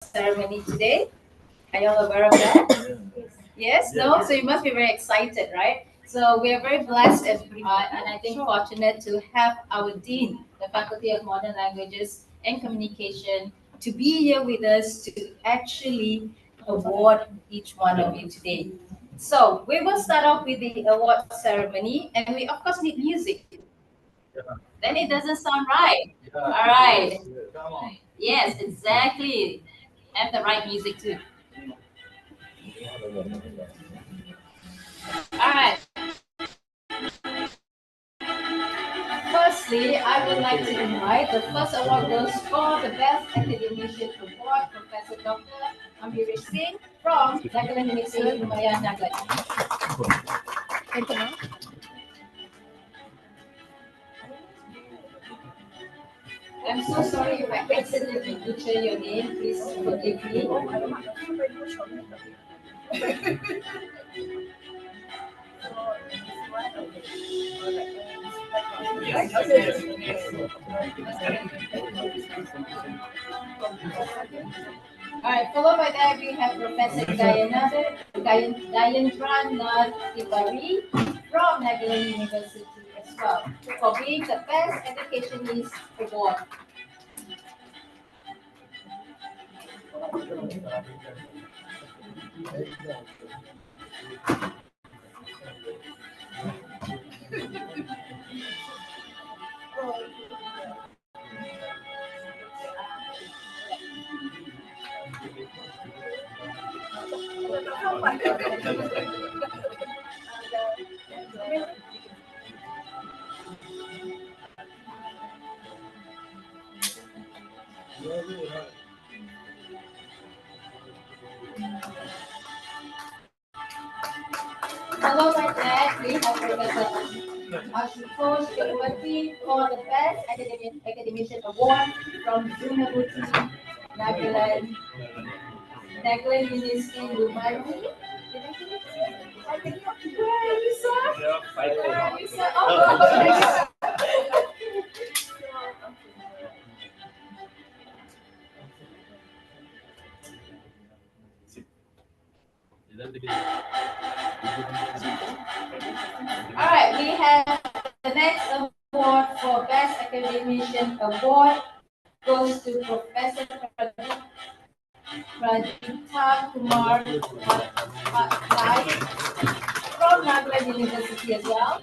ceremony today. Are you all aware of that? Yes? No? So you must be very excited, right? So we are very blessed and I think fortunate to have our Dean, the Faculty of Modern Languages and Communication, to be here with us to actually award each one of you today. So we will start off with the award ceremony, and we of course need music. Then it doesn't sound right. All right. Yes, exactly. And the right music too. All right. Firstly, I would like to invite the first award goes for the Best Academician Award, Professor Dr. Amir Singh from Nagaland University, Lumayan, Nagaland. Thank you, ma'am. I'm so sorry if I accidentally butcher your name. Please forgive me. Alright, followed by that we have Professor Gayendranath Tiwari from Nagaland University as well for being the Best Educationist Award. Followed by that we have Professor Ashutosh Chakravarti for the Best Academician Award from Junabuti, Nagaland, Nagaland University, Lumani. Where are you, sir? Where are you, sir? Oh, all right, we have the next award for Best Academician Award goes to Professor Pradipta Kumar Pai from Nagaland University as well.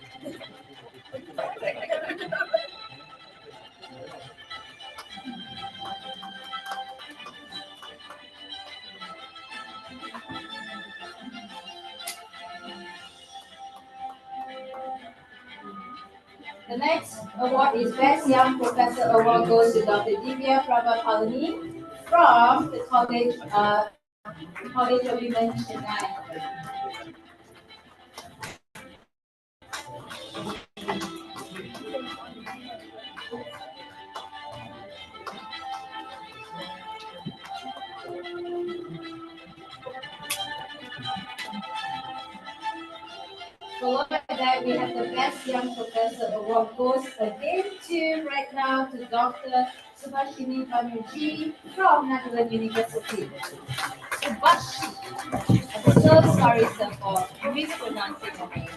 The next award is Best Young Professor Award goes to Dr. Divya Prabhapalani from the College of Women Chennai. Followed by that, we have the Best Young Professor Award goes again to right now to Dr. Subhashini Banerjee from Nagaland University. Subashi. I'm so sorry, sir, for mispronouncing your name.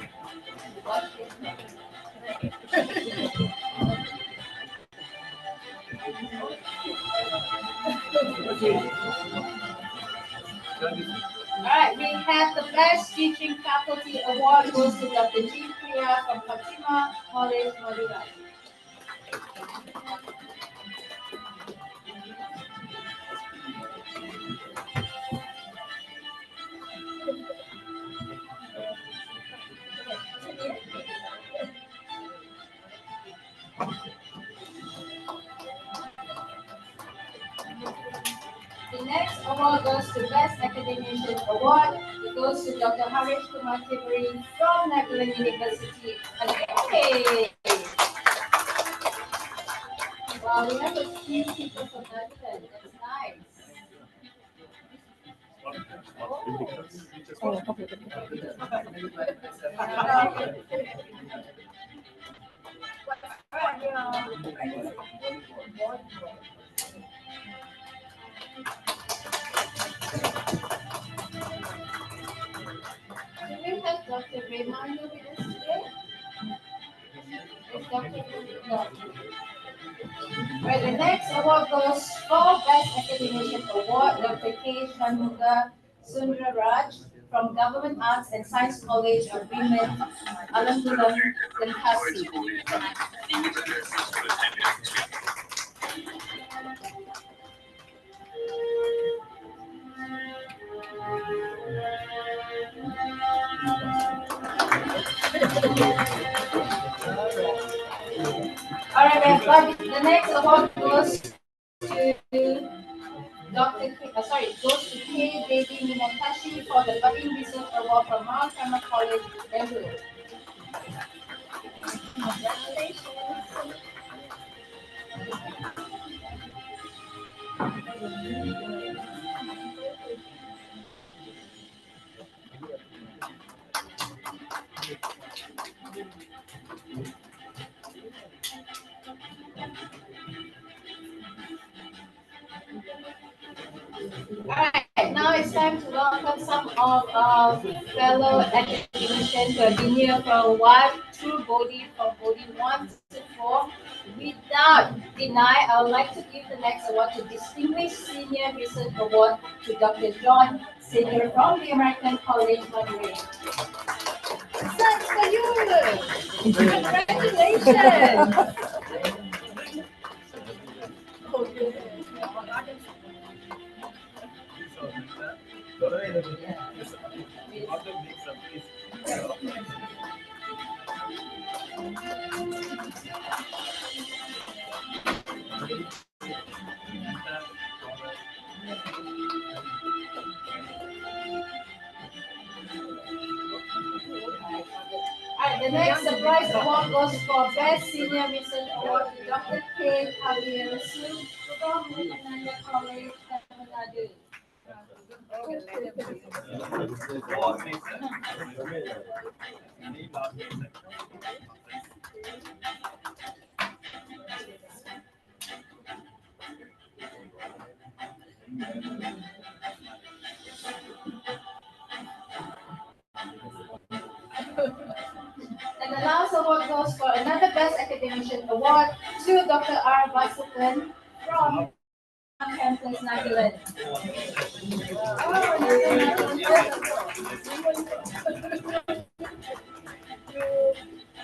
All right, we have the Best Teaching Faculty Award goes to Dr. Jean Priya from Fatima College, Madurai. The next award goes to Best Academician Award. It goes to Dr. Harish Kumar Tiwari from Nagaland University. Hey! Wow, we have a few people from Nagaland. That's nice. Oh, okay. No. Right, the next award goes for Best Academician Award, Dr. K. Shanmuga Sundararaj from Government Arts and Science College of Women, Alamgulam, Tenkasi. Alright, but the next award goes to goes to K. Devi Meenakshi for the Budding Research Award from Mount Carmel College, Bangalore. Alright, now it's time to welcome some of our fellow academicians who have been here for a while through BODHI from BODHI 1 to 4. Without deny, I would like to give the next award to Distinguished Senior Research Award to Dr. John Senior from the American College, Monterey. That's for you! Congratulations! Alright, the next surprise award goes for Best Senior Research Award to Dr. K. Javier Su from Vivekananda College, Tamil Nadu. And the last award goes for another Best Academician Award to Dr. R. Basukan from Campus Nagaland.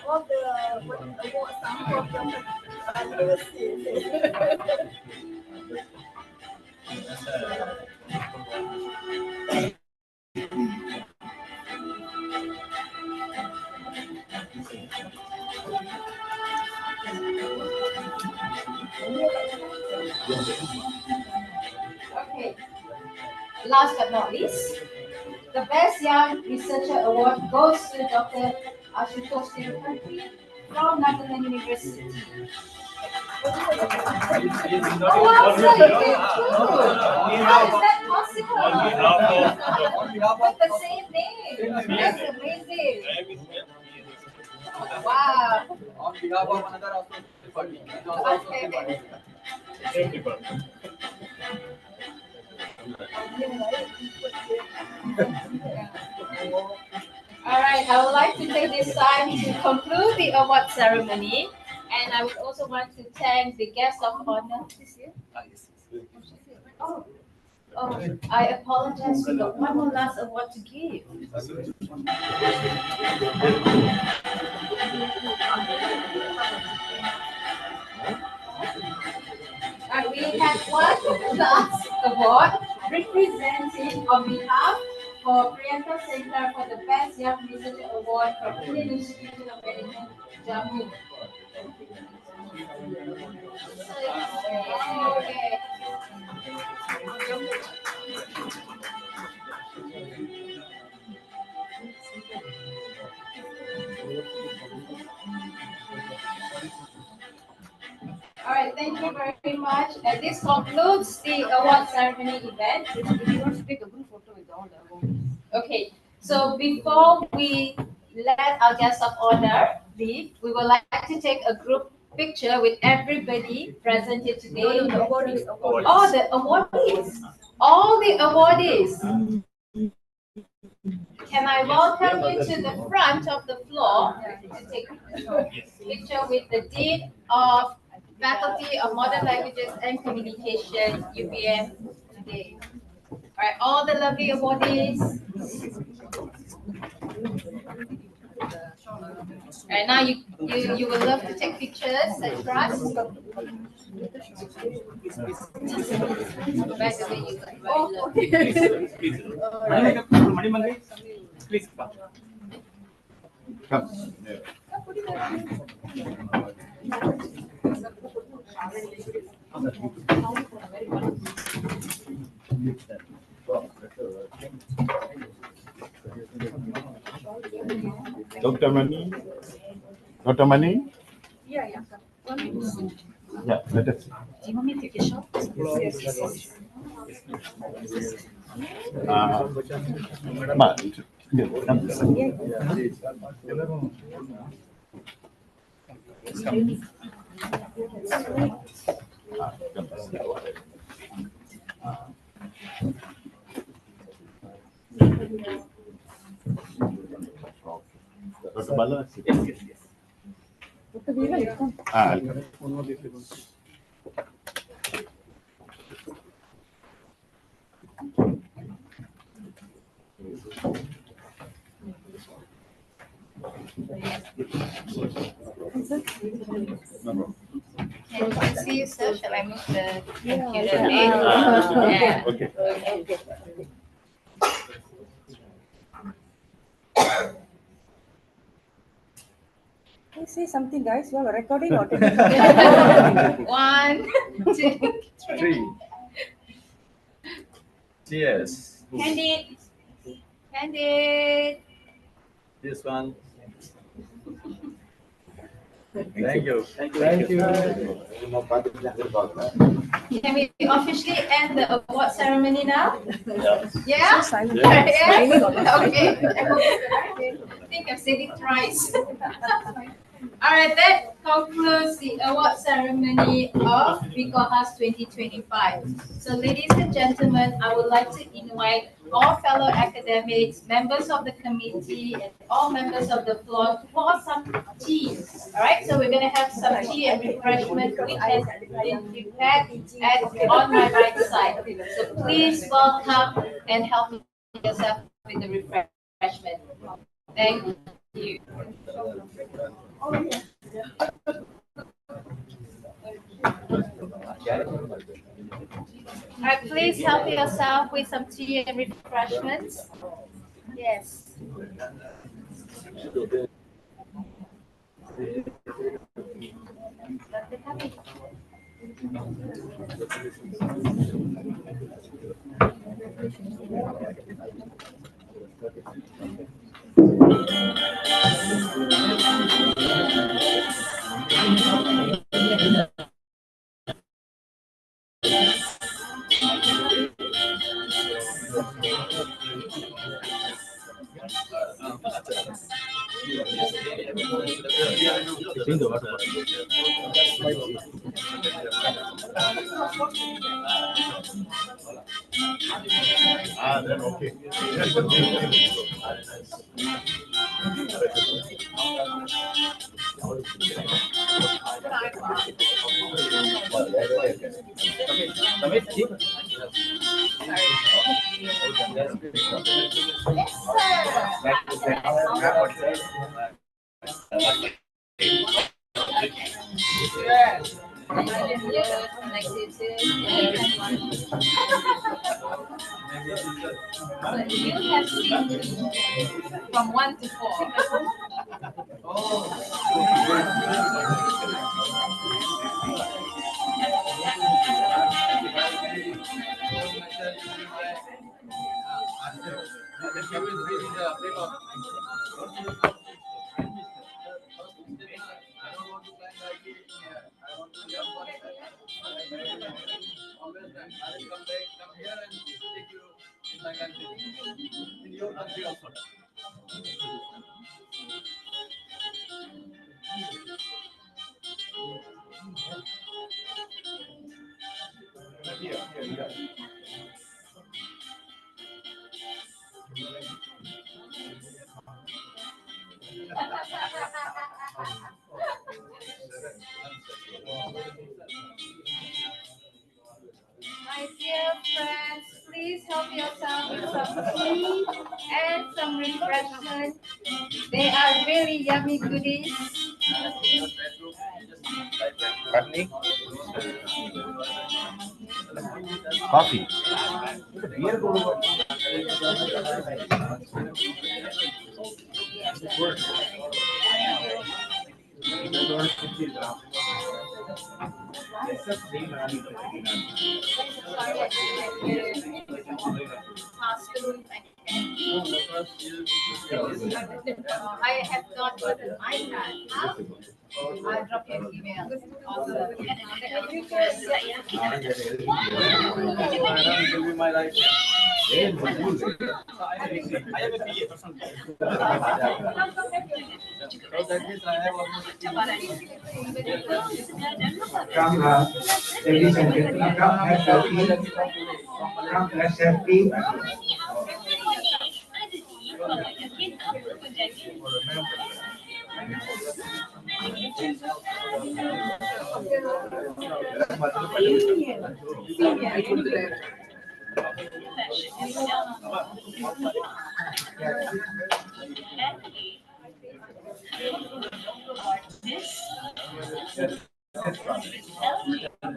All the awards are from Okay. Last but not least, the Best Young Researcher Award goes to Dr. Ashutosh Tirupati from Nagaland University. Oh, wow, so you did too. How is that possible? With the same name. That's amazing. Wow. On behalf of another okay. All right, I would like to take this time to conclude the award ceremony, and I would also want to thank the guest of honor. Oh, oh, I apologize. We got one more last award to give. We have one last award representing on behalf for Priyanka Center for the Best Young Researcher Award from Indian Institute of Management, Jammu. Okay. All right, thank you very much. And this concludes the award ceremony event. If you want to take a group photo with all the awards. Okay, so before we let our guest of honor leave, we would like to take a group picture with everybody present here today. No, the awardees. Oh, the awardees. All the awardees. Can I welcome you to the front of the floor to take a picture with the Dean of Faculty of Modern Languages and Communication, UPM today. All right, all the lovely awardees. Right now, you will love to take pictures, I trust. By the way, you like Please come. Dr. Mani? Dr. Mani? Yeah. Yeah, let us. Do you want me to take a shot? Yes. Ma, come this side. Come this side. Dr. Bala? Yes. Can you see you, sir? Shall I move the computer? Okay. Can you say something, guys? You are recording or 1, 2, 3. Cheers. Candid. This one. Thank you. Can we officially end the award ceremony now? Yeah. Yeah? Yeah? Okay. I think I've said it thrice. All right, that concludes the award ceremony of BICOHAS' 2025. So, ladies and gentlemen, I would like to invite all fellow academics, members of the committee, and all members of the floor for some tea. All right, so we're going to have some tea and refreshment, which has been prepared on my right side. So please welcome and help yourself with the refreshment. Thank you. All right, please help yourself with some tea and refreshments. Yes. Then okay. You have seen from 1 to 4. My dear friends, please help yourself with some tea and some refreshment. They are really yummy goodies. Coffee. Coffee. Sorry, I couldn't get you. Pass the room. I have not got an iPad. I'll drop you an email. Also, Give me my life. I have a BA or something. So that means I have almost. Come, ladies and gentlemen, come have your tea. Come, let's have tea.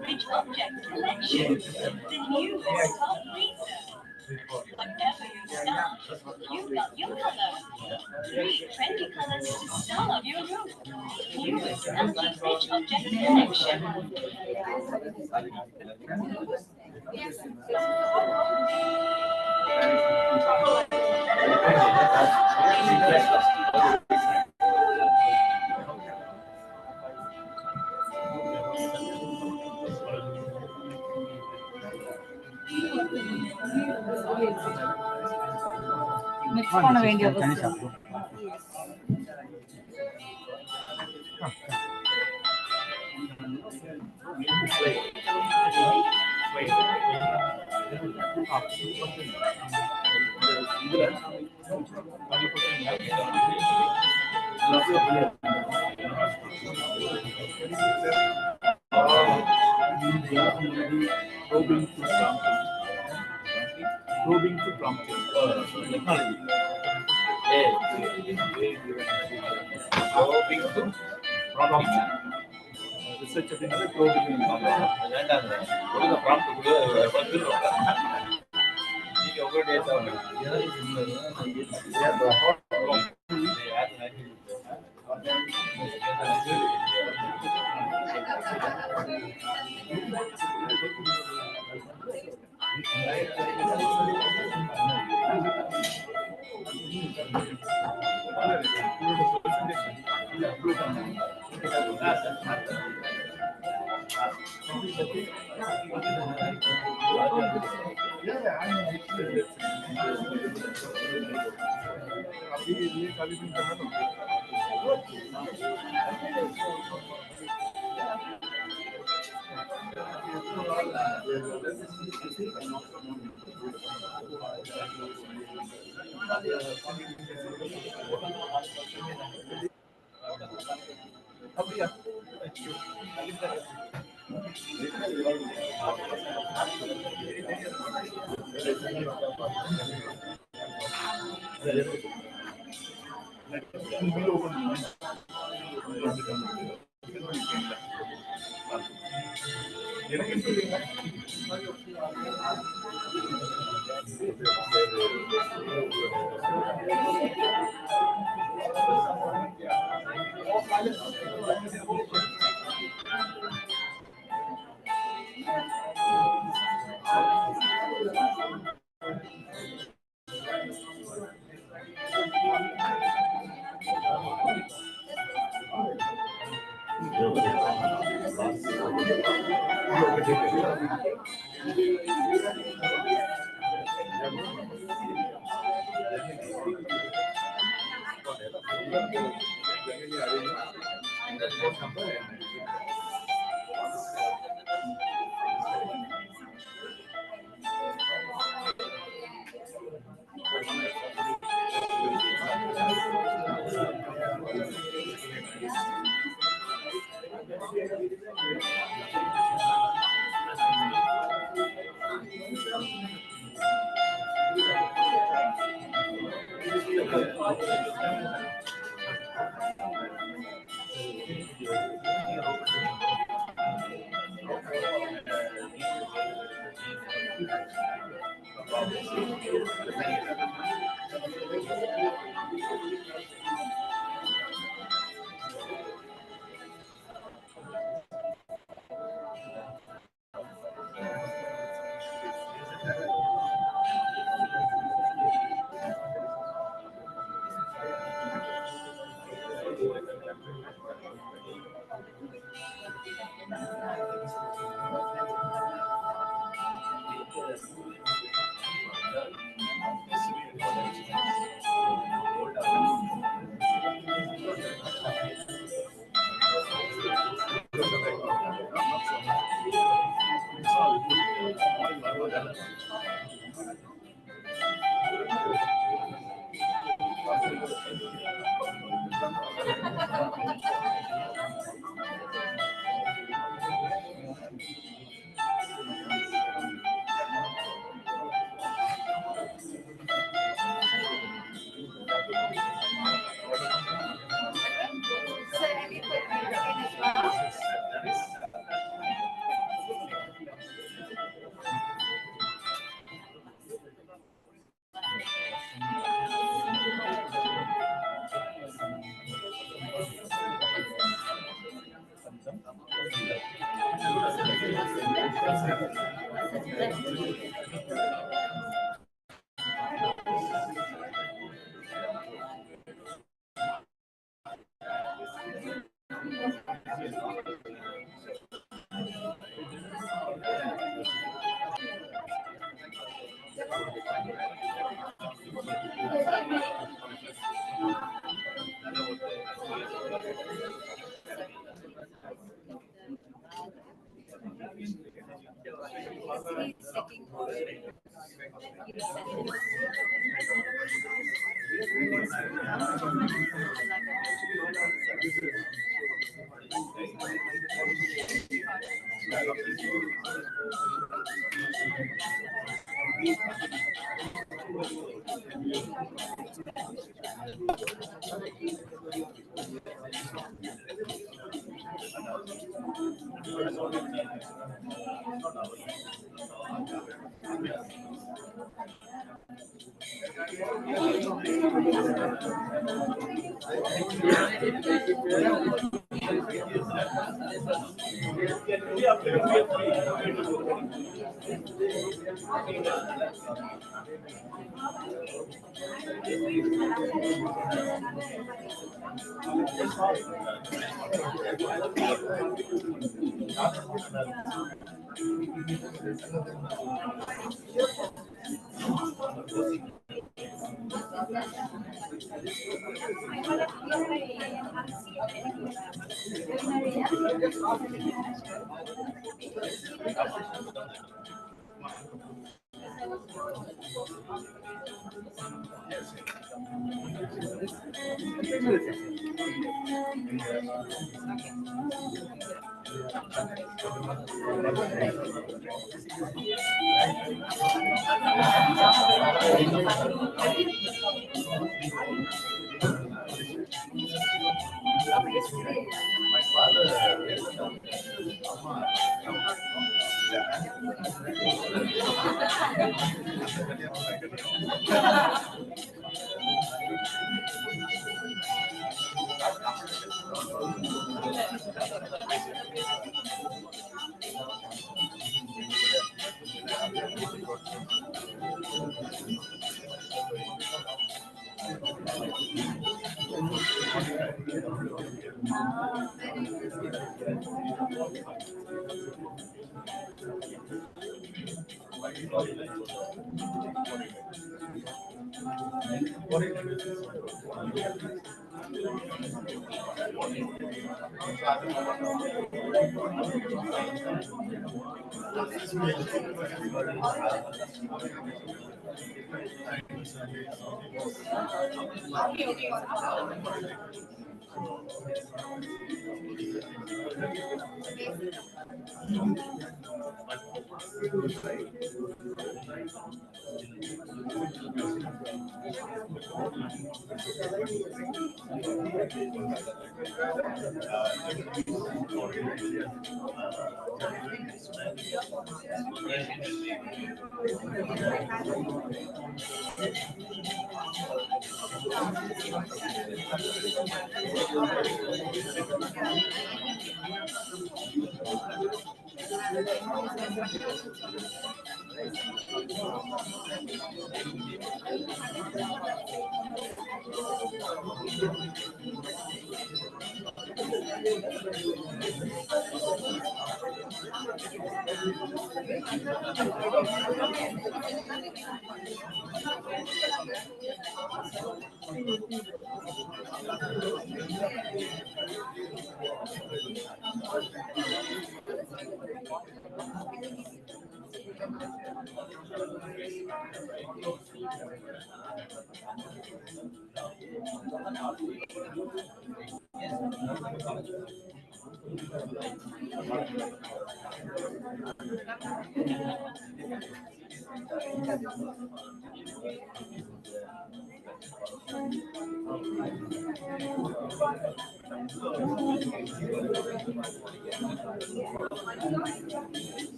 Rich object collection. The newest top freezer. Whatever your style, you got your color. 3 trendy colors to style up your room. Newest LG Rich Object collection. Mix பண்ண வேண்டிய அவசியம். Probing to prompting. Technology. Probing to prompting. Research of another probing. What is the prompt?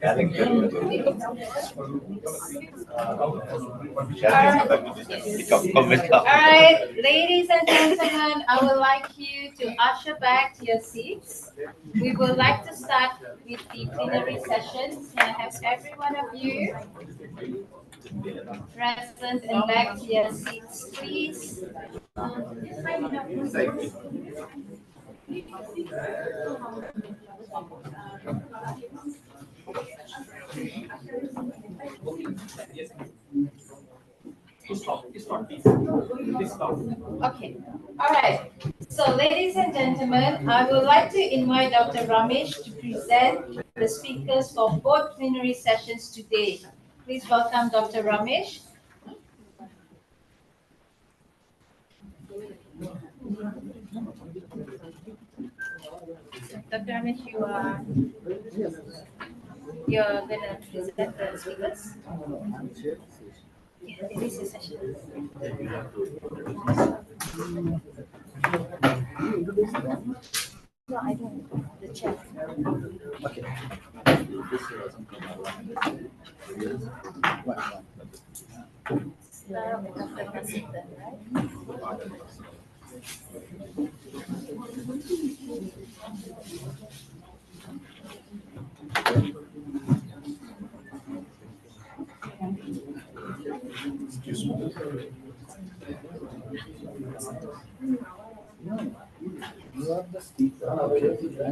All right, ladies and gentlemen, I would like you to usher back to your seats. We would like to start with the plenary sessions. Can I have every one of you present and back to your seats, please? Okay. All right. So, ladies and gentlemen, I would like to invite Dr. Ramesh to present the speakers for both plenary sessions today. Please welcome Dr. Ramesh. Dr. Ramesh, you're gonna present the speakers. Yeah, this is session. No, I don't. The chat. You are the speaker. Okay.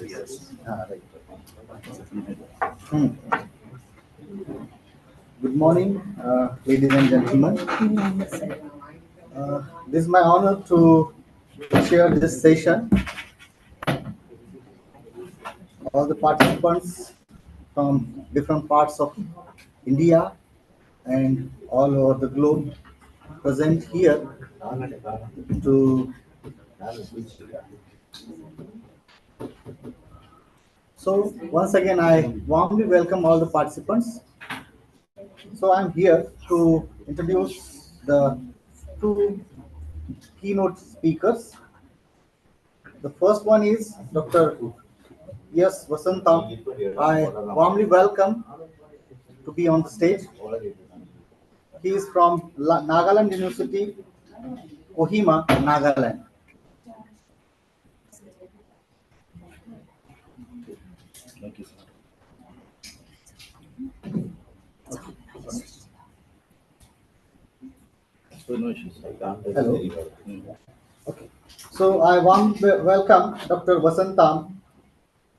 Yes. Right. Good morning, ladies and gentlemen. This is my honor to share this session. All the participants from different parts of India and all over the globe present here to. So once again, I warmly welcome all the participants. So I'm here to introduce the two keynote speakers. The first one is Dr. Yes Vasanta. I warmly welcome to be on the stage. He is from Nagaland University, Kohima, Nagaland. Thank you, sir. So no issues. Hello. Okay. So I warm welcome Dr. Vasantam.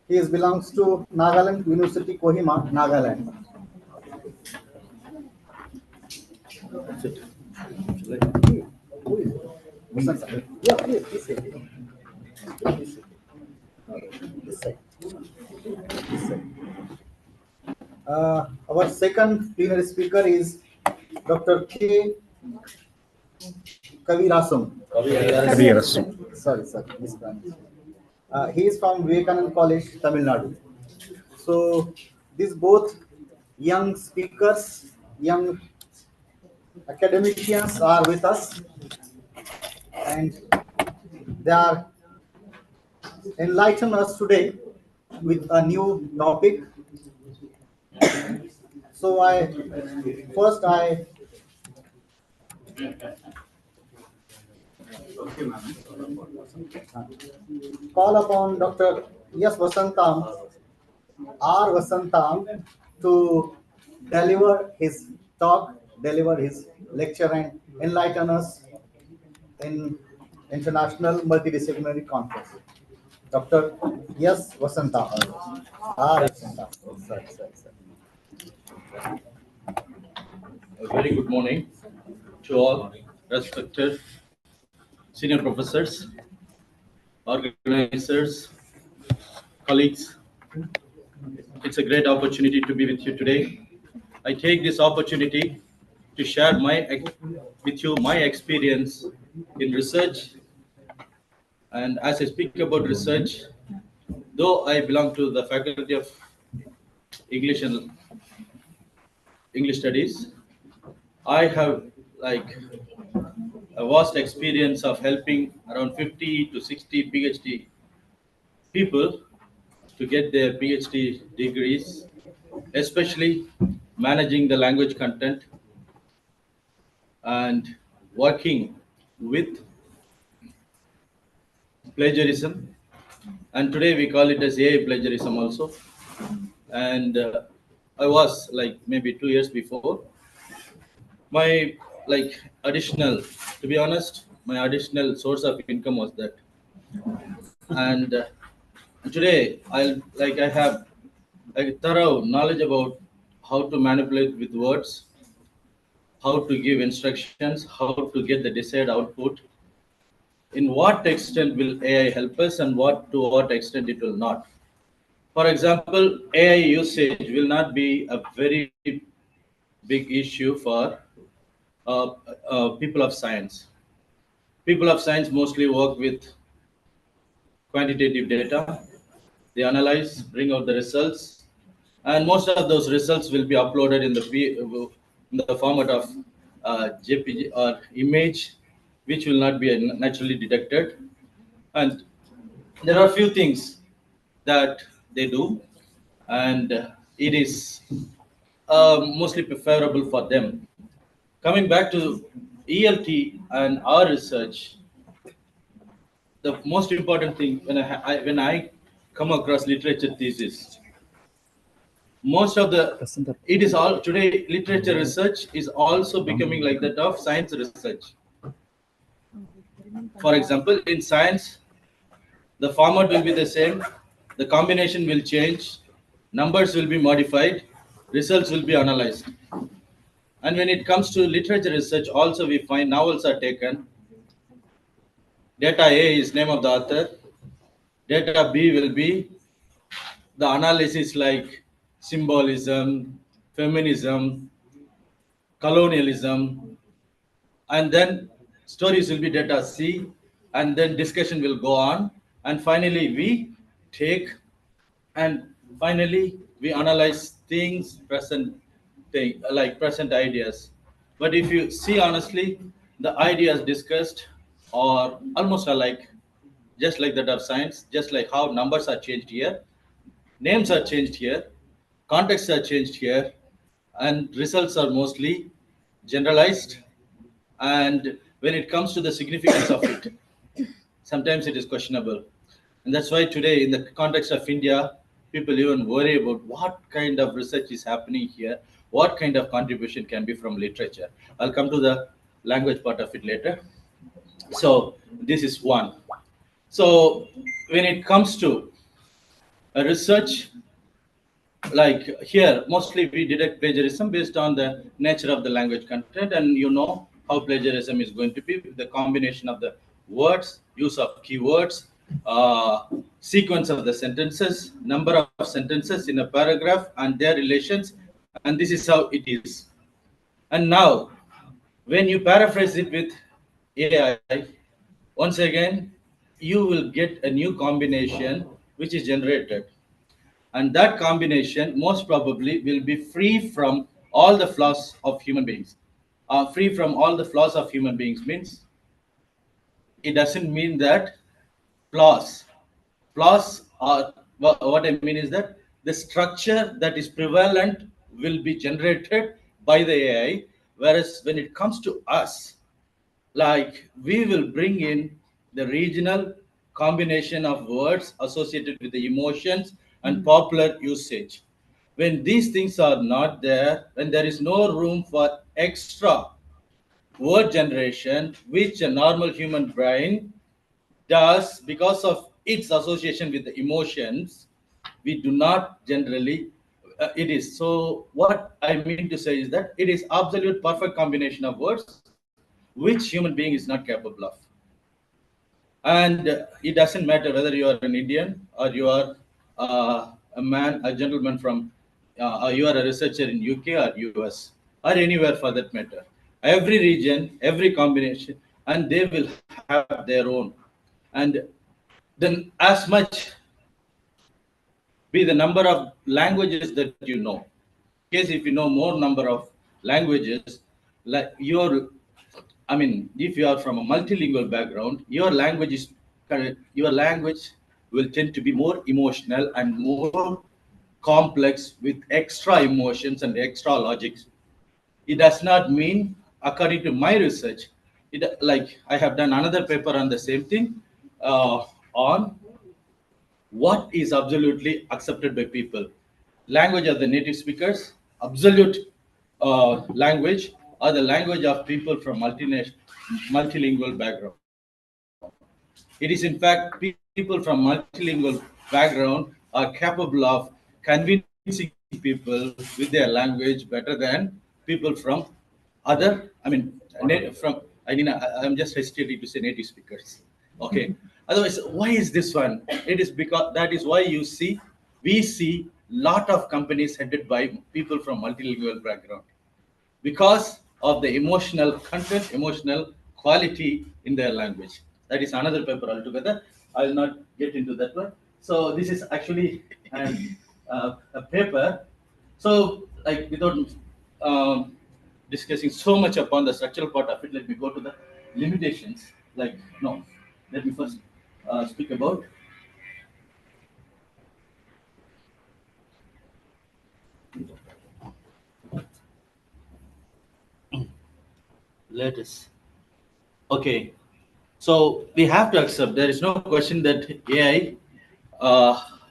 He belongs to Nagaland University, Kohima, Nagaland. That's it. Who is it? Vasantam. Yeah, please, this side. This side. This side. This side. Our second plenary speaker is Dr. K. Kavirasam. Sorry, mispronounced. He is from Vivekananda College, Tamil Nadu. So these both young speakers, young academicians are with us, and they are enlightening us today with a new topic. So I call upon Dr. S. Vasantam, R. Vasantam, to deliver his talk, deliver his lecture, and enlighten us in International Multidisciplinary Conference. Dr. S. Vasantam. R. Vasantam. Sorry. A very good morning to all respected senior professors, organizers, colleagues. It's a great opportunity to be with you today. I take this opportunity to share with you my experience in research. And as I speak about research, though I belong to the Faculty of English and English Studies, I have like a vast experience of helping around 50 to 60 PhD people to get their PhD degrees, especially managing the language content and working with plagiarism. And today we call it as AI plagiarism also. And I was like maybe 2 years before. My additional, to be honest, my additional source of income was that. And today I have a thorough knowledge about how to manipulate with words, how to give instructions, how to get the desired output, in what extent will AI help us and to what extent it will not. For example, AI usage will not be a very big issue for people of science. People of science mostly work with quantitative data. They analyze, bring out the results, and most of those results will be uploaded in the format of JPG or image, which will not be naturally detected. And there are a few things that they do, and it is mostly preferable for them. Coming back to ELT and our research, the most important thing when I come across literature thesis, most of the it is all today literature research is also becoming like that of science research. For example, in science, the format will be the same, the combination will change, numbers will be modified, results will be analyzed. And when it comes to literature research, also we find novels are taken. Data A is name of the author. Data B will be the analysis like symbolism, feminism, colonialism, and then stories will be data C, and then discussion will go on, and finally we take and finally we analyze things present ideas. But if you see honestly, the ideas discussed are almost alike, just like that of science, just like how numbers are changed here, names are changed here, contexts are changed here, and results are mostly generalized. And when it comes to the significance of it, sometimes it is questionable. And that's why today, in the context of India, people even worry about what kind of research is happening here, what kind of contribution can be from literature. I'll come to the language part of it later. So this is one. So when it comes to research, like here, mostly we detect plagiarism based on the nature of the language content, and you know how plagiarism is going to be the combination of the words, use of keywords, sequence of the sentences, number of sentences in a paragraph, and their relations, and this is how it is. And now, when you paraphrase it with AI, once again, you will get a new combination which is generated, and that combination most probably will be free from all the flaws of human beings. Free from all the flaws of human beings means it doesn't mean that flaws are what I mean is that the structure that is prevalent will be generated by the AI, whereas when it comes to us, like we will bring in the regional combination of words associated with the emotions and popular usage. When these things are not there, when there is no room for extra word generation, which a normal human brain does because of its association with the emotions, we do not generally. It is so. What I mean to say is that it is absolute perfect combination of words, which human being is not capable of. And it doesn't matter whether you are an Indian or you are a man, a gentleman from, or you are a researcher in UK or US or anywhere for that matter. Every region, every combination, and they will have their own. And then, as much be the number of languages that you know. In case if you know more number of languages, like I mean, if you are from a multilingual background, your language will tend to be more emotional and more complex with extra emotions and extra logics. It does not mean, according to my research, it like I have done another paper on the same thing on what is absolutely accepted by people. Language of the native speakers, absolute language, or the language of people from multilingual background. It is in fact people from multilingual background are capable of convincing people with their language better than people from other. I mean, I'm just hesitating to say native speakers. Okay. Otherwise, why is this one? It is because that is why we see lot of companies headed by people from multilingual background because of the emotional content, emotional quality in their language. That is another paper altogether. I will not get into that one. So this is actually a paper. So like without discussing so much upon the structural part of it, let me go to the limitations. Like no, let me first speak about. Let us. Okay, so we have to accept there is no question that AI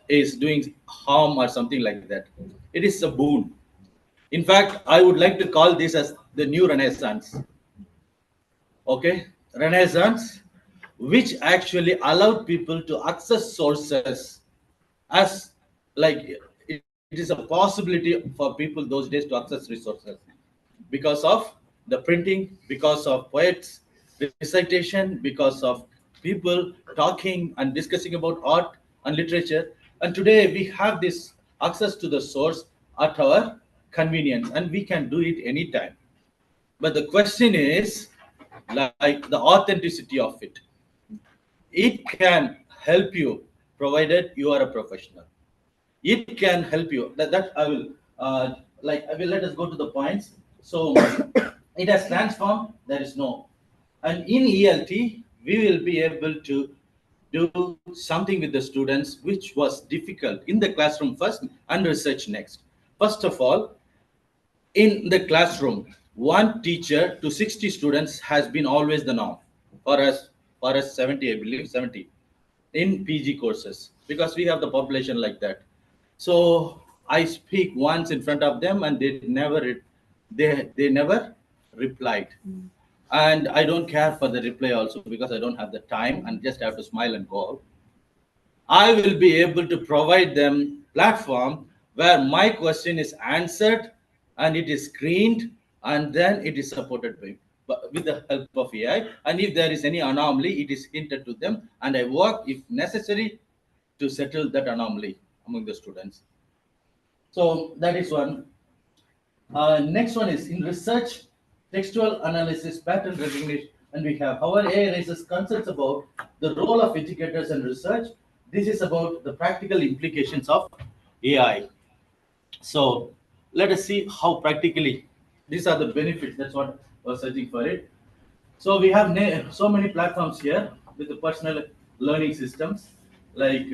is doing harm or something like that. It is a boon. In fact, I would like to call this as the new renaissance. Okay, renaissance, which actually allowed people to access sources as like it is a possibility for people those days to access resources because of the printing, because of poets recitation, because of people talking and discussing about art and literature. And today we have this access to the source at our convenience, and we can do it anytime. But the question is like the authenticity of it. It can help you provided you are a professional. It can help you. That I will I will let us go to the points. So it has transformed. There is no, and in ELT we will be able to do something with the students which was difficult in the classroom first and research next. First of all, in the classroom, one teacher to 60 students has been always the norm for us 70, I believe 70 in PG courses because we have the population like that. So I speak once in front of them, and they never replied. And I don't care for the reply also, because I don't have the time and just have to smile and go out. I will be able to provide them platform where my question is answered and it is screened, and then it is supported with the help of AI. And if there is any anomaly, it is hinted to them, and I work if necessary to settle that anomaly among the students. So that is one. Next one is in research, textual analysis, pattern recognition, and we have our AI raises concerns about the role of educators and research. This is about the practical implications of AI. So let us see how practically these are the benefits. That's what I was searching for it. So we have so many platforms here with the personal learning systems like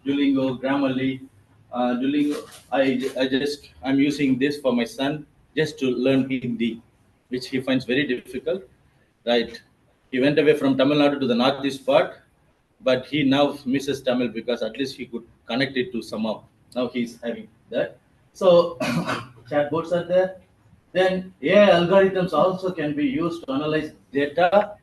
Duolingo, Grammarly. Duolingo, I'm using this for my son just to learn Hindi, which he finds very difficult. Right, he went away from Tamil Nadu to the northeast part, but he now misses Tamil because at least he could connect it to somehow. Now he's having that. So chatbots are there. Then AI algorithms also can be used to analyze data,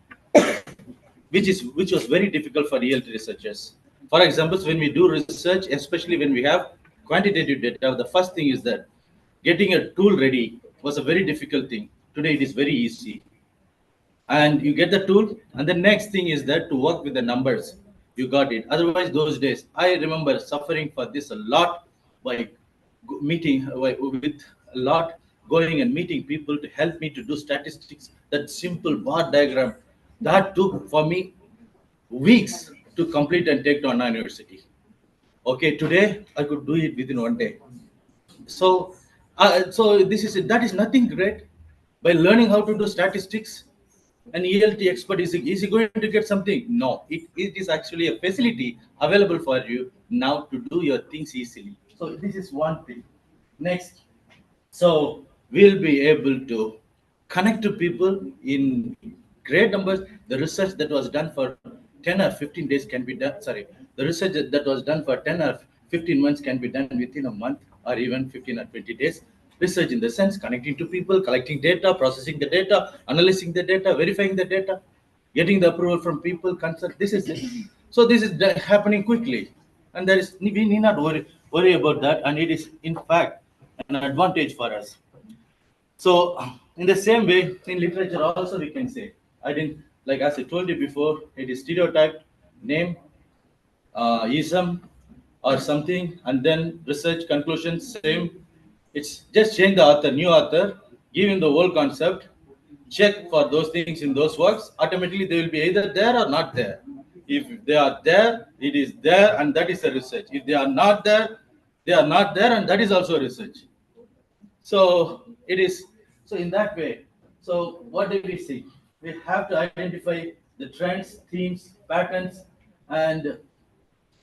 which was very difficult for real researchers. For example, when we do research, especially when we have quantitative data, the first thing is that getting a tool ready was a very difficult thing. Today it is very easy, and you get the tool, and the next thing is that to work with the numbers, you got it. Otherwise, those days I remember suffering for this a lot by meeting with a lot, going and meeting people to help me to do statistics. That simple bar diagram, that took for me weeks to complete and take to Anna University. Okay, today I could do it within one day. So this is that is nothing great. By learning how to do statistics, an ELT expert is he going to get something? No, it is actually a facility available for you now to do your things easily. So this is one thing. Next, so we'll be able to connect to people in great numbers. The research that was done for 10 or 15 days can be done. Sorry, the research that was done for 10 or 15 months can be done within a month or even 15 or 20 days. Research in the sense connecting to people, collecting data, processing the data, analyzing the data, verifying the data, getting the approval from people, consult. This is it. So this is happening quickly, and there is we need not worry about that, and it is in fact an advantage for us. So, in the same way, in literature also we can say, I didn't like as I told you before, it is stereotyped name, ism, or something, and then research conclusion same. It's just change the author, new author, give him the whole concept, check for those things in those works. Automatically, they will be either there or not there. If they are there, it is there, and that is a research. If they are not there, they are not there, and that is also research. So it is so in that way. So what do we see? We have to identify the trends, themes, patterns, and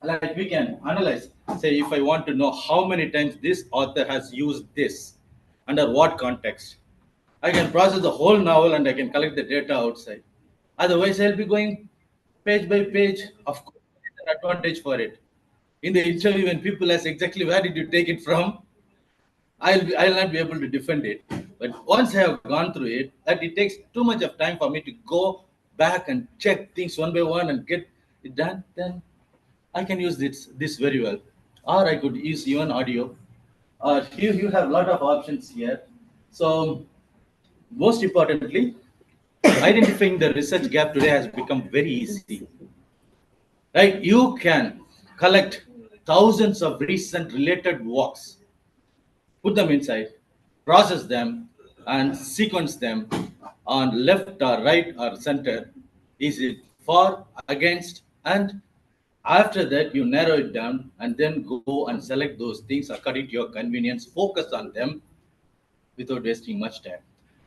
like we can analyze. Say if I want to know how many times this author has used this, under what context, I can process the whole novel and I can collect the data outside. Otherwise, I'll be going page by page. Of course, there is an advantage for it. In the interview, when people ask exactly where did you take it from, I'll not be able to defend it. But once I have gone through it, that it takes too much of time for me to go back and check things one by one and get it done, then I can use this very well. Or I could use even audio. Or you have a lot of options here. So most importantly, identifying the research gap today has become very easy. Right? You can collect thousands of recent related works, put them inside, process them, and sequence them on left or right or center. Is it for, against, and after that you narrow it down and then go and select those things according to your convenience. Focus on them without wasting much time.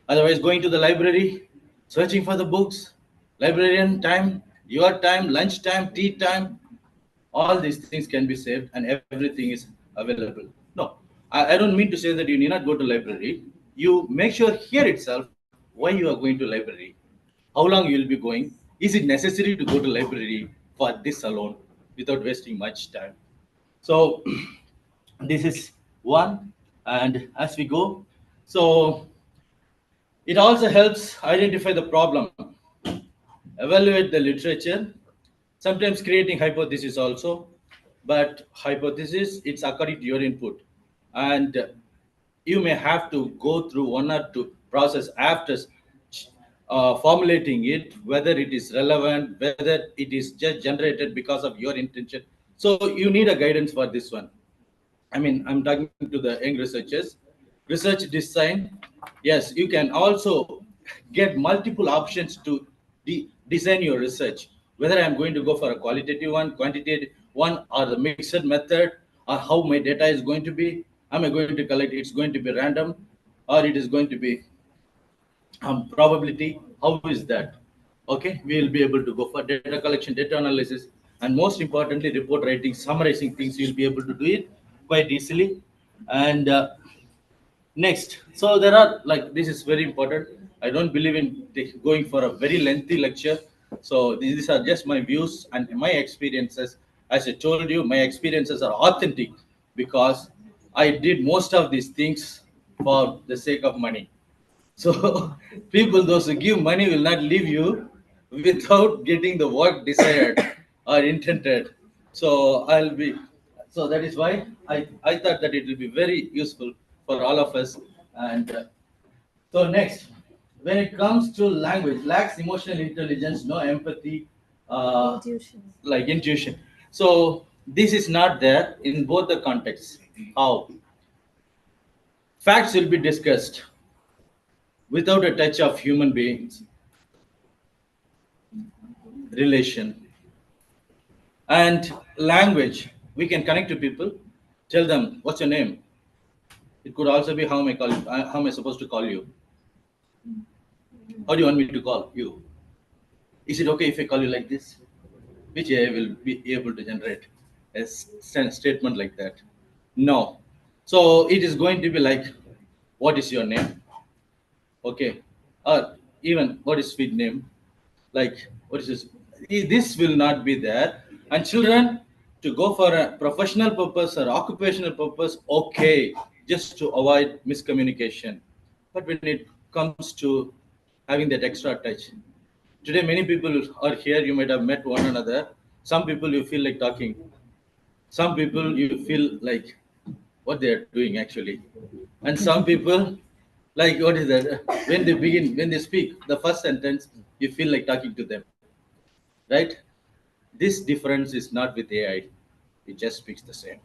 Otherwise, going to the library, searching for the books, librarian time, your time, lunch time, tea time, all these things can be saved and everything is available. No, I don't mean to say that you need not go to library. You make sure here itself why you are going to library, how long you will be going, is it necessary to go to library for this alone without wasting much time. So This is one. And as we go, so it also helps identify the problem, evaluate the literature, sometimes creating hypothesis also. But hypothesis, it's according to your input. And you may have to go through one or two process after formulating it, whether it is relevant, whether it is just generated because of your intention. So you need a guidance for this one. I mean, I'm talking to the young researchers. Research design, yes, you can also get multiple options to design your research. Whether I'm going to go for a qualitative one, quantitative one, or the mixed method, or how my data is going to be. Am I going to collect? It's going to be random, or it is going to be probability. How is that? Okay, we will be able to go for data collection, data analysis, and most importantly, report writing, summarizing things. You'll be able to do it quite easily. And next, so there are, like, this is very important. I don't believe in going for a very lengthy lecture. So these are just my views and my experiences. As I told you, my experiences are authentic because I did most of these things for the sake of money. So people, those who give money will not leave you without getting the work desired or intended. So so that is why I thought that it will be very useful for all of us. And so next, when it comes to language, lacks emotional intelligence, no empathy, like intuition. So this is not there in both the contexts. How? Facts will be discussed without a touch of human beings, relation, and language. We can connect to people, tell them what's your name. It could also be how am I call you, how am I supposed to call you? How do you want me to call you? Is it okay if I call you like this? Which AI will be able to generate a statement like that? No. So it is going to be like, what is your name? Okay. Or even what is sweet name? Like, what is this? This will not be there. And children, to go for a professional purpose or occupational purpose, okay, just to avoid miscommunication. But when it comes to having that extra touch, today many people are here, you might have met one another. Some people you feel like talking, some people you feel like what they are doing actually, and some people, like, what is that, when they speak the first sentence, you feel like talking to them, right? This difference is not with AI. It just speaks the same,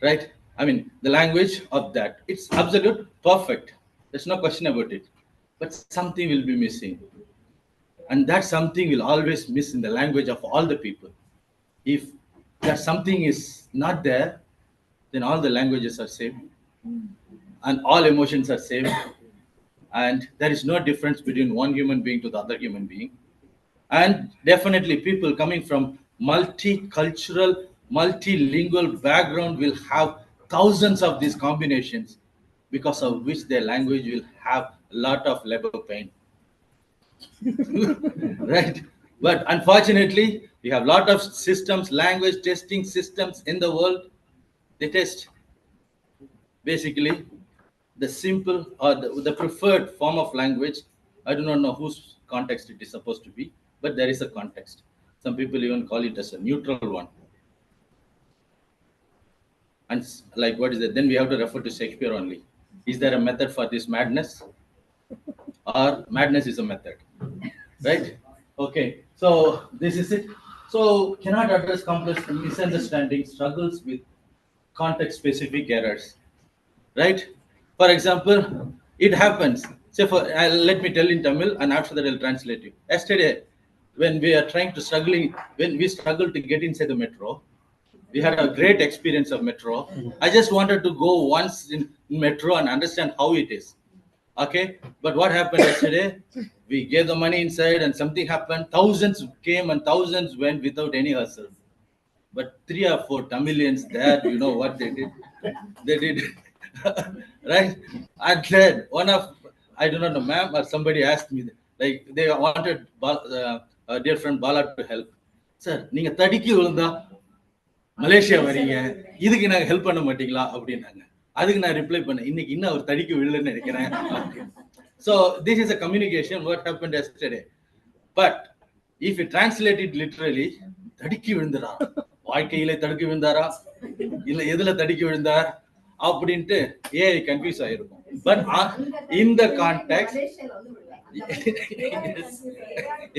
right? I mean, the language of that, it's absolute perfect, there's no question about it, but something will be missing. And that something will always miss in the language of all the people. If that something is not there, then all the languages are same and all emotions are same, and there is no difference between one human being to the other human being. And definitely people coming from multicultural, multilingual background will have thousands of these combinations, because of which their language will have a lot of labor pain. Right? But unfortunately, we have a lot of systems, language testing systems in the world. They test basically the simple or the preferred form of language. I do not know whose context it is supposed to be, but there is a context. Some people even call it as a neutral one. And like, what is it? Then we have to refer to Shakespeare only. Is there a method for this madness? Or madness is a method? Right? Okay, so this is it. So cannot address complex misunderstandings, struggles with context specific errors, right? For example, it happens. Say, let me tell in Tamil, and after that I'll translate you. Yesterday, when we are trying to struggling, when we struggled to get inside the metro, we had a great experience of metro. I just wanted to go once in metro and understand how it is. Okay, but what happened yesterday? We gave the money inside, and something happened. Thousands came and thousands went without any hustle. But 3 or 4 Tamilians there, you know what they did? They did, right? And then one of, I don't know, ma'am or somebody asked me, like, they wanted a dear friend Bala to help. Sir, நீங்க தடிக்கி விழுந்தா Malaysia வரீங்க, இதுக்கு நாங்க help பண்ண மாட்டீங்களா அப்படின்னாங்க. அதுக்கு நான் ரிப்ளை பண்ணேன், இன்னைக்கு இன்னும் அவர் தடிக்க விடலன்னு நினைக்கிறேன். So this is a communication what happened yesterday. But if you translate it literally, தடுக்கி விழுந்தாரா, வாழ்க்கையில தடுக்கி விழுந்தாரா இல்ல எதுல தடுக்கி விழுந்தார் அப்படின்ட்டு ஏஐ கன்ஃபியூஸ் ஆயிருக்கும். But in the context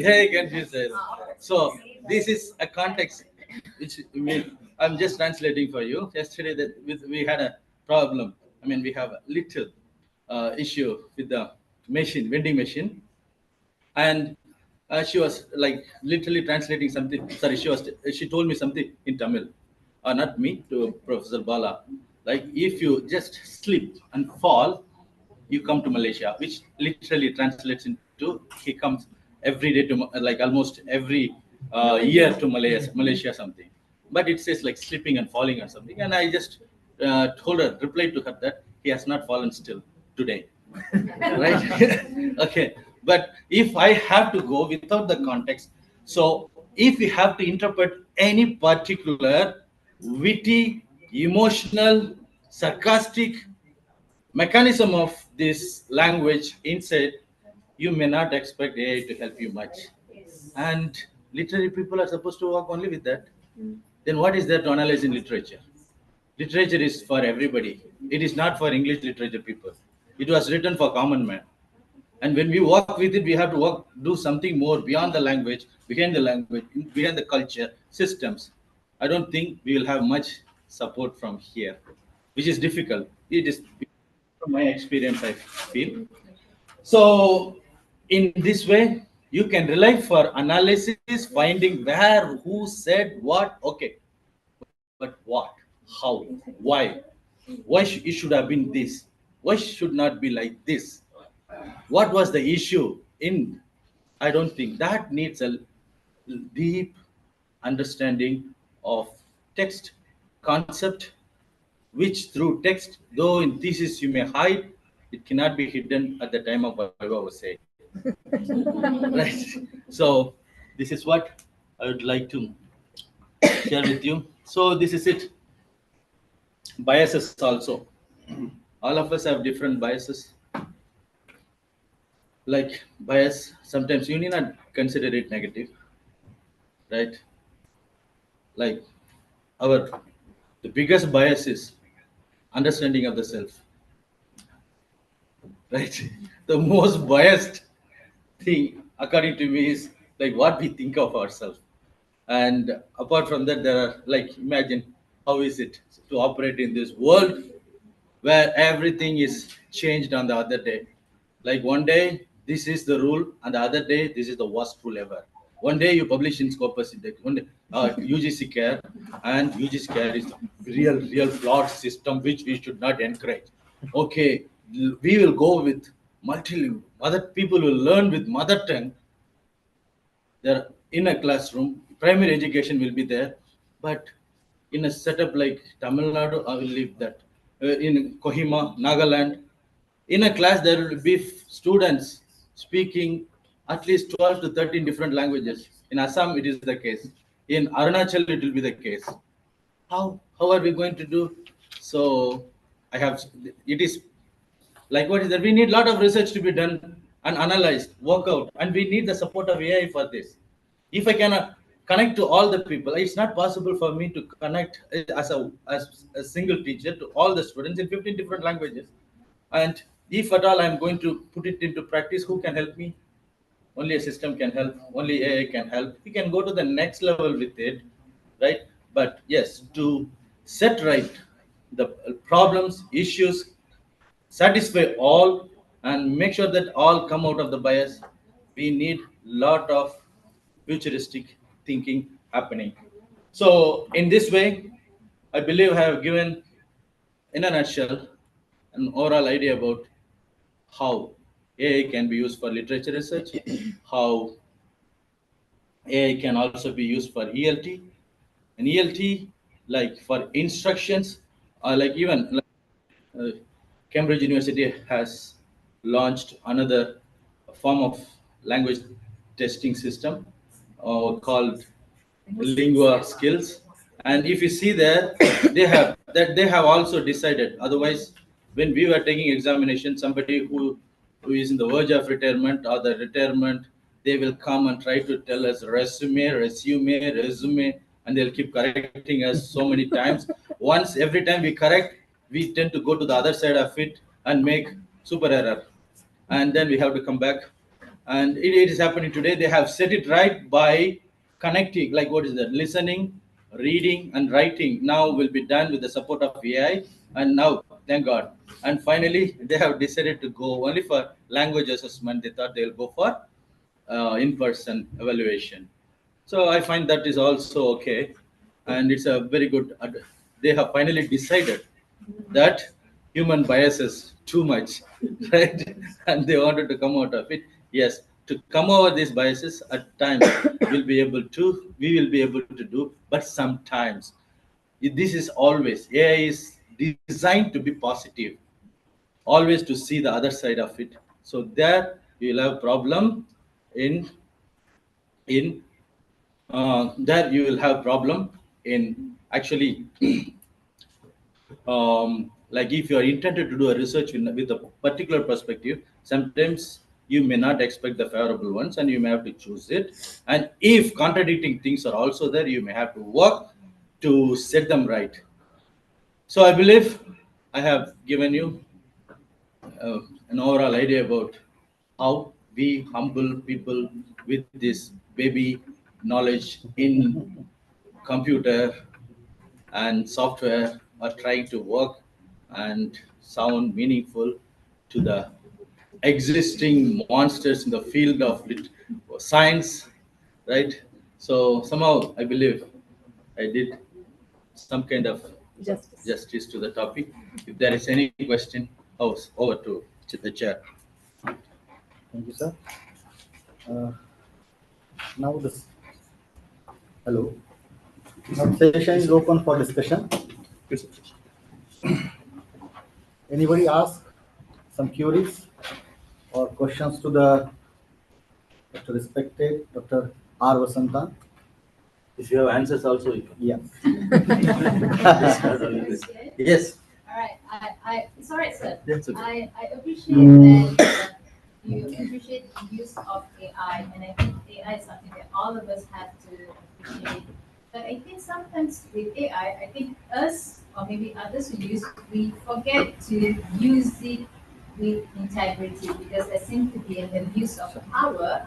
AI confused ஆயிருக்கும். So this is a context which I'm just translating for you. Yesterday that we had a problem. I mean, we have a little issue with the machine, vending machine, and she was like literally translating something. Sorry, she told me something in Tamil, not me, to Professor Bala. Like, if you just slip and fall, you come to Malaysia, which literally translates into he comes every day to like almost every year to Malaysia something. But it says like slipping and falling or something, and I just told her, replied to her that he has not fallen still today. Right? Okay. But if I have to go without the context, so if we have to interpret any particular witty, emotional, sarcastic mechanism of this language inside, you may not expect AI to help you much. And literary people are supposed to work only with that. Then what is there to analyze in literature? Literature is for everybody. It is not for English literature people. It was written for common man. And when we work with it, we have to do something more beyond the language, behind the culture, systems. I don't think we will have much support from here, which is difficult. It is from my experience, I feel. So in this way, you can rely for analysis, finding where, who said what, okay. But what, how, why it should have been this, why should not be like this, what was the issue in, I don't think that needs a deep understanding of text concept, which through text, though in thesis you may hide, it cannot be hidden at the time of what I was saying. Right? So this is what I would like to share with you. So this is it. Biases also. All of us have different biases. Like bias, sometimes you need not consider it negative, right? Like the biggest bias is understanding of the self, right? The most biased thing according to me is like what we think of ourselves. And apart from that, there are, like, imagine how is it to operate in this world where everything is changed on the other day. Like one day this is the rule, and the other day this is the worst rule ever. One day you publish in Scopus Index, one day UGC care, and UGC care is real flawed system which we should not encourage. Okay, we will go with multilingual. Other people will learn with mother tongue. They're in a classroom, primary education will be there, but in a setup like Tamil Nadu, I will leave that. In Kohima, Nagaland, in a class there will be students speaking at least 12 to 13 different languages. In Assam, it is the case. In Arunachal, it will be the case. How are we going to do? So it is like, what is that? We need a lot of research to be done and analyzed, work out, and we need the support of AI for this. If I cannot connect to all the people, it's not possible for me to connect as a single teacher to all the students in 15 different languages. And if at all I'm going to put it into practice, who can help me? Only a system can help, only AI can help. We can go to the next level with it, right? But yes, to set right the problems, issues, satisfy all, and make sure that all come out of the bias, we need lot of futuristic thinking happening. So in this way, I believe I have given in a nutshell an overall idea about how AI can be used for literature research, how AI can also be used for ELT, and ELT like for instructions, like even Cambridge University has launched another form of language testing system called Lingua Skills, And if you see there, they have also decided. Otherwise, when we were taking examination, somebody who is in the verge of retirement or the retirement, they will come and try to tell us resume, and they'll keep correcting us so many times. Once every time we correct, we tend to go to the other side of it and make super error, and then we have to come back. And it is happening today. They have set it right by connecting, like what is that? Listening, reading, and writing now will be done with the support of AI. And now, thank God. And finally, they have decided to go only for language assessment. They thought they'll go for in-person evaluation. So I find that is also okay, and it's a very good. They have finally decided that human biases too much, right? And they wanted to come out of it. Yes, to come over these biases at times we will be able to do, but sometimes this is always AI is designed to be positive, always to see the other side of it. So there you will have problem in there you will have problem in actually like if you are intended to do a research with a particular perspective, sometimes you may not expect the favorable ones and you may have to choose it. And if contradicting things are also there, you may have to work to set them right. So I believe I have given you an overall idea about how we humble people with this baby knowledge in computer and software are trying to work and sound meaningful to the existing monsters in the field of science, right? So somehow I believe I did some kind of justice to the topic. If there is any question, over to the chair. Thank you, sir. Uh, now this, hello. Now session is open for discussion. Anybody ask some queries or questions to the Dr. respected Dr. R. Vasanta? If you have answers also, you can. Yeah. Yes. All right. It's all right, sir. That's okay. I appreciate that you appreciate the use of AI, and I think AI is something that all of us have to appreciate. But I think sometimes with AI, I think us or maybe others who use, we forget to use it with integrity because there seems to be an abuse of power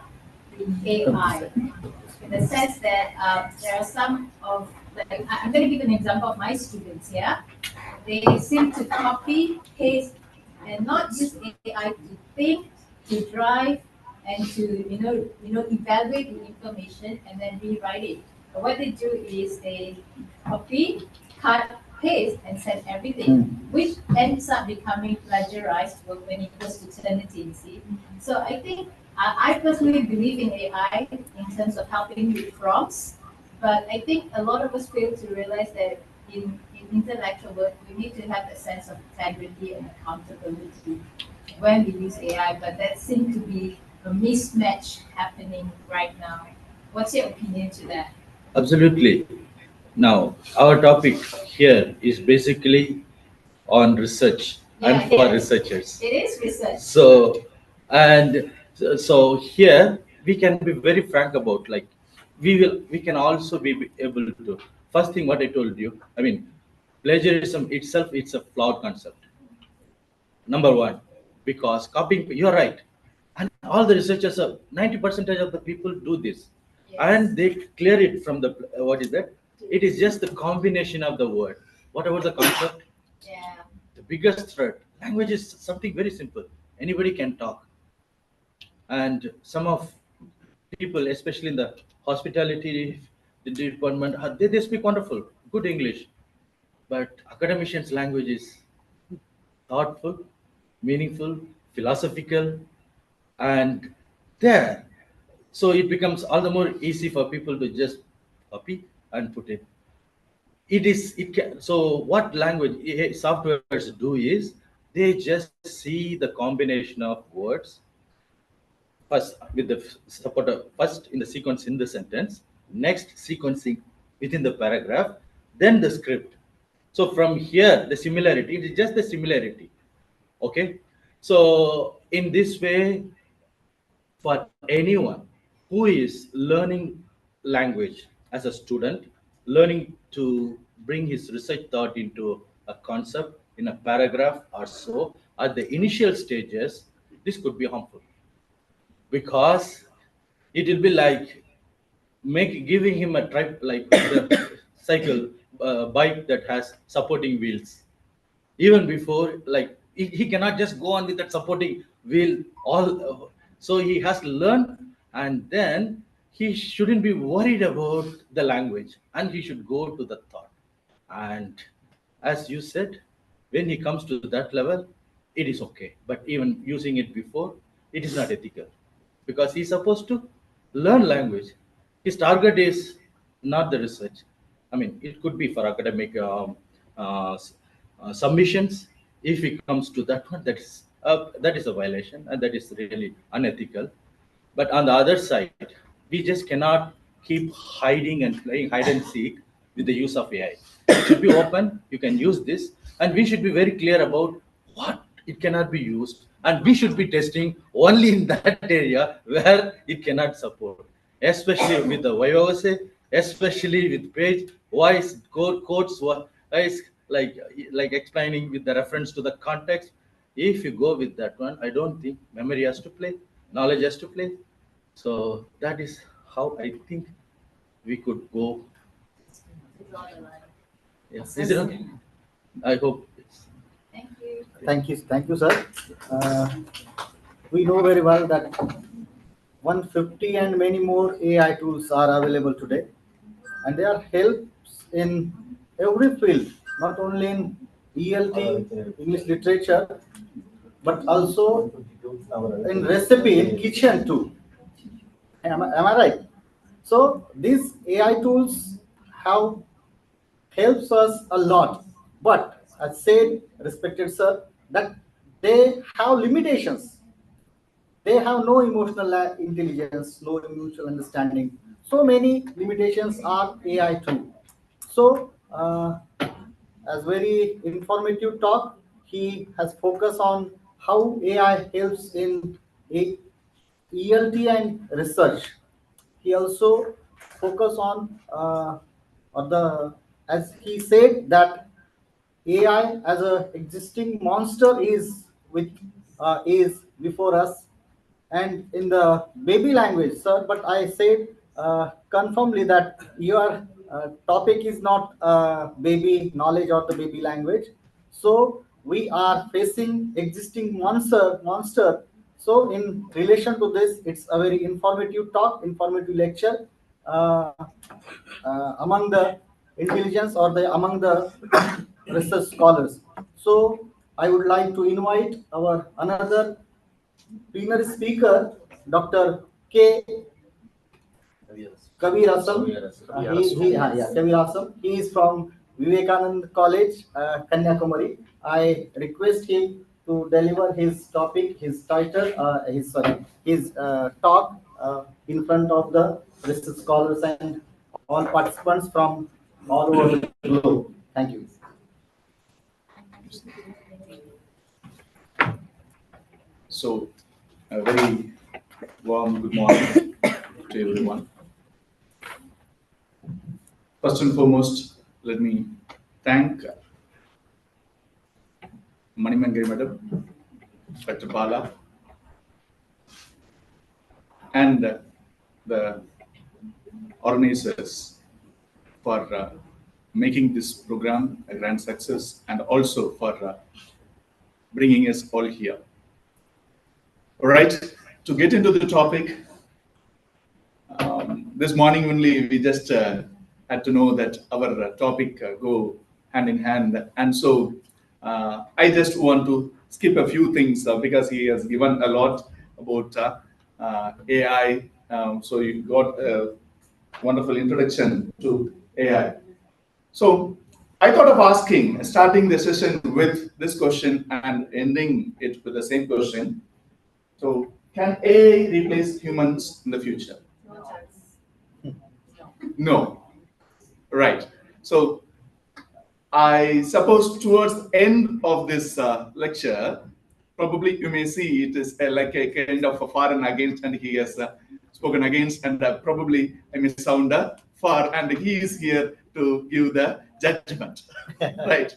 with AI in the sense that there are some of, like, I'm going to give an example of my students here. They seem to copy, paste, and not use AI to think, to drive, and to evaluate the information and then rewrite it. But what they do is they copy, cut, paste, and send everything, which ends up becoming plagiarized when it goes to Turnitin. See, so I think I personally believe in AI in terms of helping with prompts, but I think a lot of us fail to realize that in intellectual work, we need to have a sense of integrity and accountability when we use AI, but that seems to be a mismatch happening right now. What's your opinion to that? Absolutely. Now, our topic here is basically on research and Yeah, for yeah. researchers. It is research. So, and so here we can be very frank about, like, we can also be able to, first thing what I told you, I mean, plagiarism itself, it's a flawed concept. Number one, because copying, you're right. And all the researchers, 90% of the people do this. Yes. And they clear it from the, what is that? It is just the combination of the word. What about the concept? Yeah. The biggest threat. Language is something very simple. Anybody can talk. And some of people, especially in the hospitality the department, they speak wonderful, good English. But academicians' language is thoughtful, meaningful, philosophical, and there. So it becomes all the more easy for people to just copy and put it. It is it can, so what language softwares do is they just see the combination of words first with the support of first in the sequence in the sentence, next sequencing within the paragraph, then the script. So from here, the similarity, it is just the similarity. Okay. So in this way, for anyone who is learning language as a student, learning to bring his research thought into a concept in a paragraph or so, at the initial stages, this could be harmful because it will be like giving him a trip like the cycle bike that has supporting wheels. Even before, like he cannot just go on with that supporting wheel all, so he has to learn, and then he shouldn't be worried about the language, and he should go to the thought. And as you said, when he comes to that level, it is okay. But even using it before, it is not ethical because he's supposed to learn language. His target is not the research. I mean, it could be for academic submissions. If it comes to that one, that is a violation, and that is really unethical. But on the other side, we just cannot keep hiding and playing hide and seek with the use of AI. It should be open. You can use this, and we should be very clear about what it cannot be used, and we should be testing only in that area where it cannot support. Especially with the YOSA, especially with page voice codes, is like explaining with the reference to the context. If you go with that one, I don't think memory has to play, knowledge has to play. So that is how I think we could go. Yes. Is it okay? I hope it's. Thank you. Thank you, sir. Uh, we know very well that 150 and many more AI tools are available today, and they are helps in every field, not only in ELT, English literature, but also in recipe, in kitchen too. Am I right? So these AI tools have helps us a lot, but as said, respected sir, that they have limitations. They have no emotional intelligence, no mutual understanding. So many limitations are AI too. So, as very informative talk, he has focused on how AI helps in ELT and research. He also focus on the, as he said, that AI as a existing monster is before us, and in the baby language, sir. But I said confirmly that your topic is not baby knowledge or the baby language. So we are facing existing monster. So in relation to this, it's a very informative talk, informative lecture. Uh, Among the intelligence or the among the research scholars. So I would like to invite our another plenary speaker, Dr. K. Kabir Asam. Kabir Asam. He is from Vivekanand College, Kanyakumari. I request him to deliver his topic, his title, his talk in front of the research scholars and all participants from all over the globe. Thank you. So, a very warm good morning to everyone. First and foremost, let me thank Manimangiri Madam, Dr. Bala, and the organizers for making this program a grand success, and also for bringing us all here. All right, to get into the topic, this morning only we just had to know that our topic go hand in hand, and so I just want to skip a few things because he has given a lot about AI. So you got a wonderful introduction to AI. So I thought of starting the session with this question and ending it with the same question. So, can AI replace humans in the future? No. Right. So, I suppose towards the end of this lecture, probably you may see it is like a kind of a for and against, and he has spoken against, and probably I may sound for, and he is here to give the judgment. Right.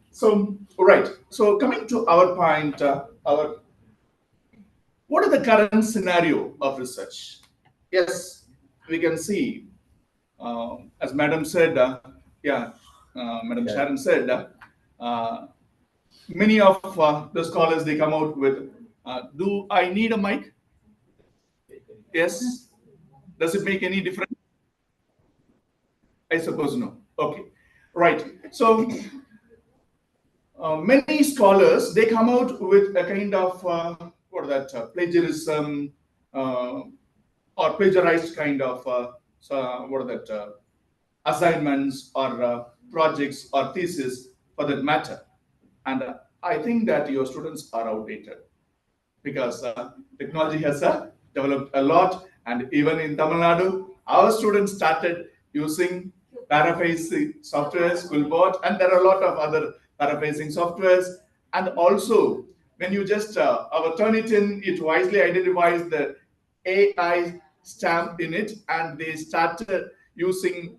So, right. So, coming to our point, what is the current scenario of research? Yes, we can see, as Madam said, Madam Sharon said, many of the scholars, they come out with, do I need a mic? Yes. Does it make any difference? I suppose no. Okay. Right. So, many scholars, they come out with a kind of plagiarism or plagiarized kind of assignments or projects or thesis for that matter. And I think that your students are outdated because technology has developed a lot, and even in Tamil Nadu, our students started using paraphrasing software, Schoolbot, and there are a lot of other paraphrasing softwares. And also, when you just Turnitin, it wisely identifies the AI stamp in it, and they started using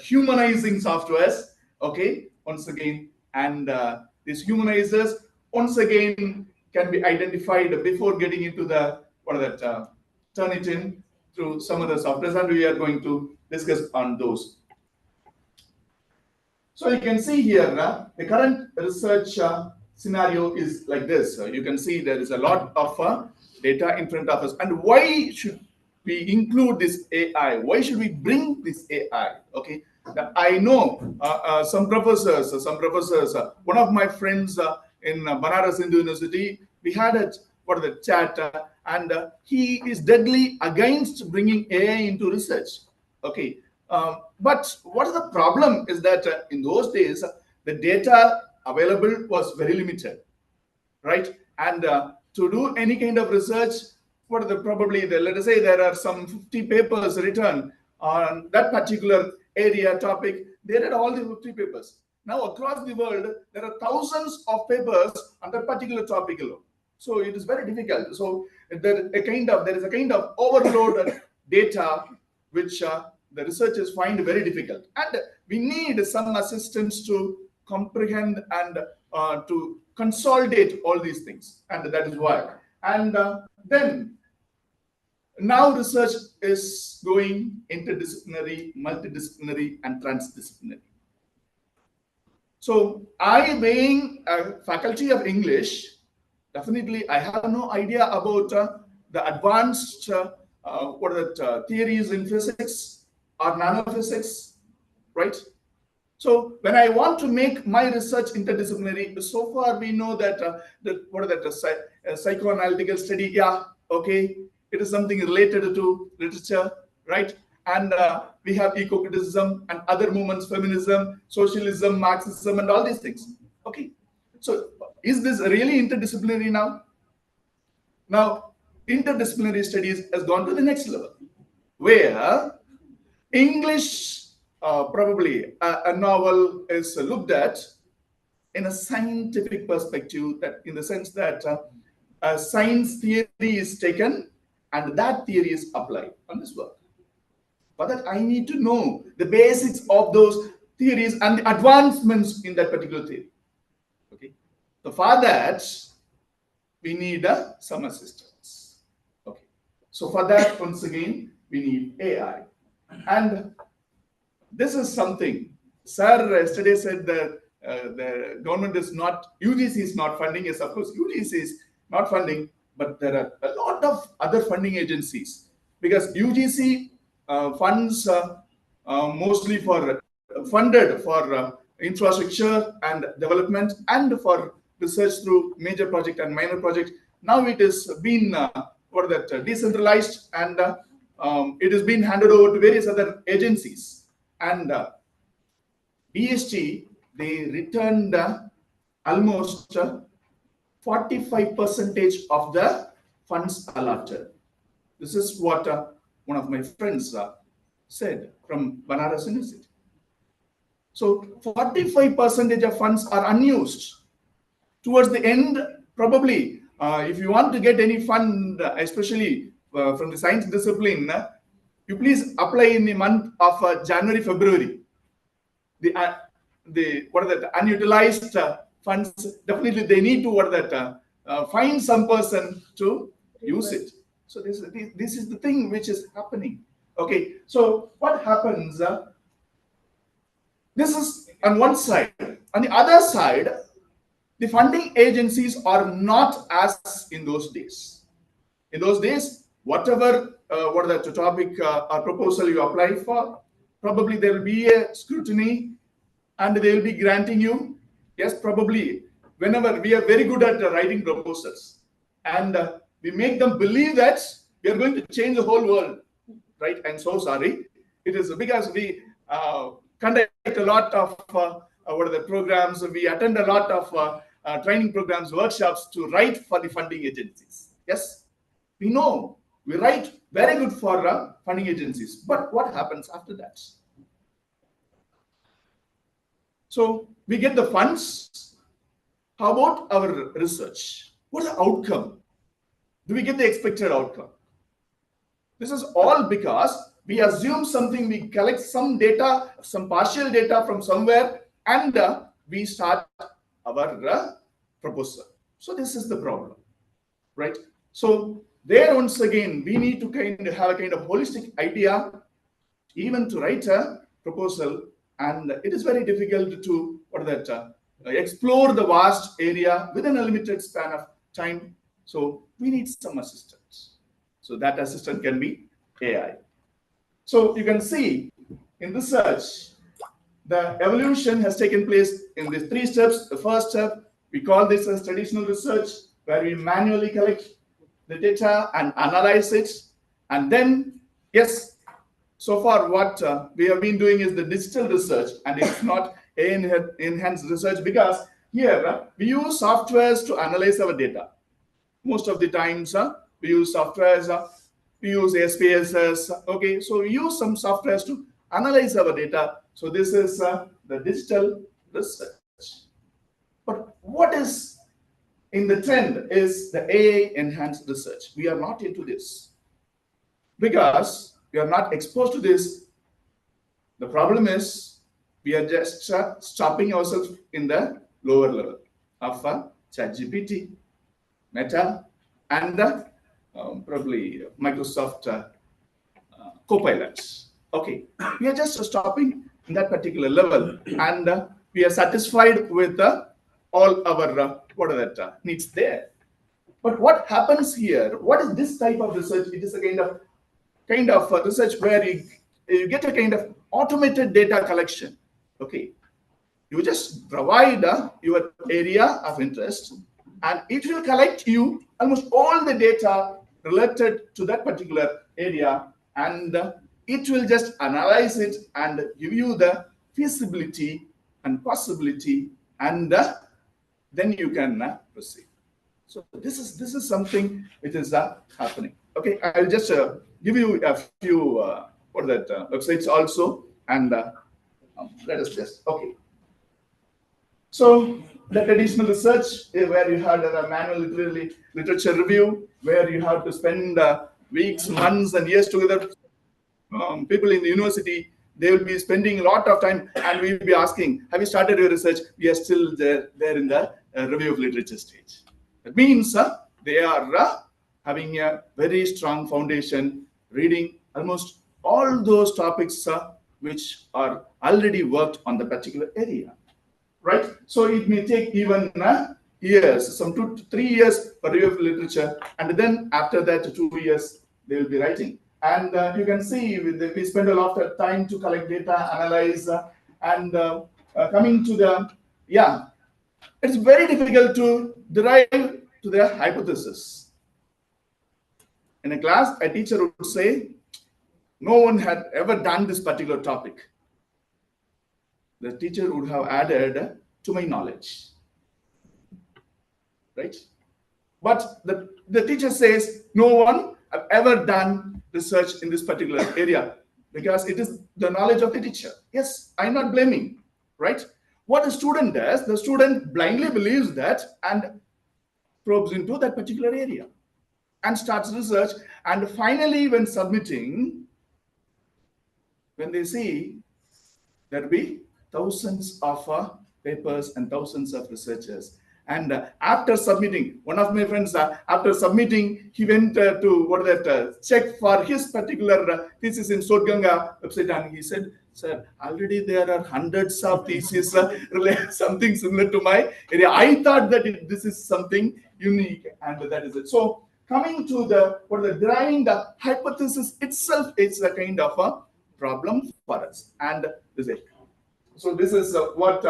humanizing softwares. Okay, once again, and these humanizers once again can be identified before getting into the Turnitin through some other softwares, and we are going to discuss on those. So you can see here the current research scenario is like this. You can see there is a lot of data in front of us. And why should we include this AI? Why should we bring this AI? Okay, now, I know some professors. One of my friends in Banaras Hindu University, we had a chat, and he is deadly against bringing AI into research. Okay. But what is the problem is that in those days, the data available was very limited, right? And to do any kind of research, let us say there are some 50 papers written on that particular area topic, they read all the 50 papers. Now across the world, there are thousands of papers on that particular topic alone. So it is very difficult. So there is a kind of overload of data which the researchers find very difficult, and we need some assistance to comprehend and to consolidate all these things, and that is why. And then now research is going interdisciplinary, multidisciplinary, and transdisciplinary. So I, being a faculty of English, definitely I have no idea about the advanced theories in physics or nanophysics, right? So when I want to make my research interdisciplinary, so far we know that psychoanalytical study, yeah, okay, it is something related to literature, right? And we have eco-criticism and other movements, feminism, socialism, Marxism, and all these things. Okay, so is this really interdisciplinary now? Now, interdisciplinary studies has gone to the next level, where English, probably a novel is looked at in a scientific perspective, that in the sense that a science theory is taken and that theory is applied on this work. For that, I need to know the basics of those theories and the advancements in that particular theory. Okay, so for that, we need some assistance. Okay, so for that, once again, we need AI. And this is something, sir yesterday said that the government is not, UGC is not funding. Yes, of course, UGC is not funding, but there are a lot of other funding agencies, because UGC funds mostly funded for infrastructure and development and for research through major project and minor project. Now it is been decentralized, and it has been handed over to various other agencies. And DST, they returned almost 45% of the funds allotted. This is what one of my friends said from Banaras University. So 45% of funds are unused. Towards the end, probably, if you want to get any fund, especially from the science discipline, you please apply in the month of January, February. The what are that unutilized funds? Definitely, they need to find some person to use it. So this is the thing which is happening. Okay, so what happens? This is on one side. On the other side, the funding agencies are not as in those days. In those days, whatever what the topic or proposal you apply for, probably there will be a scrutiny and they will be granting you. Yes, probably. Whenever we are very good at writing proposals and we make them believe that we are going to change the whole world, right? I'm so sorry. It is because we conduct a lot of programs. We attend a lot of training programs, workshops to write for the funding agencies. Yes, we know we write very good for funding agencies. But what happens after that? So we get the funds. How about our research? What's the outcome? Do we get the expected outcome? This is all because we assume something, we collect some data, some partial data from somewhere, and we start our proposal. So this is the problem, right? So there once again, we need to have a kind of holistic idea, even to write a proposal, and it is very difficult to explore the vast area within a limited span of time. So we need some assistance. So that assistant can be AI. So you can see in research, the evolution has taken place in these 3 steps. The first step, we call this as traditional research, where we manually collect the data and analyze it. And then, yes, so far what we have been doing is the digital research, and it's not enhanced research, because here we use softwares to analyze our data. Most of the times we use softwares, we use SPSS. Okay, so we use some softwares to analyze our data. So this is the digital research. But what is in the trend is the AI enhanced research. We are not into this because we are not exposed to this. The problem is we are just stopping ourselves in the lower level of ChatGPT, Meta, and probably Microsoft Copilots. Okay, we are just stopping in that particular level, and we are satisfied with all our needs there. But what happens here? What is this type of research? It is a kind of research where you get a kind of automated data collection. Okay, you just provide your area of interest, and it will collect you almost all the data related to that particular area, and it will just analyze it and give you the feasibility and possibility, and then you can proceed. So this is something which is happening. Okay, I'll just give you a few websites also, and let us just So the traditional research, where you had a manual literature review, where you have to spend weeks, months, and years together. People in the university, they will be spending a lot of time, and we will be asking, have you started your research? We are still there in the review of literature stage. That means they are having a very strong foundation, reading almost all those topics which are already worked on the particular area. Right? So it may take even years, some 2 to 3 years for review of literature, and then after that 2 years they will be writing. And you can see we spend a lot of time to collect data, analyze, and coming to it's very difficult to derive to the hypothesis. In a class, a teacher would say, no one had ever done this particular topic. The teacher would have added to my knowledge, right? But the teacher says, no one have ever done research in this particular area, because it is the knowledge of the teacher. Yes, I'm not blaming. right? What the student does, the student blindly believes that and probes into that particular area and starts research. And finally, when submitting, when they see there'll be thousands of papers and thousands of researchers. And after submitting, one of my friends, after submitting, he went to check for his particular thesis in Sotganga website, and he said, "Sir, already there are hundreds of theses something similar to my area. I thought that this is something unique, and that is it." So coming to the deriving the hypothesis itself, it's a kind of a problem for us, and this is. So this is what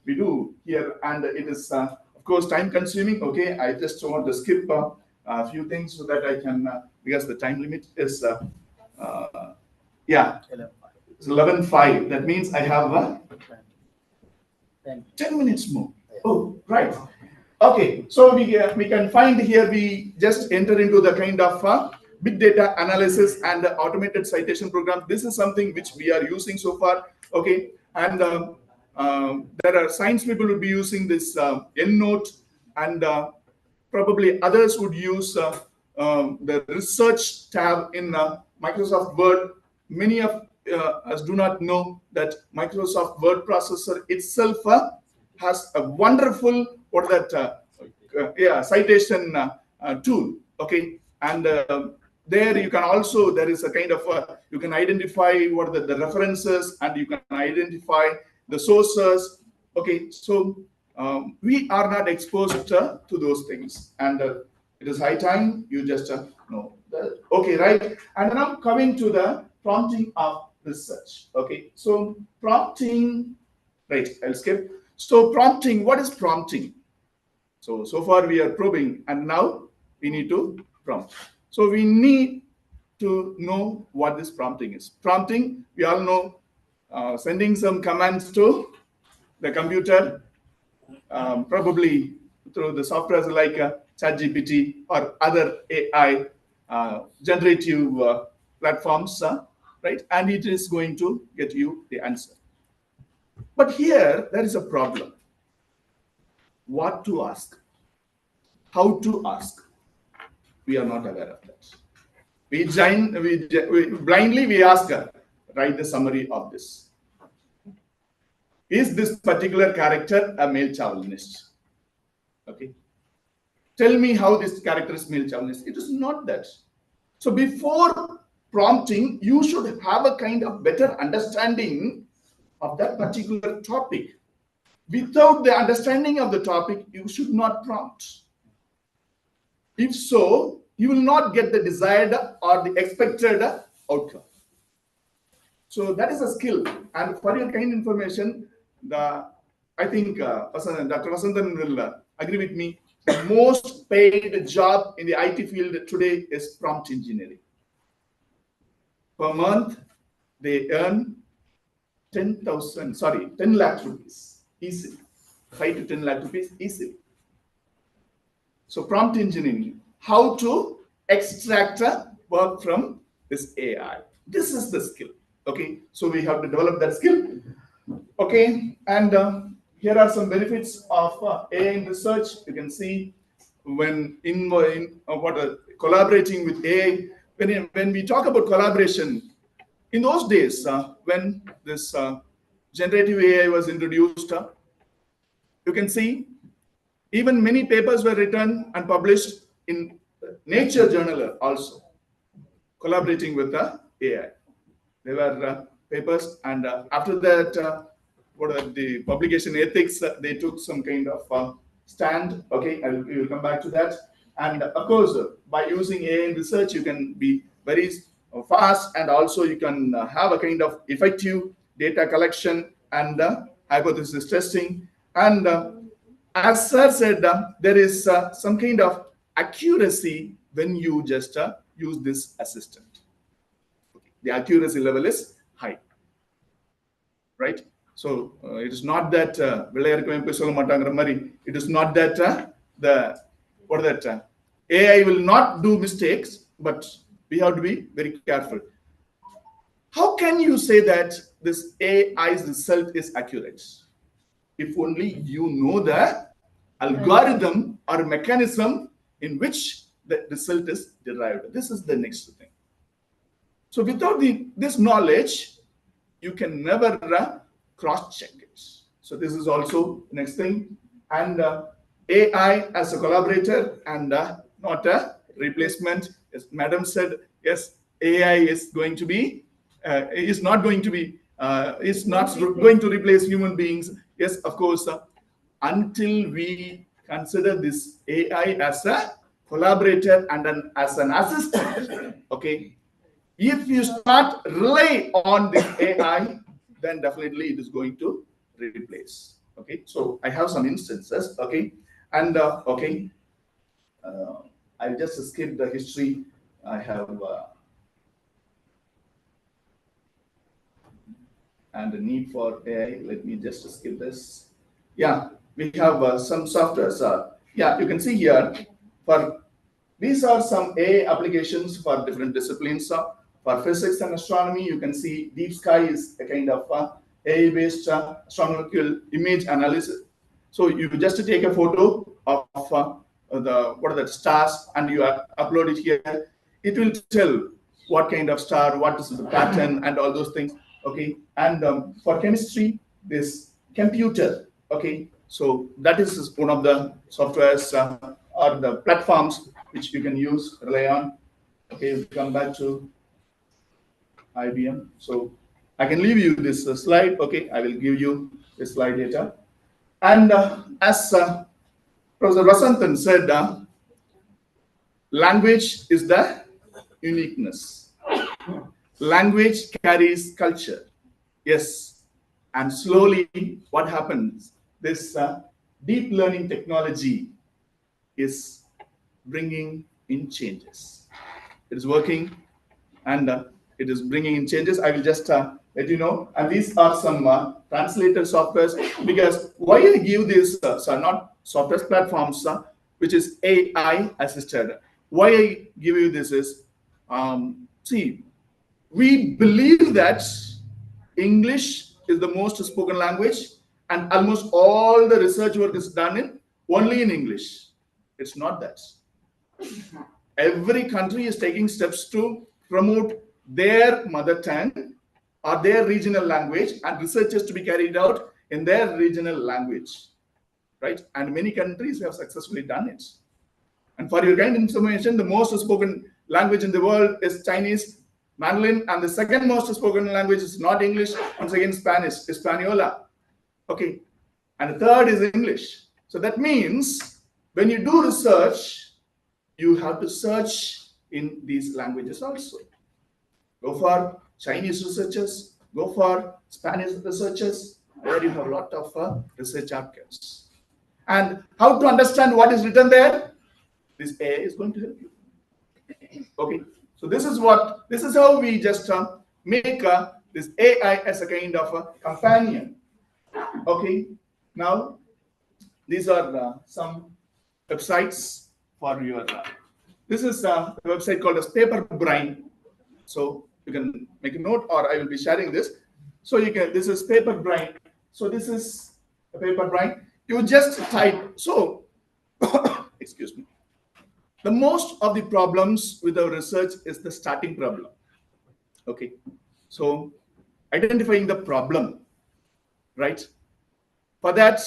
we do here, and it is of course time consuming. Okay, I just want to skip a few things so that I can because the time limit is yeah, it's 11:05. That means I have 10 minutes more. Oh, right. Okay, so we can find here, we just enter into the kind of big data analysis and automated citation program. This is something which we are using so far. Okay, and there are science people will be using this EndNote, and probably others would use the research tab in Microsoft Word. Many of us do not know that Microsoft Word processor itself has a wonderful citation tool. Okay, and there you can also, there is a kind of you can identify what the references, and you can identify the sources. Okay, so we are not exposed to those things, and it is high time you just know that. Okay, right. And now coming to the prompting of research. Okay, so prompting, right, I'll skip. So prompting, what is prompting? So far we are probing, and now we need to prompt. So we need to know what this prompting is. Prompting, we all know, sending some commands to the computer, probably through the softwares like ChatGPT or other AI generative platforms, right? And it is going to get you the answer. But here, there is a problem. What to ask? How to ask? We are not aware of that. We blindly ask, write the summary of this. Is this particular character a male chauvinist? Okay. Tell me how this character is male chauvinist. It is not that. So before prompting, you should have a kind of better understanding of that particular topic. Without the understanding of the topic, you should not prompt. If so, you will not get the desired or the expected outcome. So that is a skill. And for your kind information, I think Dr. Vasantan will agree with me. The most paid job in the IT field today is prompt engineering. Per month, they earn 10 lakh rupees easily. 5 to 10 lakh rupees easily. So prompt engineering, how to extract work from this AI. This is the skill. Okay, so we have to develop that skill. Okay, and here are some benefits of AI in research. You can see when collaborating with AI. When we talk about collaboration, in those days when this generative AI was introduced, you can see even many papers were written and published in Nature journal also, collaborating with the AI. There were papers, and after that, the publication ethics, they took some kind of stand. Okay, we will come back to that. And of course, by using AI in research, you can be very fast, and also you can have a kind of effective data collection and hypothesis testing. And as Sir said, there is some kind of accuracy when you just use this assistant. Okay. The accuracy level is high, right? So it is not that it is not that AI will not do mistakes, but we have to be very careful. How can you say that this AI's result is accurate? if only you know the algorithm or mechanism in which the result is derived. This is the next thing. So without this knowledge, you can never cross-check it. So this is also next thing. And AI as a collaborator and not a replacement. As Madam said, yes, AI is going to be, is not going to be, is not going to replace human beings. Yes, of course, until we consider this AI as a collaborator and as an assistant, okay? If you start rely on this AI, then definitely it is going to replace. Okay, so I have some instances. Okay, and I'll just skip the history. I have and the need for AI. Let me just skip this. Yeah, we have some softwares. Yeah, you can see here for these are some AI applications for different disciplines. For physics and astronomy, you can see Deep Sky is a kind of AI-based astronomical image analysis. So you just take a photo of the stars and you upload it here. It will tell what kind of star, what is the pattern, and all those things. Okay, and for chemistry, this computer. Okay, so that is one of the softwares or the platforms which you can use, rely on. Okay, we'll come back to IBM. So I can leave you this slide. Okay, I will give you this slide later. And as Professor Vasantan said, language is the uniqueness. Language carries culture. Yes, and slowly what happens? This deep learning technology is bringing in changes. It is working and it is bringing in changes. I will just let you know. And these are some translator softwares, because why I give this, so not software platforms, which is AI assisted. Why I give you this is, see, we believe that English is the most spoken language and almost all the research work is done only in English. It's not that. Every country is taking steps to promote their mother tongue or their regional language, and research is to be carried out in their regional language, right? And many countries have successfully done it. And for your kind information, the most spoken language in the world is Chinese, Mandarin, and the second most spoken language is not English, once again Spanish, Hispaniola. Okay, and the third is English. So that means when you do research, you have to search in these languages also. Go for Chinese researchers, go for Spanish researchers. There you have a lot of research articles. And how to understand what is written there? This AI is going to help you. Okay, so this is how we just make this AI as a kind of a companion. Okay, now these are some websites for your. This is a website called as Paper Brain. So you can make a note, or I will be sharing this. So you can. This is Paper Brain. So this is a Paper Brain. You just type. So excuse me. The most of the problems with our research is the starting problem. Okay, so identifying the problem, right? For that,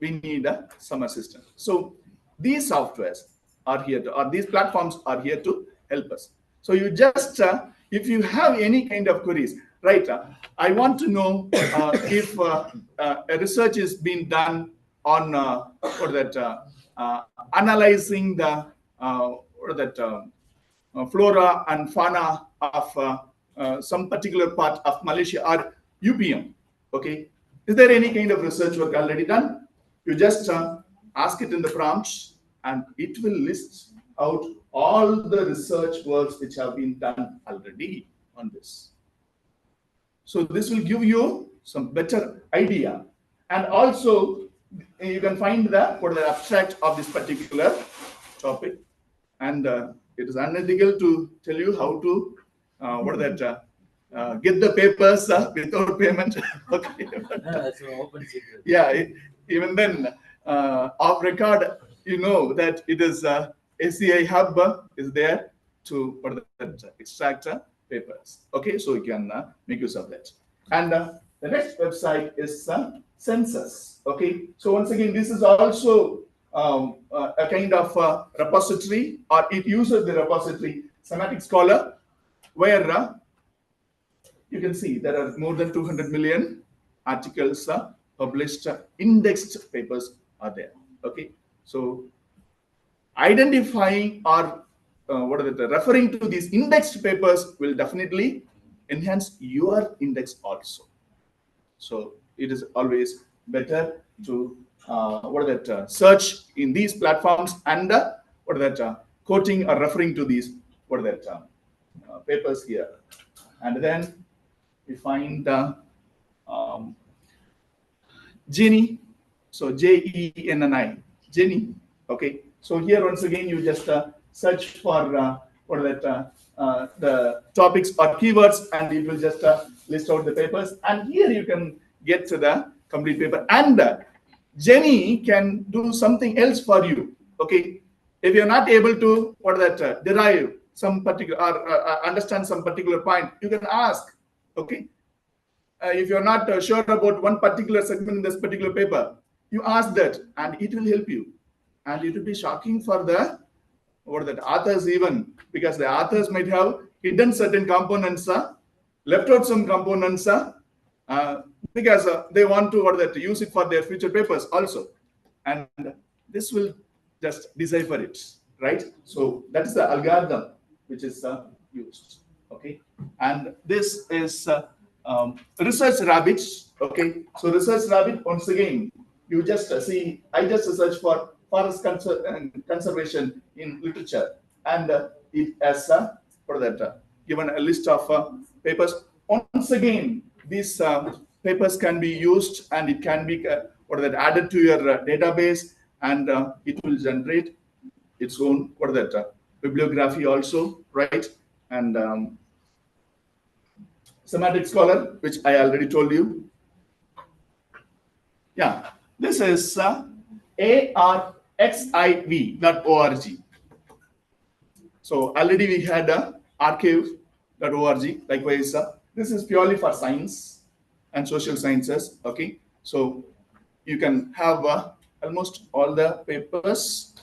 we need some assistance. So these softwares are here to, or these platforms are here to help us. So you just, if you have any kind of queries, right? I want to know if a research is being done on analyzing the flora and fauna of some particular part of Malaysia or UPM. Okay, is there any kind of research work already done? You just ask it in the prompts, and it will list out all the research works which have been done already on this. So this will give you some better idea, and also you can find the abstract of this particular topic, and it is unethical to tell you how to get the papers without payment. Okay. That's an open secret. Yeah, even then, off record, you know that it is SCI hub is there to for that extract papers. Okay, so you can make use of that. And the next website is census. Okay, so once again, this is also a kind of repository, or it uses the repository Semantic Scholar, where you can see there are more than 200 million articles published, indexed papers are there. Okay, so identifying or referring to these indexed papers will definitely enhance your index also. So it is always better to search in these platforms and quoting or referring to these papers here, and then we find Jenny. So JENNI, Jenny. Okay. So here once again you just search for the topics or keywords, and it will just list out the papers. And here you can get to the complete paper. And Jenny can do something else for you. Okay. If you're not able to derive some particular or understand some particular point, you can ask. Okay. If you're not sure about one particular segment in this particular paper, you ask that, and it will help you. And it will be shocking for the authors even, because the authors might have hidden certain components, left out some components, because they want to use it for their future papers also. And this will just decipher it, right? So that's the algorithm which is used. Okay, and this is Research Rabbits. Okay, so Research Rabbit, once again, you just see, I just search for forest conservation in literature, and it has given a list of papers. Once again, these papers can be used, and it can be added to your database, and it will generate its own bibliography also, right? And Semantic Scholar, which I already told you. Yeah, this is arxiv.org. So already we had archive.org. Likewise, this is purely for science and social sciences. Okay, so you can have almost all the papers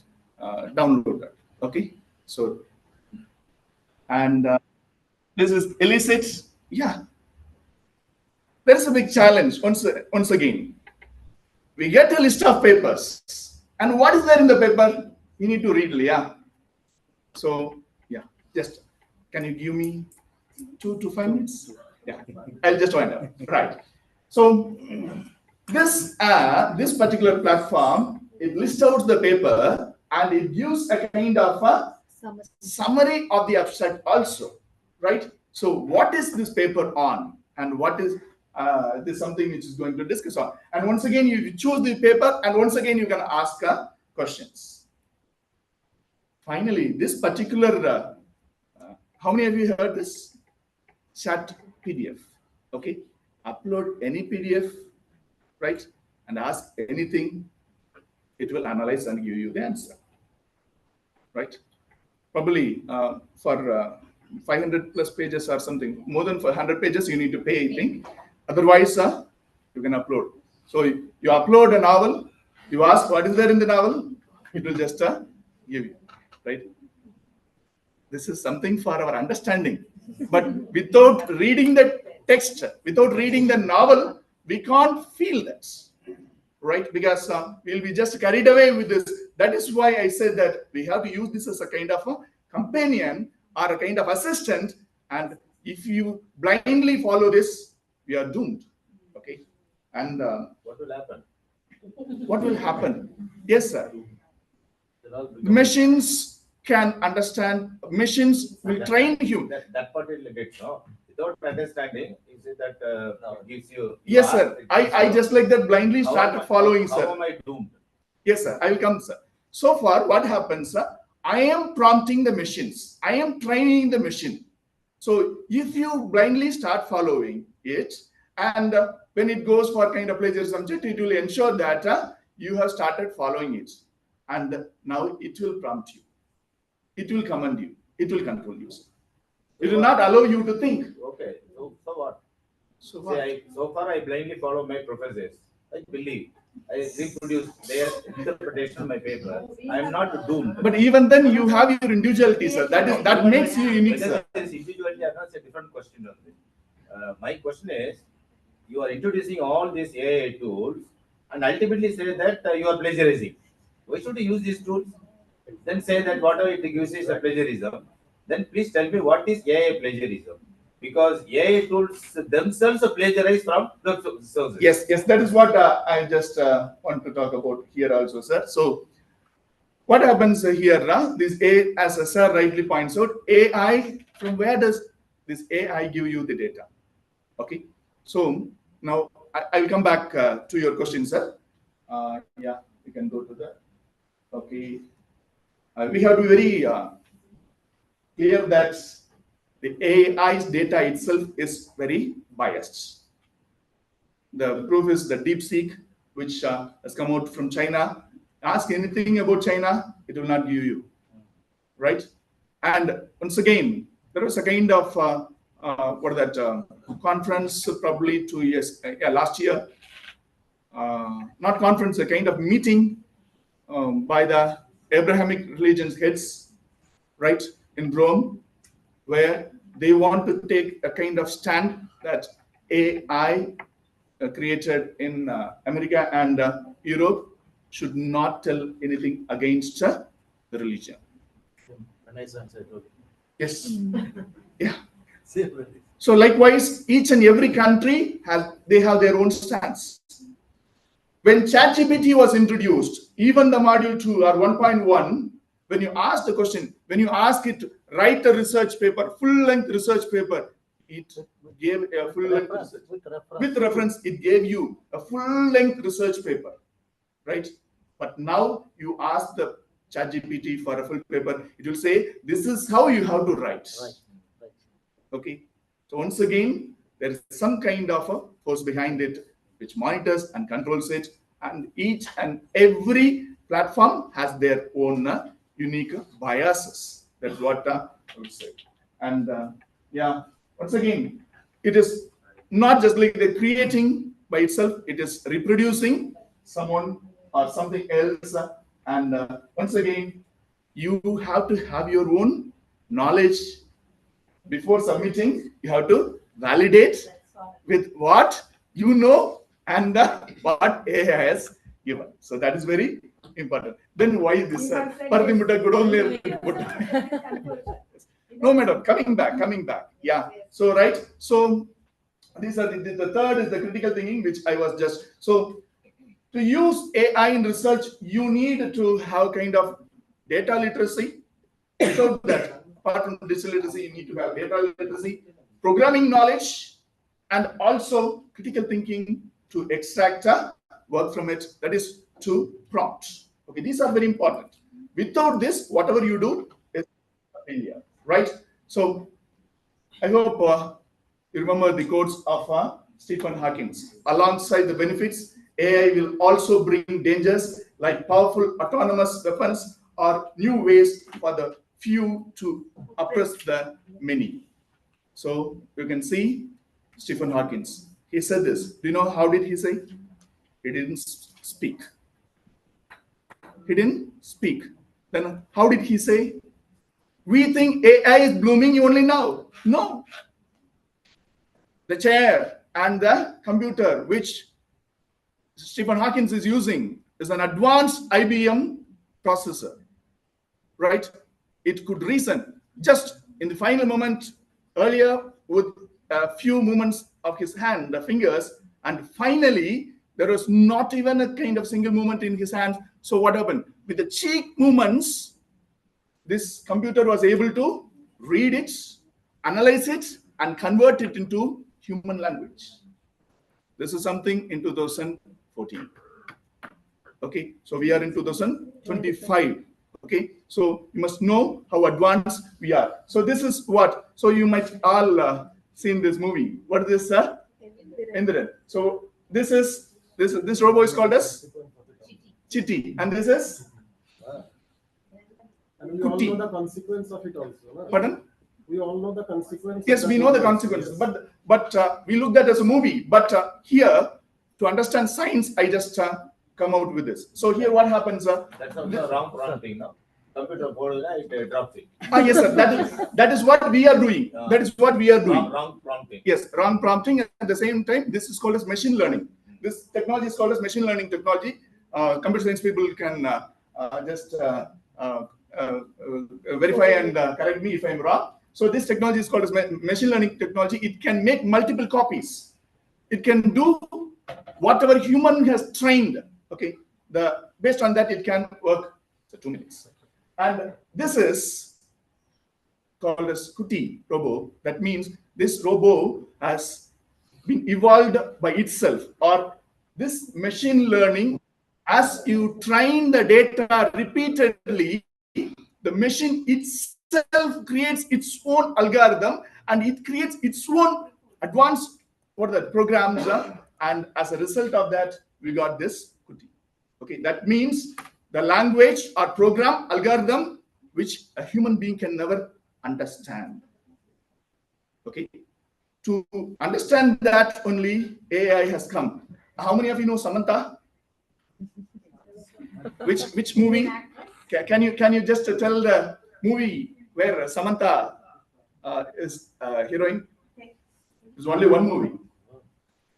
downloaded. Okay, so and this is illicit. Yeah, there is a big challenge. Once again, we get a list of papers, and what is there in the paper? You need to read. Yeah. So yeah, just can you give me 2 to 5 minutes? Yeah, I'll just wind up. Right. So this particular platform, it lists out the paper, and it gives a kind of a summary of the abstract also, right? So what is this paper on, and what is this something which is going to discuss on? And once again, you choose the paper, and once again you can ask questions. Finally, this particular, how many of you heard this? Chat PDF. Okay, upload any PDF, right, and ask anything. It will analyze and give you the answer, right? Probably for 500 plus pages or something, more than 100 pages, you need to pay, I think. Otherwise, you can upload. So you upload a novel, you ask what is there in the novel, it will just give you, right? This is something for our understanding. But without reading the text, without reading the novel, we can't feel that, right? Because we'll be just carried away with this. That is why I said that we have to use this as a kind of a companion or a kind of assistant. And if you blindly follow this, we are doomed. Okay. And What will happen? what will happen? Yes, sir. Machines can understand. Machines will train you. That part will get, no? Without understanding, is it that it gives you? Yes, sir. I just like that blindly started following, sir. How am I doomed? Yes, sir. I will come, sir. So far, what happens, sir? I am prompting the machines. I am training the machine. So if you blindly start following it, and when it goes for kind of plagiarism, it will ensure that you have started following it, and now it will prompt you, it will command you, it will control you. It will not allow you to think. Okay, so what? So See, what? so far I blindly follow my professors. I believe. I reproduce their interpretation of my paper. I am not doomed. But even then, you have your individuality, sir. That makes you unique, sir. Whether there is individuality or not, it's a different question. My question is, you are introducing all these AI tools and ultimately say that you are plagiarizing. Why should you use these tools? Then say that whatever it gives is a plagiarism. Then please tell me what is AI plagiarism? Because AI tools themselves are plagiarized from the sources. Yes, that is what I just want to talk about here also, sir. So what happens here? This A, as sir rightly points out, AI, from where does this AI give you the data? Okay, so now I will come back to your question, sir. Yeah, you can go to that. Okay, we have to be very clear that the AI's data itself is very biased. The proof is the DeepSeek, which has come out from China. Ask anything about China, it will not give you, right? And once again, there was a kind of conference probably 2 years, last year. Not conference, a kind of meeting by the Abrahamic religions heads, right, in Rome, where they want to take a kind of stand that AI created in America and Europe should not tell anything against the religion. Yes. Yeah. So likewise, each and every country have their own stance. When ChatGPT was introduced, even the module 2 or 1.1, when you ask the question, when you ask it to write a research paper, full-length research paper, it gave a full-length research. With reference, it gave you a full-length research paper, right? But now you ask the ChatGPT for a full paper, it will say, this is how you have to write. Right. Okay. So once again, there is some kind of a force behind it, which monitors and controls it, and each and every platform has their own unique biases. That's what I would say. And yeah, once again, it is not just like the creating by itself, it is reproducing someone or something else. And once again, you have to have your own knowledge before submitting. You have to validate with what you know and what AI has given. So that is very important. Then why this? No, madam, coming back. Yeah. So right. So these are the third is the critical thinking, which I was just so. To use AI in research, you need to have kind of data literacy. So that apart from digital literacy, you need to have data literacy, programming knowledge, and also critical thinking to extract work from it. That is to prompt. Okay, these are very important. Without this, whatever you do is failure, right? So I hope you remember the quotes of Stephen Hawking. Alongside the benefits, AI will also bring dangers like powerful autonomous weapons or new ways for the few to oppress the many. So you can see Stephen Hawking. He said this. Do you know how did he say? He didn't speak. He didn't speak. Then how did he say? We think AI is blooming only now. No. The chair and the computer, which Stephen Hawking is using, is an advanced IBM processor, right? It could reason just in the final moment earlier with a few movements of his hand, the fingers, and finally there was not even a kind of single movement in his hand. So what happened? With the cheek movements, this computer was able to read it, analyze it, and convert it into human language. This is something in 2014. Okay, so we are in 2025. Okay, so you must know how advanced we are. So this is what. So you might all seen this movie. What is this? Indiran. So this robot is called as Chitty, and this is And we all know the consequence of it also. No? pardon. We all know the consequence. Yes, we know the consequences, but we looked at as a movie. But here, to understand science, I just come out with this. So here, what happens? That's also wrong prompting, no? Computer board, it drops it. Yes, sir. That is what we are doing. That is what we are doing. Wrong prompting. Yes, wrong prompting. At the same time, this is called as machine learning. This technology is called as machine learning technology. Computer science people can just verify and correct me if I'm wrong. So this technology is called as machine learning technology. It can make multiple copies. It can do whatever human has trained. Okay, based on that it can work. So 2 minutes. And this is called as Kuti robo. That means this robo has been evolved by itself, or this machine learning, as you train the data repeatedly, the machine itself creates its own algorithm and it creates its own advanced programs, and as a result of that, we got this Kuti. Okay, that means the language or program algorithm which a human being can never understand. Okay, to understand that only AI has come. How many of you know Samantha? Which movie? Can you just tell the movie where Samantha is heroine? There's only one movie.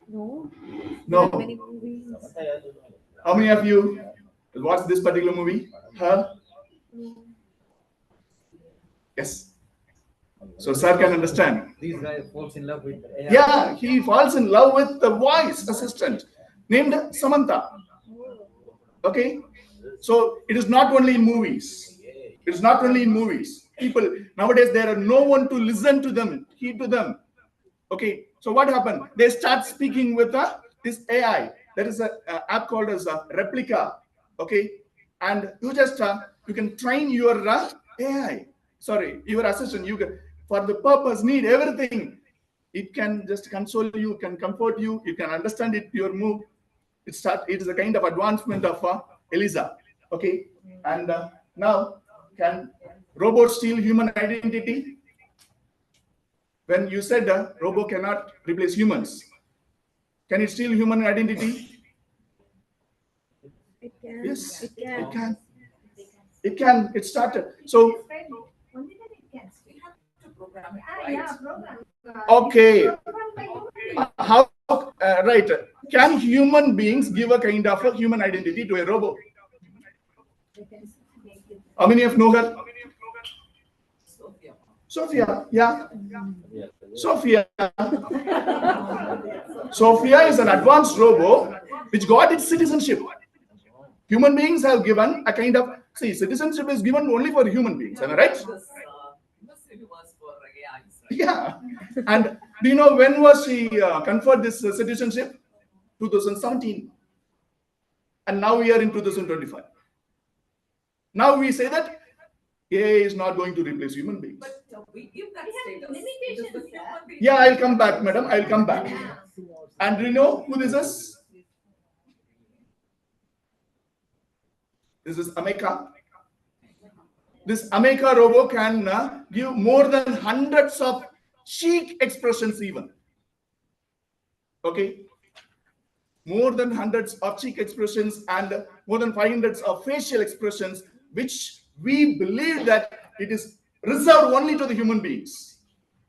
No. No. Many movies. How many of you watched this particular movie? Her? Yes. So sir can understand. This guy falls in love with AI. Yeah, he falls in love with the voice assistant named Samantha. Okay, so it is not only in movies. It is not only in movies. People nowadays, there are no one to listen to them, heed to them. Okay, so what happened? They start speaking with this AI. There is an app called as Replica. Okay, and you just you can train your AI. Sorry, your assistant. You can, for the purpose, need everything. It can just console you, can comfort you, you can understand it, your move. It is a kind of advancement of Eliza. Okay, and now can robots steal human identity? When you said robot cannot replace humans, can it steal human identity? It can. Yes, It can. it can. It can. It started. So okay, how right? Can human beings give a kind of a human identity to a robot? How many of know her? Sophia, yeah. Sophia. Sophia is an advanced robot which got its citizenship. Human beings have given a kind of, see, citizenship is given only for human beings, am I right? Yeah. And do you know when was she conferred this citizenship? 2017. And now we are in 2025. Now we say that AI is not going to replace human beings. But we give that status. Yeah, I'll come back, madam. I'll come back. And do you know who this is? This is Ameka. This Ameka robot can give more than hundreds of cheek expressions even. Okay. More than hundreds of cheek expressions and more than 500 of facial expressions, which we believe that it is reserved only to the human beings.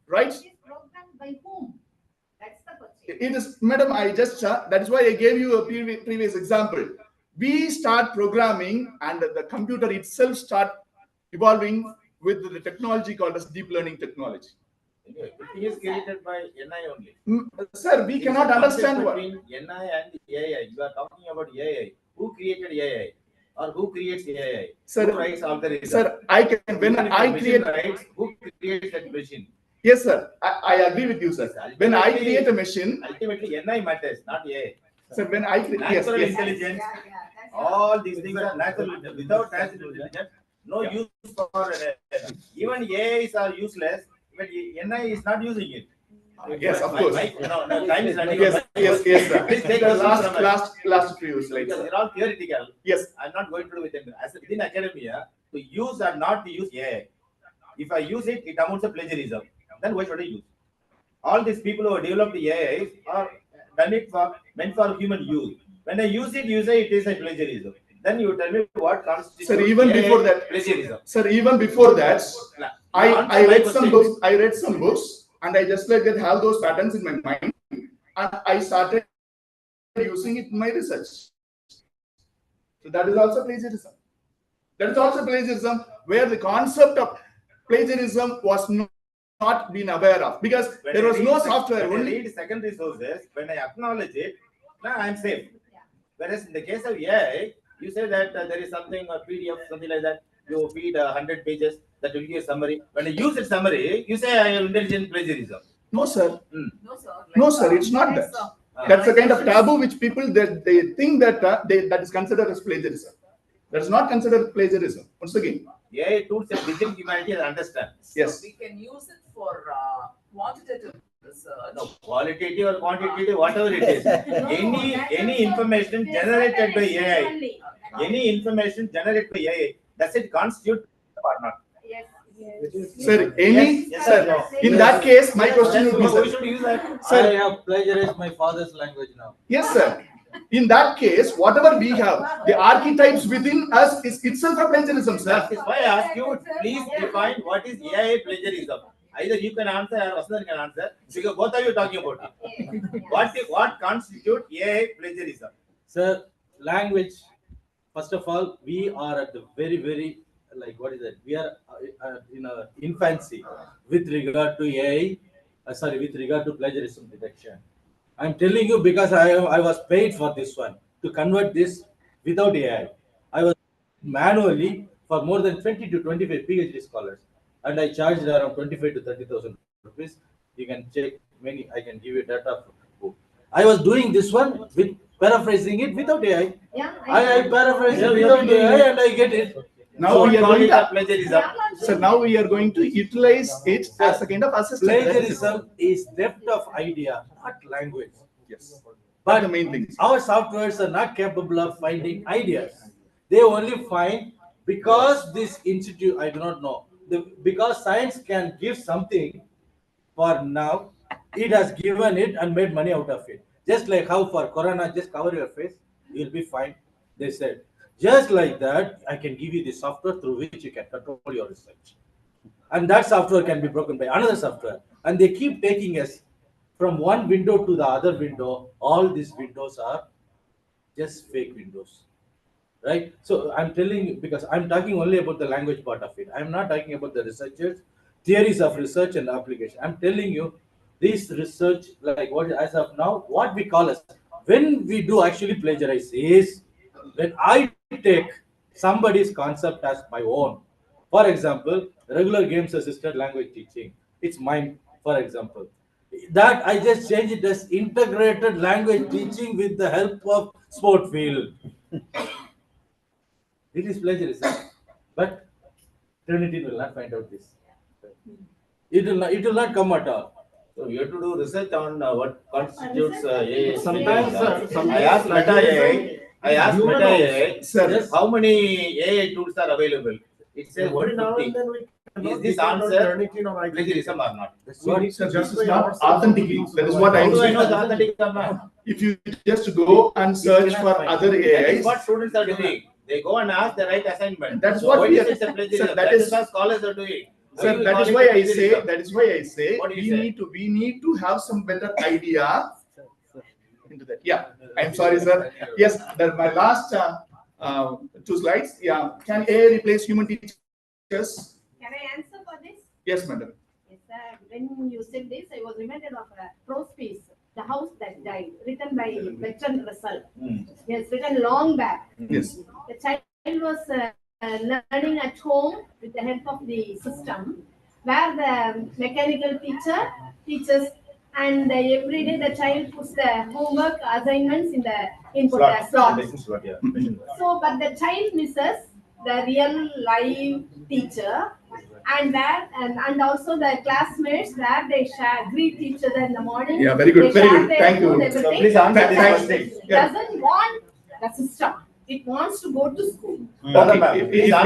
Right? Programmed by whom? That's the question. It is, madam, I just, that is why I gave you a previous example. We start programming and the computer itself start evolving with the technology called as deep learning technology. Everything is created by NI only. Sir, we cannot understand what. Between NI and AI, you are talking about AI. Who created AI? Or who creates AI? Sir, who writes algorithm? Sir, I can, when I create. Writes, who creates that machine? Yes, sir. I agree with you, sir. When I create a machine. Ultimately, NI matters, not AI. Sir, when I create. Natural yes, intelligence, all these things are natural. Without natural intelligence, no Yeah. use for even AIs are useless, but NI is not using it. Yes, of My- course. no, time is running. Yes, out. yes, sir. Please take The questions from us. last few slides. Because they're all theoretical. Yes. I'm not going to do with them. As within academia, to use or not to use AI. If I use it, it amounts to plagiarism. Then why should I use? All these people who have developed the AI are done it for meant for human use. When I use it, you say it is a plagiarism. Then you tell me what constitutes. Sir, even AI before that, plagiarism. Sir, even before that, I Answer my read some question. books. I read some books, and I just like that have those patterns in my mind, and I started using it in my research. So that is also plagiarism. That is also plagiarism, where the concept of plagiarism was not been aware of, because When there I was read no sec- software. When I Only read secondary sources, when I acknowledge it, now I'm safe. Whereas in the case of AI, you say that there is something, a PDF, something like that. You feed 100 pages that will give you a summary. When I use a summary, you say I am intelligent plagiarism. no, sir. No, sir. No, sir. It's not that. That's a kind of taboo which people they think that that is considered as plagiarism. That is not considered plagiarism. Once again. AI tools are within humanity and understand. Yes. We can use it for quantitative research. No, qualitative or quantitative, whatever it is. Any information generated by AI, any information generated by AI, does it constitute or not? Sir, any Yes, sir, no. in that case, my question would be, We sir. should use that. Sir, I have plagiarized my father's language now. yes, sir. In that case, whatever we have, the archetypes within us is itself a plagiarism, sir. That is why I ask you, please define what is AI plagiarism. Either you can answer or Vasanth can answer, because both of you talking about it. What constitutes AI plagiarism? Sir, language, first of all, we are at the very, like, what is it? We are in a infancy with regard to AI, with regard to plagiarism detection. I'm telling you because I was paid for this one to convert this without AI. I was manually for more than 20 to 25 PhD scholars, and I charged around 25 to 30,000 rupees. You can check many. I can give you data. I was doing this one with paraphrasing it without AI. Yeah, I paraphrase Yeah, it we are without doing AI it. and I get it. Now we are going to, plagiarism. so now we are going to utilize it as a kind of assistant. Plagiarism is theft of idea, not language. Yes. But the main thing. our softwares are not capable of finding ideas. They only find because this institute, I do not know, because science can give something for now, it has given it and made money out of it. Just like how for Corona, just cover your face, you'll be fine. They said, just like that, I can give you the software through which you can control your research. And that software can be broken by another software. And they keep taking us from one window to the other window. All these windows are just fake windows, right? So I'm telling you, because I'm talking only about the language part of it. I'm not talking about the researchers, theories of research and application. I'm telling you, this research, like what as of now, what we call as when we do actually plagiarize is when I take somebody's concept as my own. For example, regular games assisted language teaching. It's mine, for example. That I just change it as integrated language teaching with the help of sport field. It is plagiarism. But Trinity will not find out this. It will not come at all. So you have to do research on what constitutes AI. Sometimes, I asked Meta AI. I asked Human Meta AI, Sir, how many AI tools are available? It says every now and 150. then we Is this cannot answer Turnitin or plagiarism or not? sir, this is justify not ourselves. authentically. That is what How I'm do I know saying. it's authentic or not? If you just go and search cannot for find. other That is AIs, what students are doing. They go and ask the right assignment. That's So what why we is are- it a plagiarism? sir, That is what scholars are doing. Why sir, you that call is it why a I say, plagiarism? that is why I say, What do you say? we need to have some better idea into that. Yeah, I'm sorry, sir. Yes, my last two slides. Yeah, can AI replace human teachers? Can I answer for this? Yes, madam. Yes, sir. When you said this, I was reminded of a prose piece, The House That Died, written by Bertrand Russell. Yes, written long back. Yes. The child was learning at home with the help of the system, where the mechanical teacher teaches, and every day the child puts the homework assignments in the input slot. Slot, yeah. So, but the child misses the real live teacher, and also the classmates where they greet each other in the morning. Yeah, very good, They very share good. their Thank food, you. everything. So please answer But this that question. doesn't want the system. It wants to go to school. Okay,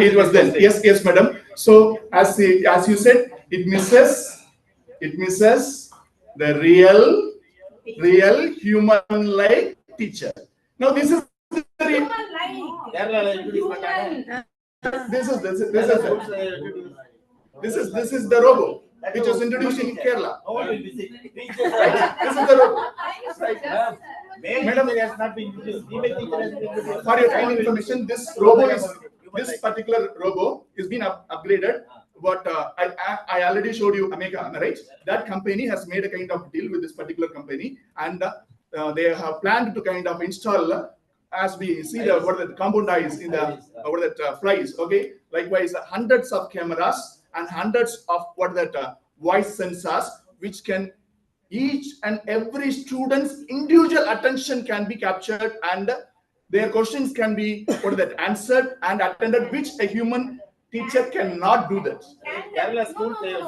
it was then. Yes, yes, madam. So as you said, it misses the real human-like teacher. Now this is the this is the robot which was introduced in Kerala. Right? This is the robot. Right? Madam, for your kind information, this particular robo is been upgraded. But I already showed you Omega, right? That company has made a kind of deal with this particular company, and they have planned to kind of install, as we see the compound eyes in the flies. Okay, likewise hundreds of cameras and hundreds of voice sensors, which can each and every student's individual attention can be captured, and their questions can be answered and attended, which a human teacher cannot do that. Kerala school, but it has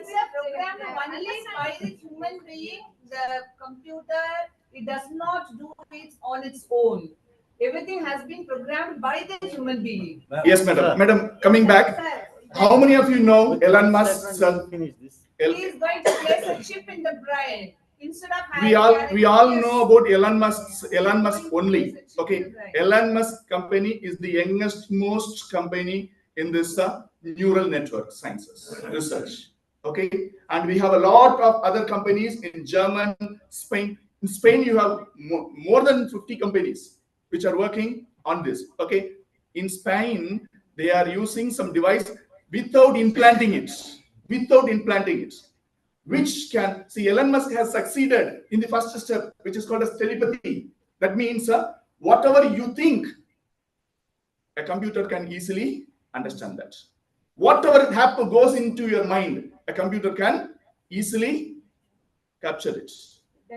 been programmed only by the human being. The computer, it does not do it on its own. Everything has been programmed by the human being. Yes, madam. Madam, coming back, how many of you know Elon Musk's He is going to place a chip in the brain instead of having. We all know about Elon Musk only. Okay, Elon Musk company is the youngest most company in this neural network sciences research. Okay, and we have a lot of other companies in German, Spain. In Spain, you have more than 50 companies which are working on this. Okay, in Spain, they are using some device without implanting it. Which can see, Elon Musk has succeeded in the first step, which is called as telepathy. That means whatever you think, a computer can easily understand that. Whatever goes into your mind, a computer can easily capture it.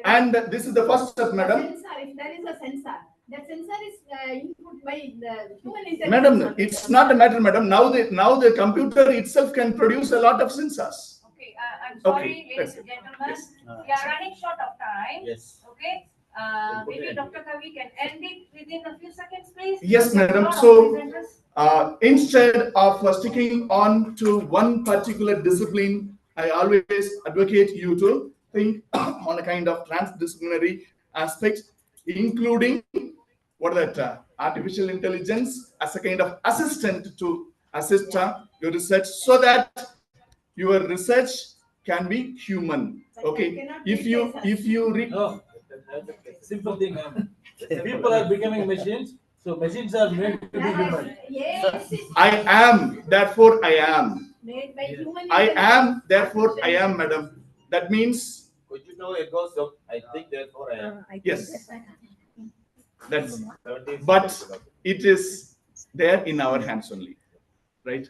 And this is the first step, madam. If there is a sensor, that sensor is input by the human intelligence. Madam, it's not a matter, madam. Now the computer itself can produce a lot of sensors. Okay, I'm sorry, Okay, ladies and gentlemen. yes. We are running short of time. Yes. Okay. Maybe Dr. Kavi can end it within a few seconds, please. Yes, madam. Lot of So presenters. instead of sticking on to one particular discipline, I always advocate you to think on a kind of transdisciplinary aspect, including artificial intelligence as a kind of assistant to assist your research, so that your research can be human. Okay, if you read. No, simple thing. People are becoming machines, so machines are made to be human. Yes. I am, therefore I am. Made by human I intelligence. am, therefore I am, madam. That means, Could you know it goes so I think therefore I am. yes, that's, but it is there in our hands only, right?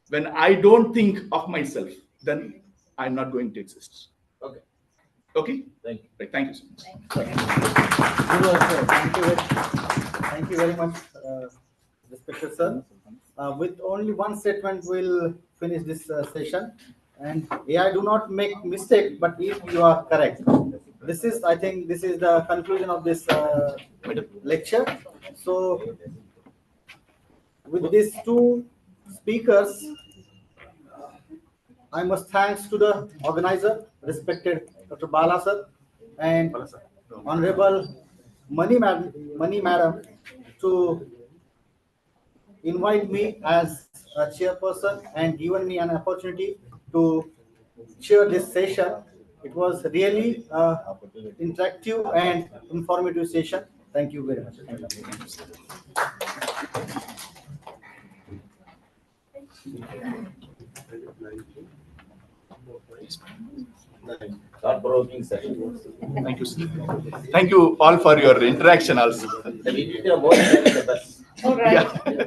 When I don't think of myself, then I'm not going to exist. Okay. Okay? Thank you. Right, thank you so much. Thank you very much, respected sir. With only one statement, we'll finish this session. And AI do not make mistake, but if you are correct. This is, I think, this is the conclusion of this lecture. So, with these two speakers, I must thanks to the organizer, respected Dr. Bala sir, and Honorable Mani Madam, to invite me as a chairperson and given me an opportunity to chair this session. It was really interactive and informative session. Thank you very much. Thought-provoking session. Thank you, sir. Thank you all for your interaction also. The video more than the best. All right. Yeah.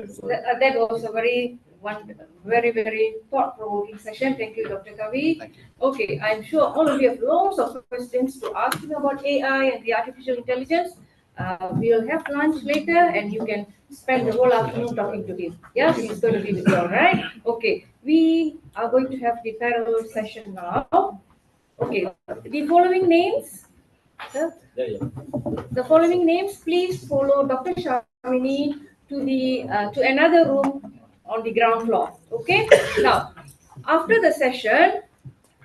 That was a very thought-provoking session. Thank you, Dr. Kavi. Thank you. Okay, I'm sure all of you have lots of questions to ask him about AI and the artificial intelligence. We'll have lunch later and you can spend the whole afternoon talking to him. Yes, he's going to be with you, all right? Okay, we are going to have the parallel session now. Okay, the following names. Sir? The following names, please follow Dr. Shamini to another room on the ground floor. Okay. Now, after the session,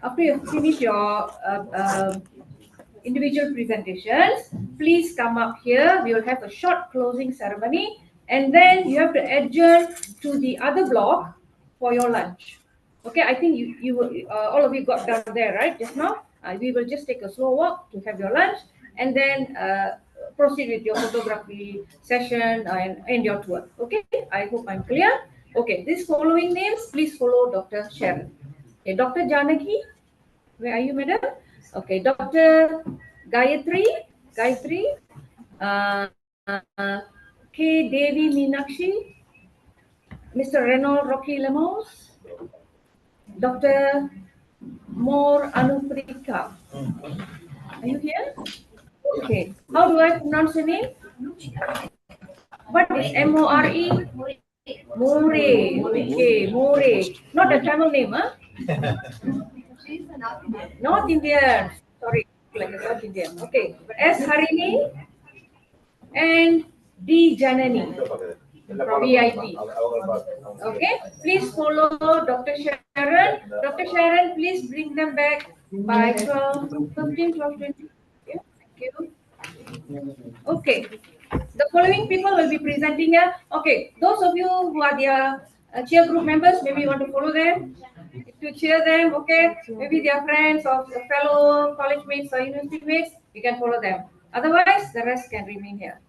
after you finish your individual presentations, please come up here. We will have a short closing ceremony, and then you have to adjourn to the other block for your lunch. Okay, I think all of you got down there, right, just now? We will just take a slow walk to have your lunch, and then proceed with your photography session and end your tour. Okay, I hope I'm clear. Okay, these following names, please follow Dr. Sharon. Okay, Dr. Janaki, where are you, madam? Okay, Dr. Gayatri, uh, K. Devi Meenakshi, Mr. Renaud Rocky Lemos, Dr. More Anuprika. Are you here? Okay. How do I pronounce your name? What is M-O-R-E? More. Okay, More. Not a Tamil name, huh? North Indian. Sorry, like a South Indian. Okay. S. Harini and D. Janani from VIP. Okay. Please follow Dr. Sharon. Dr. Sharon, please bring them back by 12:15, 12:20. Yeah, thank you. Okay. The following people will be presenting here. Okay. Those of you who are their cheer group members, maybe you want to follow them. To cheer them, okay? Maybe they are friends or fellow college mates or university mates, you can follow them. Otherwise, the rest can remain here.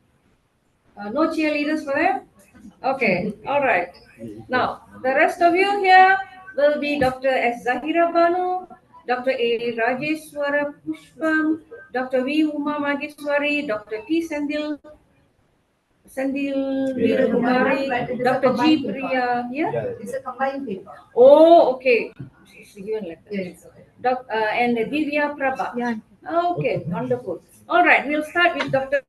No cheerleaders for them? Okay, all right. Now, the rest of you here will be Dr. S. Zahira Banu, Dr. A. Rajeswara Pushpam, Dr. V. Uma Mageswari, Dr. T. Sandil Veerakumari, Dr. G. Priya. Yeah? It's a combined paper. Oh, okay. She's given like that. Yes. And Divya Prabha. Yeah. Okay, wonderful. All right, we'll start with Dr.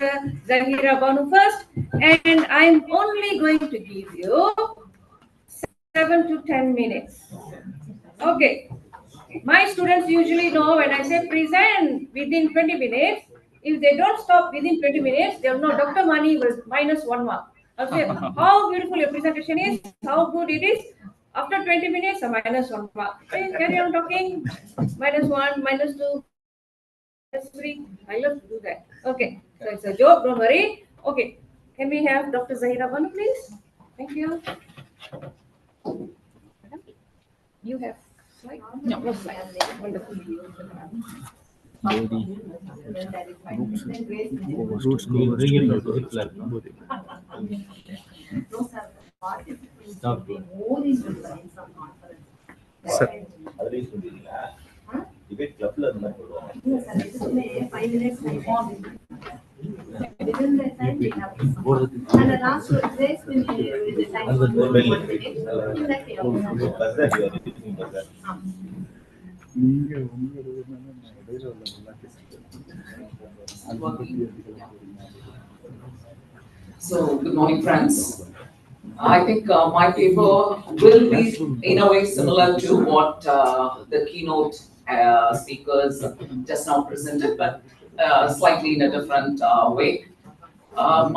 Zahira Banu first, and I'm only going to give you 7 to 10 minutes. Okay. My students usually know when I say present within 20 minutes, if they don't stop within 20 minutes, they'll know Dr. Mani was minus 1 mark. I'll say how beautiful your presentation is, how good it is. After 20 minutes, a minus 1 mark. Okay, carry on talking. Minus 1, minus 2, minus 3. I love to do that. Okay, so it's a joke, don't worry. Okay, can we have Dr. Zahira Banu, please? Thank you. You have slide? No slide. Wonderful. Roots Sir. Debate clubல இருந்தா சொல்லுவாங்க. 5 minutes within the time we have to support. And the last one is when the time So, good morning, friends. I think my paper will be in a way similar to what the keynote speakers just now presented, but slightly in a different way.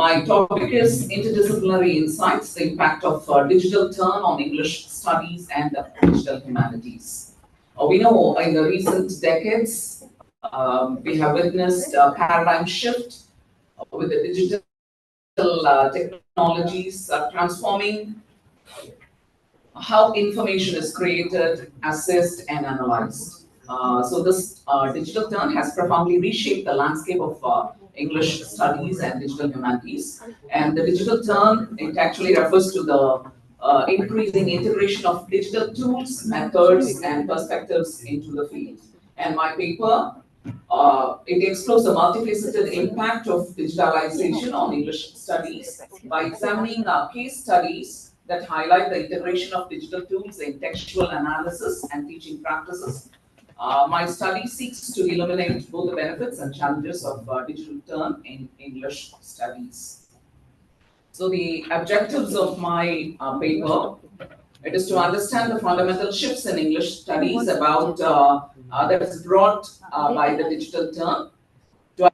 My topic is interdisciplinary insights, the impact of digital turn on English studies and digital humanities. We know in the recent decades, we have witnessed a paradigm shift with the digital technologies transforming how information is created, assessed, and analyzed. So this digital turn has profoundly reshaped the landscape of English studies and digital humanities. And the digital turn, it actually refers to the increasing integration of digital tools, methods, and perspectives into the field. And my paper, it explores the multifaceted impact of digitalization on English studies by examining case studies that highlight the integration of digital tools in textual analysis and teaching practices, My study seeks to illuminate both the benefits and challenges of digital turn in English studies. So the objectives of my paper, it is to understand the fundamental shifts in English studies that is brought by the digital turn, to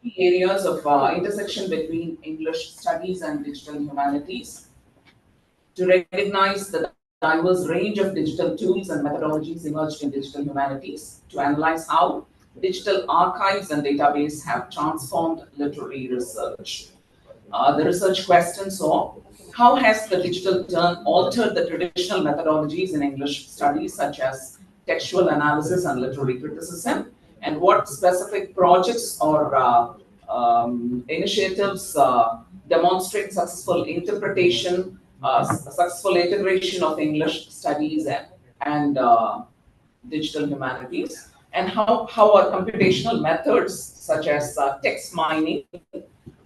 key areas of intersection between English studies and digital humanities, to recognize the diverse range of digital tools and methodologies emerged in digital humanities, to analyze how digital archives and database have transformed literary research. The research questions are: how has the digital turn altered the traditional methodologies in English studies, such as textual analysis and literary criticism? And what specific projects or initiatives demonstrate successful interpretation, successful integration of English studies and digital humanities? And how are computational methods such as text mining,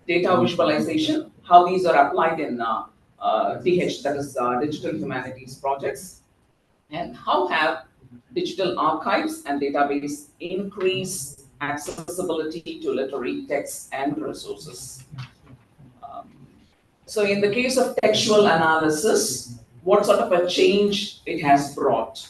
data visualization, how these are applied in DH, that is digital humanities projects, and how have digital archives and database increased accessibility to literary texts and resources. So in the case of textual analysis, what sort of a change it has brought?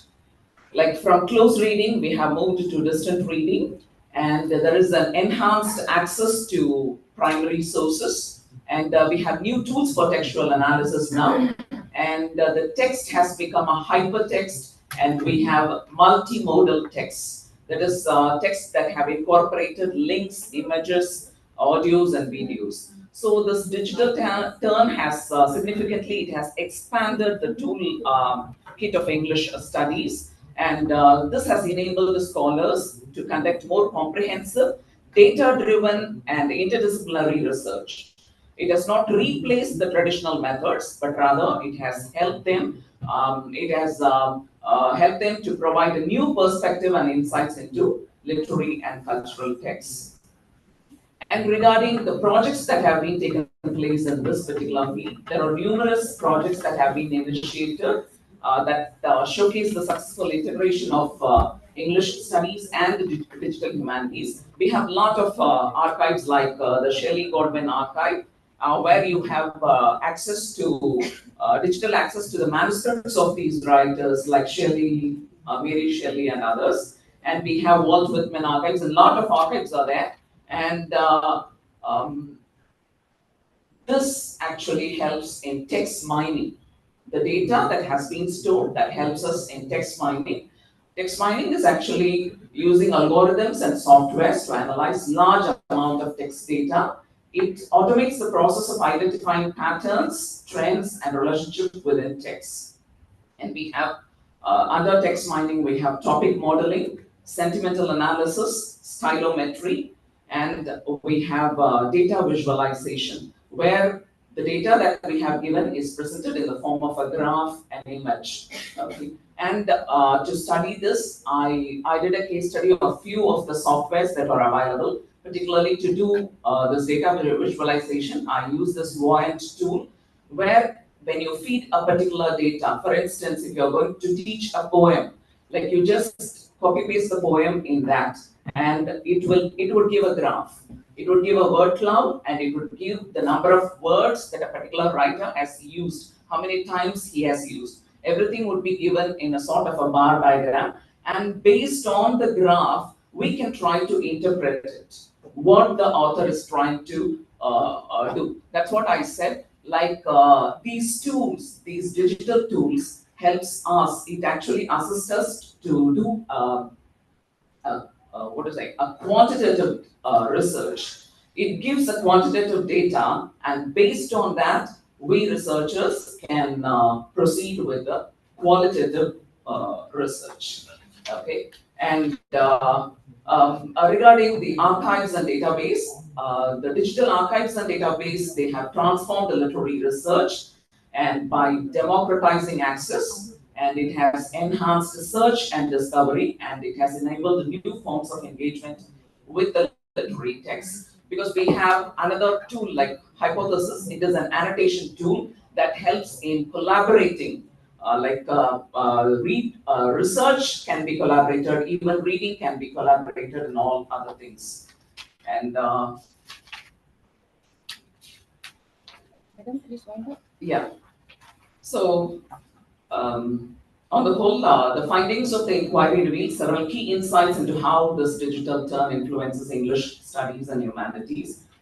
Like from close reading, we have moved to distant reading, and there is an enhanced access to primary sources, and we have new tools for textual analysis now, and the text has become a hypertext, and we have multimodal texts, that is texts that have incorporated links, images, audios, and videos. So this digital turn has significantly, it has expanded the tool kit of English studies, and this has enabled the scholars to conduct more comprehensive, data-driven and interdisciplinary research. It has not replaced the traditional methods, but rather it has helped them. Helped them to provide a new perspective and insights into literary and cultural texts. And regarding the projects that have been taken place in this particular field, there are numerous projects that have been initiated that showcase the successful integration of English studies and the digital humanities. We have a lot of archives like the Shelley Godwin archive, where you have access to digital access to the manuscripts of these writers like Shelley, Mary Shelley, and others. And we have Walt Whitman archives, and a lot of archives are there. And this actually helps in text mining. The data that has been stored, that helps us in text mining. Text mining is actually using algorithms and softwares to analyze large amount of text data. It automates the process of identifying patterns, trends, and relationships within text. And we have, under text mining, we have topic modeling, sentimental analysis, stylometry, and we have data visualization, where the data that we have given is presented in the form of a graph and image. Okay. And to study this, I did a case study of a few of the softwares that are available, particularly to do this data visualization. I use this Voyant tool, where when you feed a particular data, for instance, if you're going to teach a poem, like you just copy paste the poem in that, and it would give a graph. It would give a word cloud, and it would give the number of words that a particular writer has used, how many times he has used. Everything would be given in a sort of a bar diagram, and based on the graph, we can try to interpret it, what the author is trying to do. That's what I said. Like these tools, these digital tools helps us, it actually assists us to do a quantitative research. It gives a quantitative data, and based on that, we researchers can proceed with the qualitative research. Okay, and regarding the archives and database, the digital archives and database, they have transformed the literary research, and by democratizing access, and it has enhanced search and discovery, and it has enabled new forms of engagement with the literary text. Because we have another tool like Hypothesis. It is an annotation tool that helps in collaborating research can be collaborated, even reading can be collaborated, and all other things. And Madam, please wind up. yeah, so on the whole, the findings of the inquiry reveal several key insights into how this digital turn influences English studies and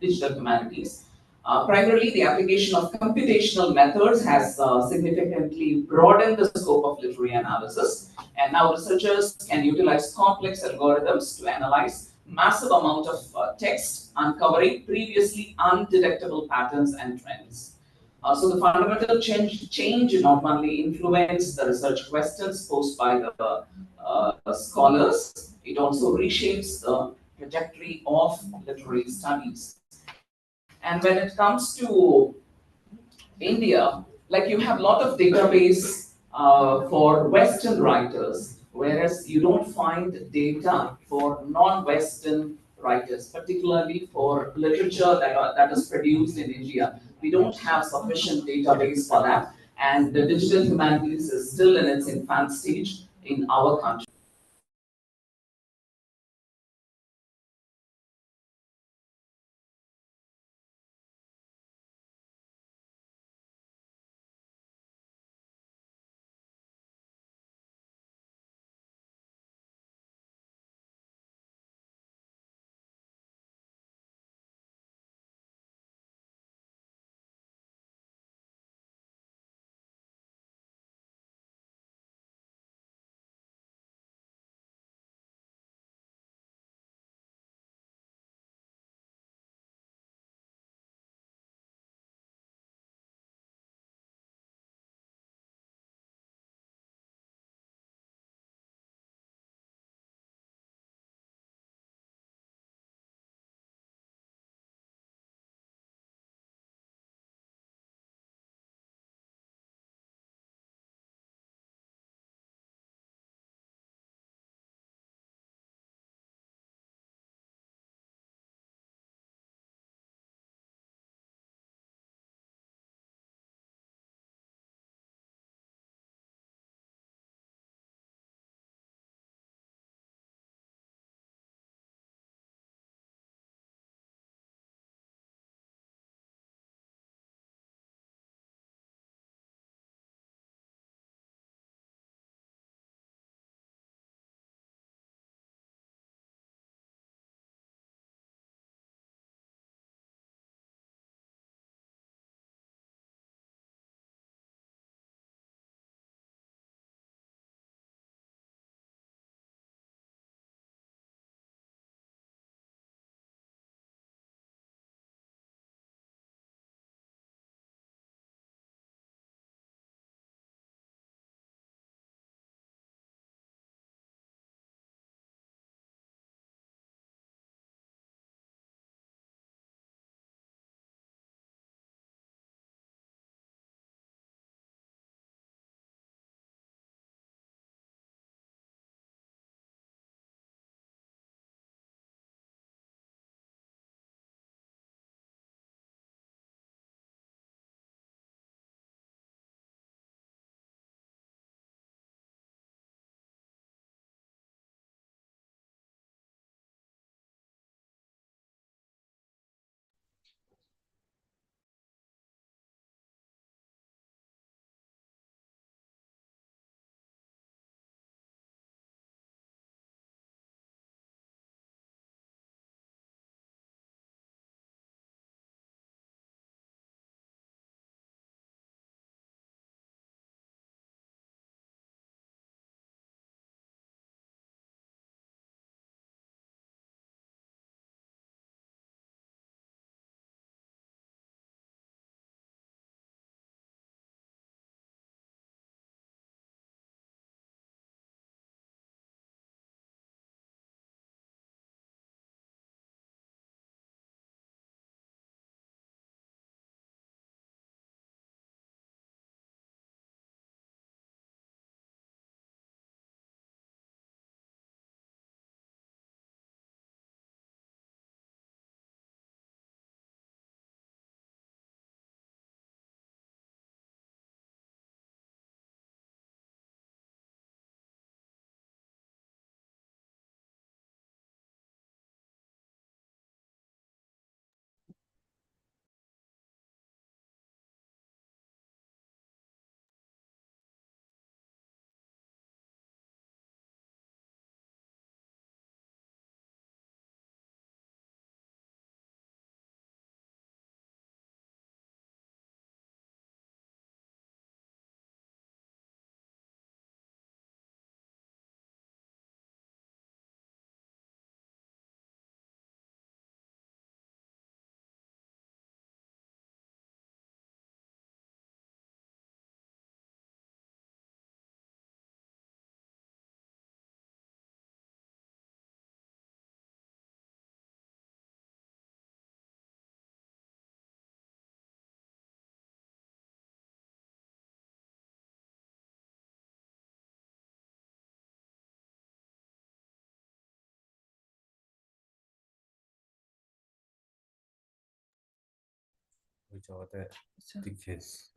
digital humanities. Primarily, the application of computational methods has significantly broadened the scope of literary analysis, and now researchers can utilize complex algorithms to analyze massive amount of text, uncovering previously undetectable patterns and trends. So the fundamental change not only influenced the research questions posed by the scholars, it also reshapes the trajectory of literary studies. And when it comes to India, like you have a lot of database for Western writers, whereas you don't find data for non-Western writers, particularly for literature that is produced in India. We don't have sufficient database for that, and the digital humanities is still in its infant stage in our country. which are the pictures.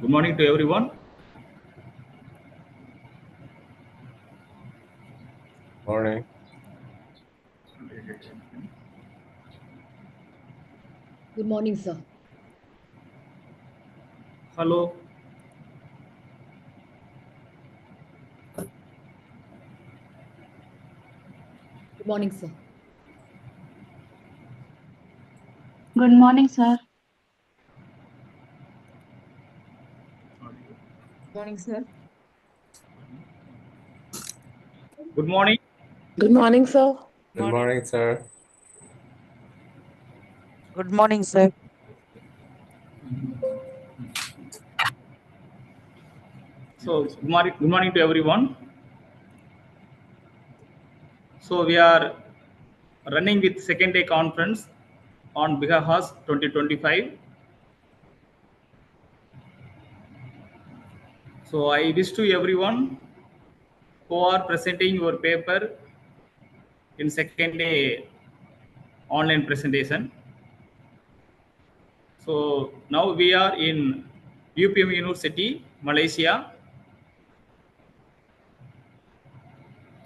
Good morning to everyone. Morning. Good morning, sir. Hello. Good morning, sir. Good morning, sir. Good morning, sir. Good morning. Good morning, sir. Good morning, sir. Good morning, sir. So, good morning to everyone. So, we are running with second day conference on BICOHAS 2025. So, I wish to everyone who are presenting your paper in second day online presentation. So, now we are in UPM University, Malaysia.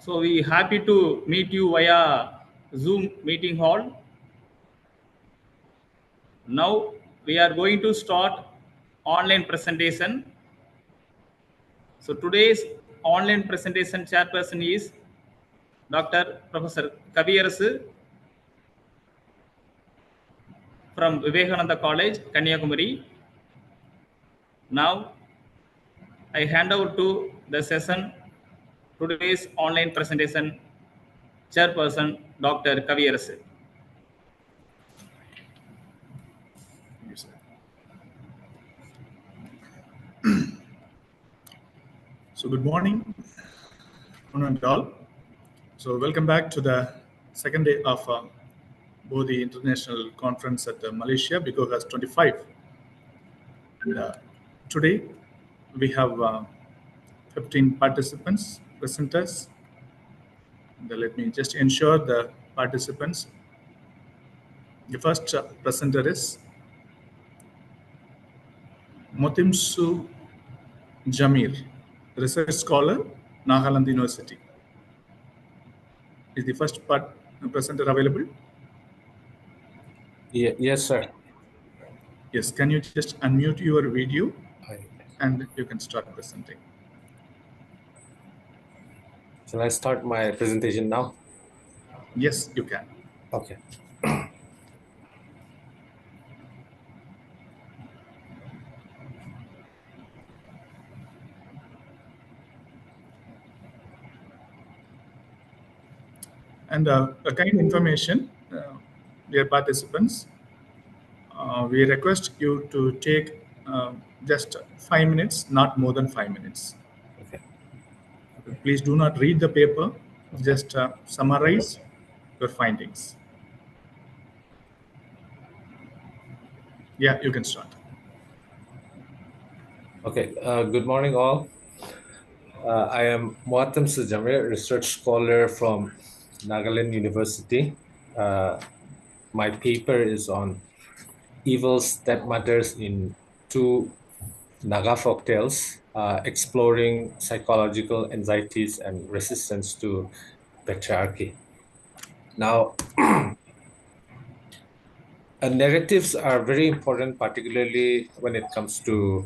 So, we happy to meet you via Zoom meeting hall. Now we are going to start online presentation. So today's online presentation chairperson is Dr. Professor Kaviyarasu from Vivekananda College, Kanyakumari. Now I hand over to the session today's online presentation chairperson Dr. Kaviyarasu. So good morning, one and all. So welcome back to the second day of BODHI International Conference at Malaysia, BICOHAS'25. And today we have 15 participants, presenters. And, let me just ensure the participants. The first presenter is Motimsu Jamir, research scholar, Nagaland University. Is the first presenter available? Yes, sir. Yes, can you just unmute your video and you can start presenting. Shall I start my presentation now? Yes, you can. Okay. And a kind information, dear participants, we request you to take just 5 minutes, not more than 5 minutes. Okay. Please do not read the paper, just summarize your findings. Yeah, you can start. Okay. Good morning, all. I am Muatam Sujamir, research scholar from Nagaland University. My paper is on evil stepmothers in two Naga folktales, exploring psychological anxieties and resistance to patriarchy. Now, narratives are very important, particularly when it comes to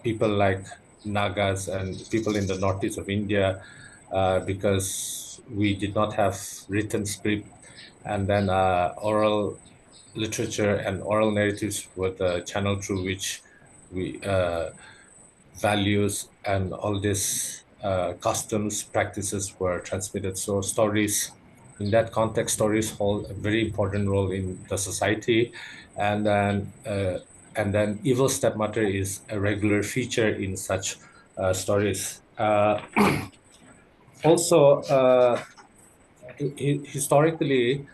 people like Nagas and people in the northeast of India, because we did not have written script, and then oral literature and oral narratives were the channel through which we values and all these customs practices were transmitted. So stories, in that context, stories hold a very important role in the society, and then evil stepmother is a regular feature in such stories. Also, historically,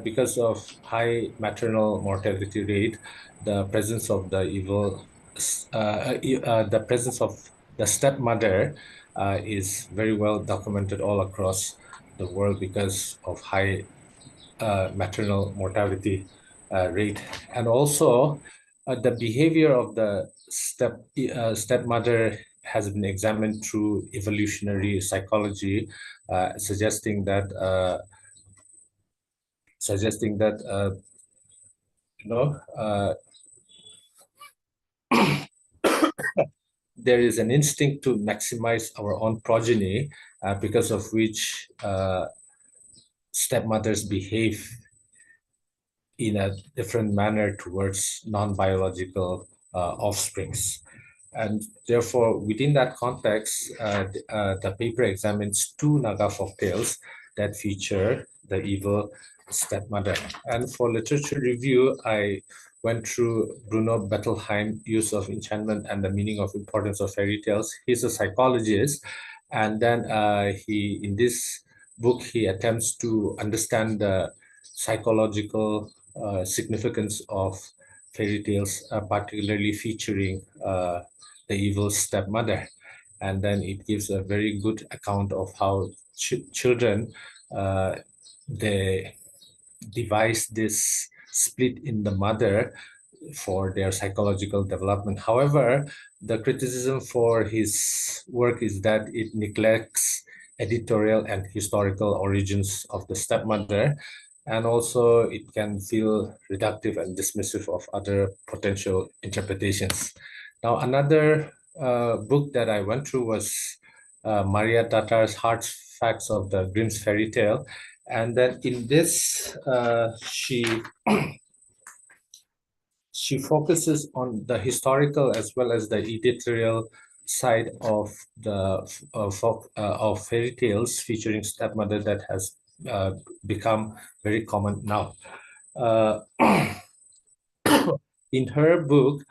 because of high maternal mortality rate, the presence of the evil, the presence of the stepmother is very well documented all across the world because of high maternal mortality rate. And also, The behavior of the stepmother has been examined through evolutionary psychology, suggesting that you know there is an instinct to maximize our own progeny, because of which stepmothers behave in a different manner towards non-biological offsprings. And therefore, within that context, the paper examines two Naga folktales that feature the evil stepmother. And for literature review, I went through Bruno Bettelheim, Use of Enchantment and the Meaning of Importance of Fairy Tales. He's a psychologist, and then in this book, he attempts to understand the psychological significance of fairy tales, particularly featuring the evil stepmother. And then it gives a very good account of how children, they devise this split in the mother for their psychological development. However, the criticism for his work is that it neglects editorial and historical origins of the stepmother, and also it can feel reductive and dismissive of other potential interpretations. Now, another book that I went through was Maria Tatar's Hard Facts of the Grimm's Fairy Tale. And then in this, she focuses on the historical as well as the editorial side of the of fairy tales featuring stepmother that has become very common now. In her book,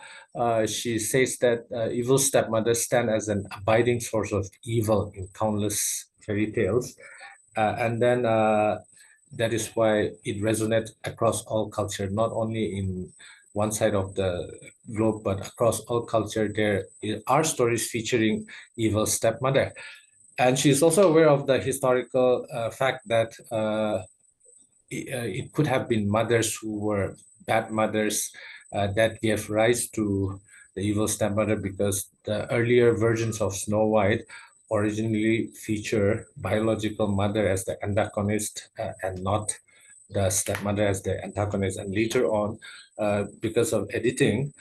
she says that evil stepmothers stand as an abiding source of evil in countless fairy tales. And then that is why it resonates across all culture, not only in one side of the globe, but across all culture. There are stories featuring evil stepmother. And she's also aware of the historical fact that it could have been mothers who were bad mothers that gave rise to the evil stepmother, because the earlier versions of Snow White originally feature biological mother as the antagonist and not the stepmother as the antagonist. And later on, because of editing,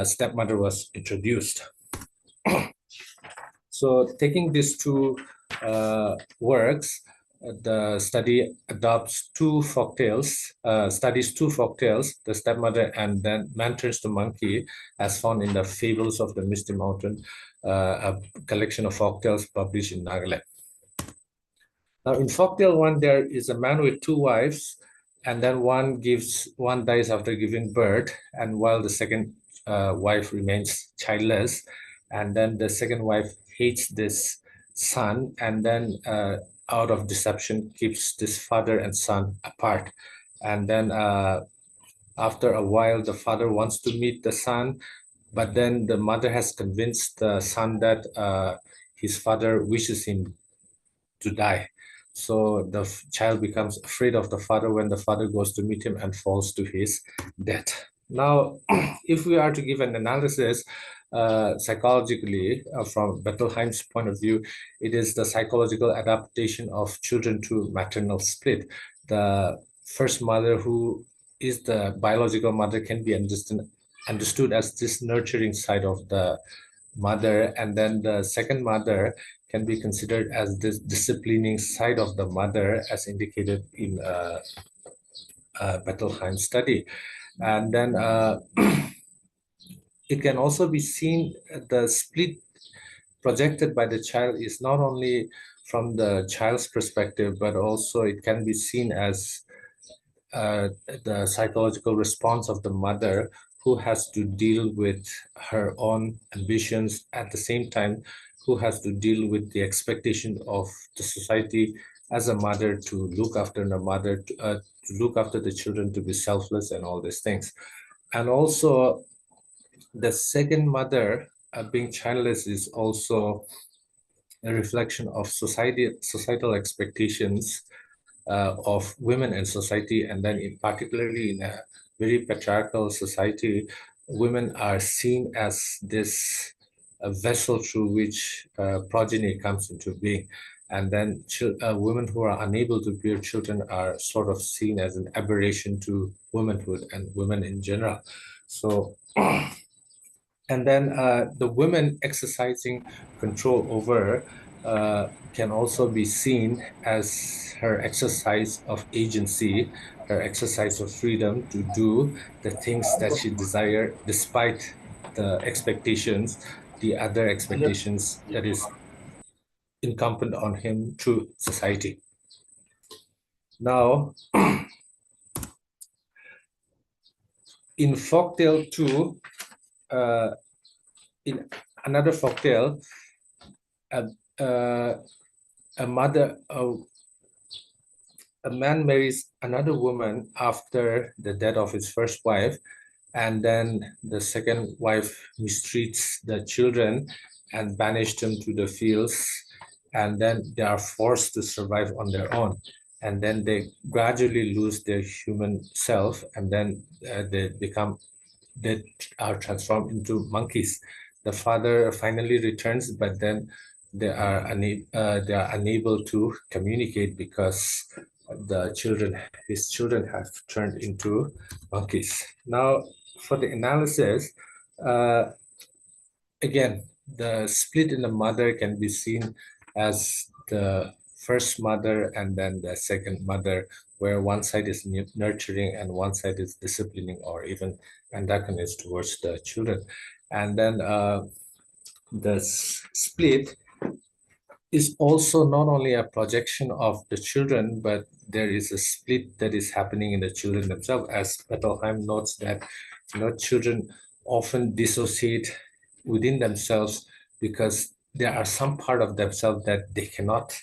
stepmother was introduced. So taking these two works, the study adopts two folktales, studies two folktales, the stepmother and then Man Turns to Monkey, as found in the Fables of the Misty Mountain, a collection of folktales published in Nagaland. Now in folktale one, there is a man with two wives, and then one dies after giving birth, and while the second wife remains childless, and then the second wife hates this son, and then out of deception keeps this father and son apart. And then after a while, the father wants to meet the son, but then the mother has convinced the son that his father wishes him to die. So the child becomes afraid of the father when the father goes to meet him and falls to his death. Now, if we are to give an analysis psychologically, from Bettelheim's point of view, it is the psychological adaptation of children to maternal split. The first mother, who is the biological mother, can be understood as this nurturing side of the mother, and then the second mother can be considered as this disciplining side of the mother, as indicated in Bettelheim's study. And then it can also be seen the split projected by the child is not only from the child's perspective, but also it can be seen as the psychological response of the mother, who has to deal with her own ambitions, at the same time who has to deal with the expectation of the society as a mother to look after the mother, to look after the children, to be selfless and all these things. And also the second mother being childless is also a reflection of societal expectations of women in society, and then particularly in a very patriarchal society, women are seen as this vessel through which progeny comes into being. And then women who are unable to bear children are sort of seen as an aberration to womanhood and women in general. So, and then the women exercising control over can also be seen as her exercise of agency, her exercise of freedom to do the things that she desires despite the expectations, the other expectations that is incumbent on him through society. Now, in folktale 2, in another folktale, a mother, a man marries another woman after the death of his first wife, and then the second wife mistreats the children and banish them to the fields, and then they are forced to survive on their own, and then they gradually lose their human self, and then they are transformed into monkeys. The father finally returns, but then they are unable to communicate because his children have turned into monkeys. Now, for the analysis, again, the split in the mother can be seen as the first mother and then the second mother, where one side is nurturing and one side is disciplining or even antagonist towards the children. And then the split is also not only a projection of the children, but there is a split that is happening in the children themselves. As Bettelheim notes that children often dissociate within themselves because there are some part of themselves that they cannot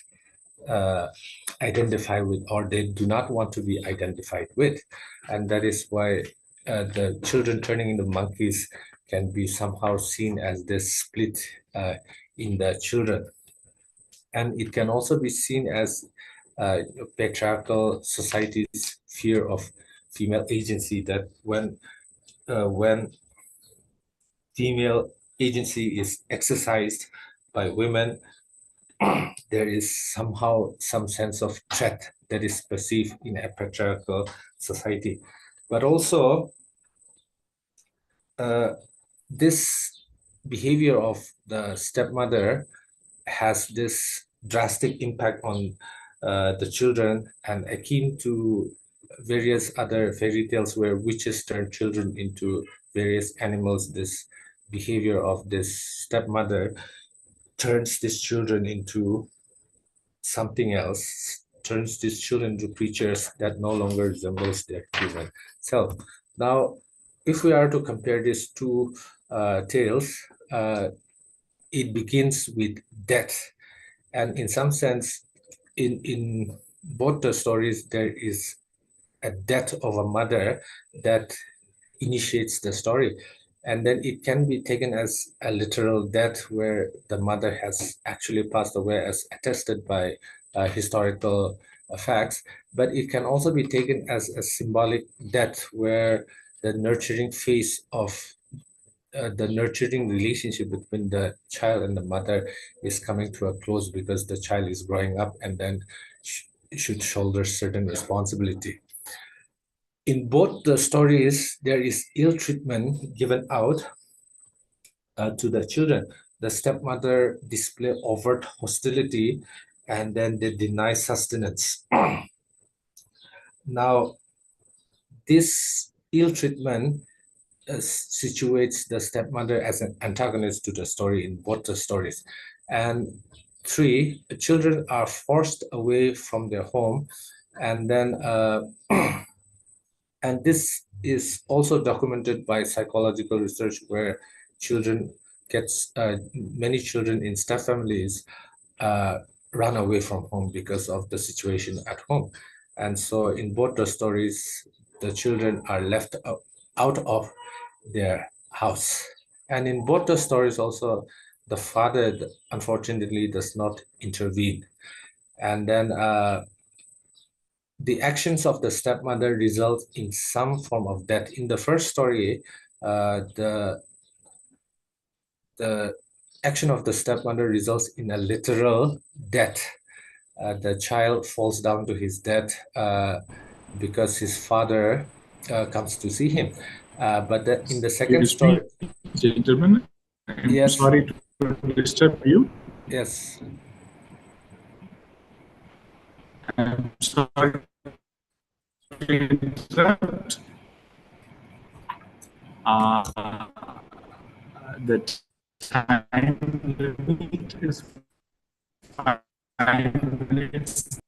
identify with, or they do not want to be identified with. And that is why the children turning into monkeys can be somehow seen as this split in the children. And it can also be seen as patriarchal society's fear of female agency, that when female agency is exercised by women, there is somehow some sense of threat that is perceived in a patriarchal society. But also, this behavior of the stepmother has this drastic impact on the children, and akin to various other fairy tales where witches turn children into various animals. This behavior of this stepmother turns these children into something else, turns these children into creatures that no longer resembles their human self. Now, if we are to compare these two tales, it begins with death. And in some sense, in both the stories, there is a death of a mother that initiates the story. And then it can be taken as a literal death where the mother has actually passed away, as attested by historical facts. But it can also be taken as a symbolic death where the nurturing phase of the nurturing relationship between the child and the mother is coming to a close because the child is growing up and then should shoulder certain responsibility. In both the stories, there is ill treatment given out to the children. The stepmother display overt hostility, and then they deny sustenance. Now, this ill treatment situates the stepmother as an antagonist to the story in both the stories. And 3, the children are forced away from their home, and then and this is also documented by psychological research where many children in step families run away from home because of the situation at home. And so in both the stories, the children are left out of their house. And in both the stories also, the father unfortunately does not intervene. And then the actions of the stepmother result in some form of death. In the first story, the action of the stepmother results in a literal death. The child falls down to his death because his father comes to see him. But in the second Excuse story, me, gentlemen, I'm yes, sorry to disturb you. yes, I'm sorry to interrupt. The time limit is 5 minutes.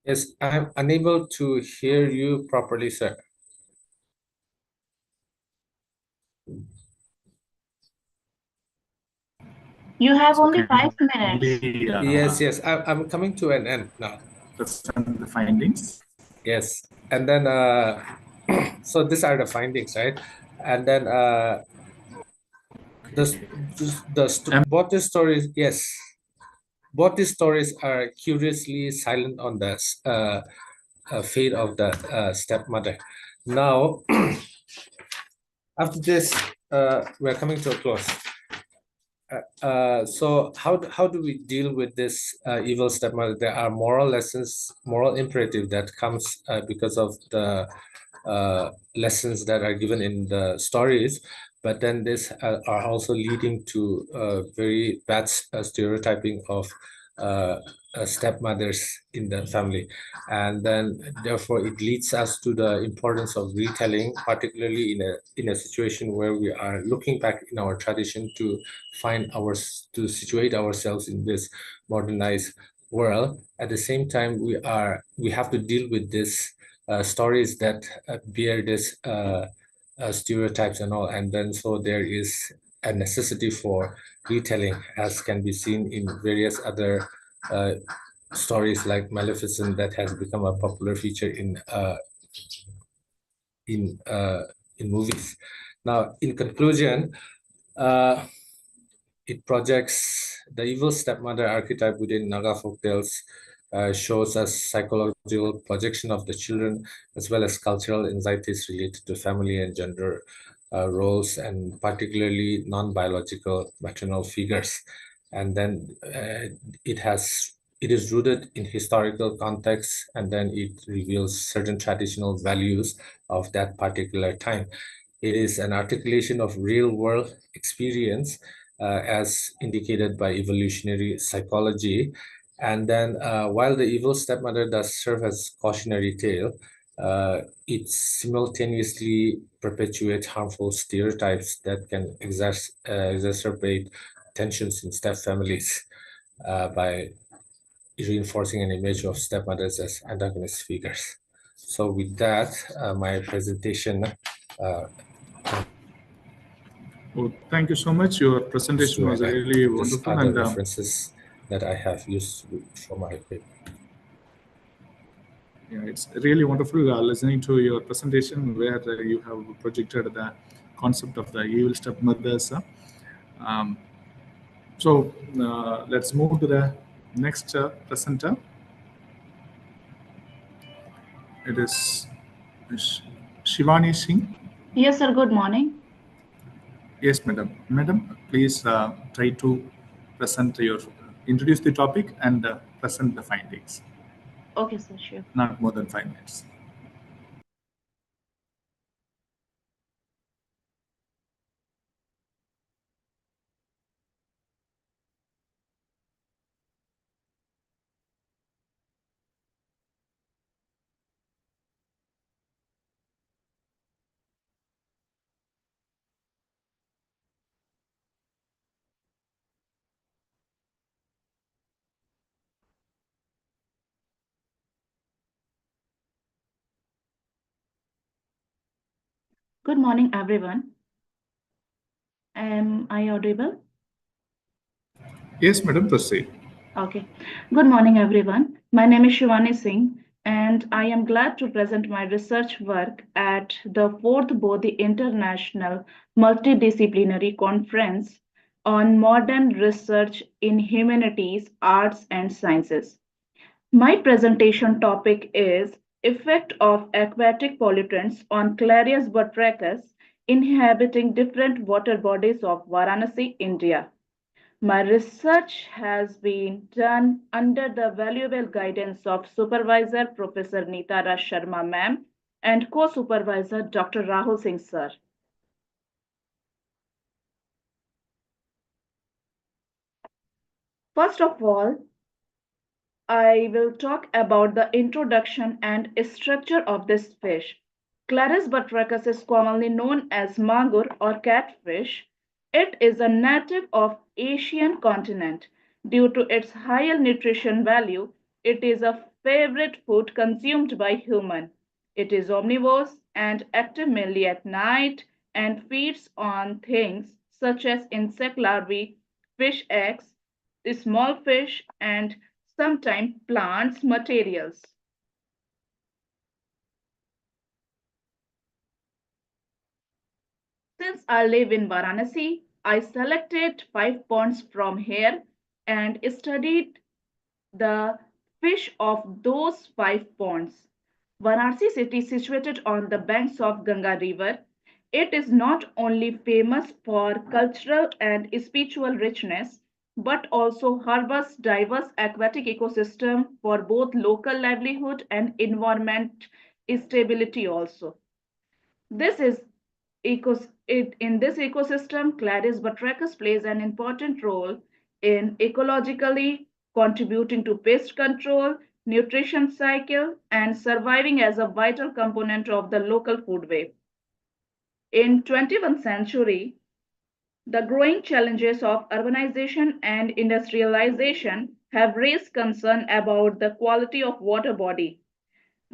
yes, I'm unable to hear you properly, sir. You have So only 5 minutes. kindly, Yes, I'm coming to an end now. present the findings. Yes, and then so these are the findings, right? And then both the stories, yes, both these stories are curiously silent on the fate of the stepmother. Now, after this, we're coming to a close. So how do we deal with this evil stepmother? There are moral lessons, moral imperative that comes because of the lessons that are given in the stories, but then this are also leading to very bad stereotyping of stepmothers in the family, and then therefore it leads us to the importance of retelling, particularly in a situation where we are looking back in our tradition to to situate ourselves in this modernized world. At the same time, we have to deal with this stories that bear this stereotypes and all, and then so there is a necessity for retelling, as can be seen in various other stories like Maleficent that has become a popular feature in movies. Now, in conclusion, it projects the evil stepmother archetype within Naga folktales, shows us psychological projection of the children, as well as cultural anxieties related to family and gender roles, and particularly non-biological maternal figures. And then it is rooted in historical context, and then it reveals certain traditional values of that particular time. It is an articulation of real-world experience, as indicated by evolutionary psychology. And then while the evil stepmother does serve as cautionary tale, it simultaneously perpetuates harmful stereotypes that can exacerbate tensions in step families by reinforcing an image of stepmothers as antagonist figures. So with that, my presentation. Oh, thank you so much. Your presentation was really These wonderful, are the and references that I have used for my paper. yeah, it's really wonderful listening to your presentation where you have projected the concept of the evil stepmothers. Um, so let's move to the next presenter. It is Shivani Singh. Yes, sir. Good morning. Yes, madam. Madam, please try to introduce the topic and present the findings. Okay, sir. Sure. Not more than 5 minutes. Good morning, everyone. Am I audible? Yes, madam, proceed. Okay. Good morning, everyone. My name is Shivani Singh, and I am glad to present my research work at the 4th BODHI International Multidisciplinary Conference on Modern Research in Humanities, Arts, and Sciences. My presentation topic is Effect of Aquatic Pollutants on Clarias batrachus inhabiting different water bodies of Varanasi, India. My research has been done under the valuable guidance of Supervisor Professor Neeta Raj Sharma ma'am and Co-Supervisor Dr. Rahul Singh sir. First of all, I will talk about the introduction and structure of this fish. Claris batrachus is commonly known as mangur or catfish. It is a native of Asian continent. Due to its higher nutrition value, it is a favorite food consumed by human. It is omnivorous and active mainly at night and feeds on things such as insect larvae, fish eggs, small fish, and sometimes plants materials. Since I live in Varanasi, I selected 5 ponds from here and studied the fish of those 5 ponds. Varanasi city is situated on the banks of Ganga river. It is not only famous for cultural and spiritual richness, but also harbors diverse aquatic ecosystem for both local livelihood and environment stability also. This is in this ecosystem, Claris batrachus plays an important role in ecologically contributing to pest control, nutrition cycle, and surviving as a vital component of the local food web. In 21st century, the growing challenges of urbanization and industrialization have raised concern about the quality of water body.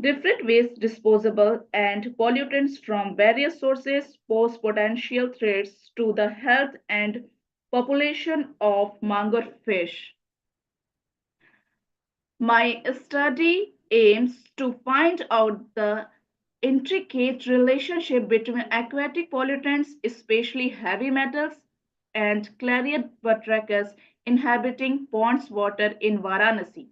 Different waste disposable and pollutants from various sources pose potential threats to the health and population of mangrove fish. My study aims to find out the intricate relationship between aquatic pollutants, especially heavy metals, and Clarion batrachus inhabiting ponds water in Varanasi.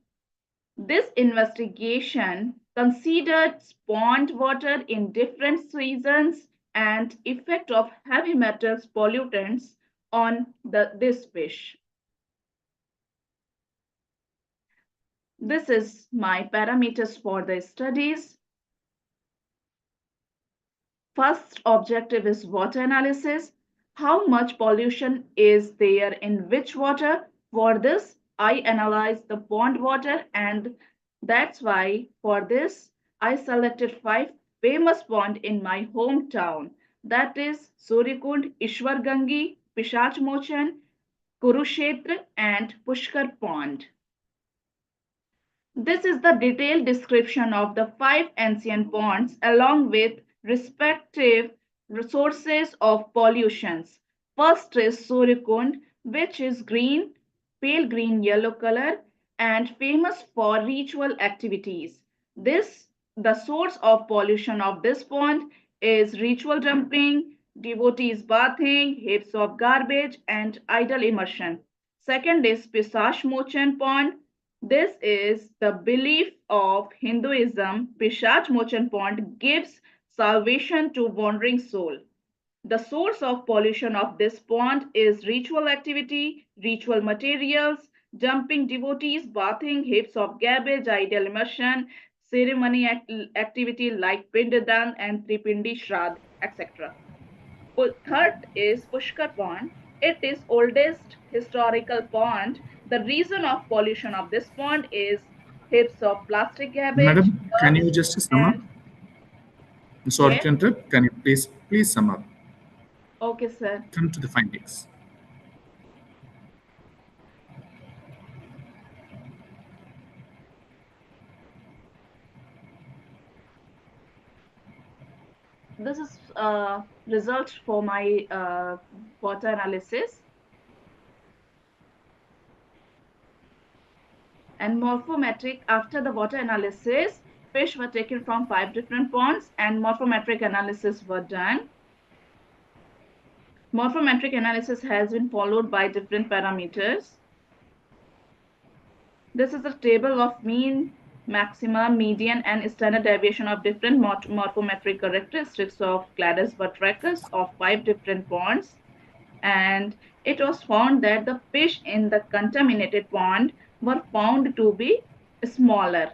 This investigation considered pond water in different seasons and effect of heavy metals pollutants on this fish. This is my parameters for the studies. First objective is water analysis. How much pollution is there in which water? For this, I analyze the pond water, and that's why for this, I selected 5 famous ponds in my hometown. That is Suryakund, Ishwargangi, Pishachmochan, Kurukshetra, and Pushkar Pond. This is the detailed description of the 5 ancient ponds along with respective sources of pollutions. First is Suryakund, which is green, pale green yellow color and famous for ritual activities. The source of pollution of this pond is ritual dumping, devotees bathing, heaps of garbage and idle immersion. Second is Pisach Pond. This is the belief of Hinduism. Pishach Mochan Pond gives salvation to wandering soul. The source of pollution of this pond is ritual activity, ritual materials, jumping devotees, bathing, heaps of garbage, idle immersion, ceremony activity like Pindadan and Tripindi Shraddh, etc. Third is Pushkar Pond. It is oldest historical pond. The reason of pollution of this pond is heaps of plastic garbage, Madam, can you just sum up? Sorry Yes. to interrupt. Can you please sum up? Okay, sir. Come to the findings. This is result for my water analysis. And morphometric, after the water analysis, fish were taken from 5 different ponds and morphometric analysis were done. Morphometric analysis has been followed by different parameters. This is a table of mean maxima, median, and standard deviation of different morphometric characteristics of Cladus batrachus of 5 different ponds. And it was found that the fish in the contaminated pond were found to be smaller.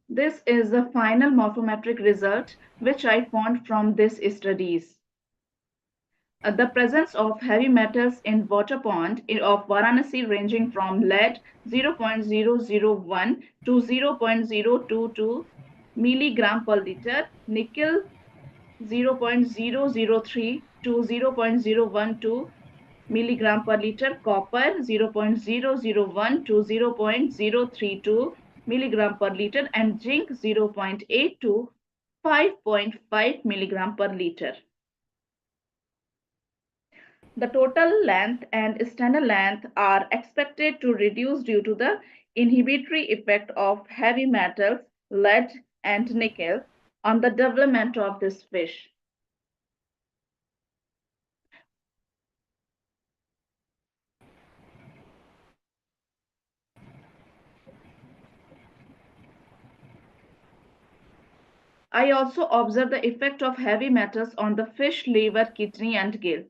This is the final morphometric result which I found from these studies. The presence of heavy metals in water pond of Varanasi ranging from lead 0.001 to 0.022 milligram per liter, nickel 0.003 to 0.012 milligram per liter, copper 0.001 to 0.032 milligram per liter, and zinc 0.8 to 5.5 milligram per liter. The total length and standard length are expected to reduce due to the inhibitory effect of heavy metals, lead and nickel on the development of this fish. I also observed the effect of heavy metals on the fish liver, kidney and gill.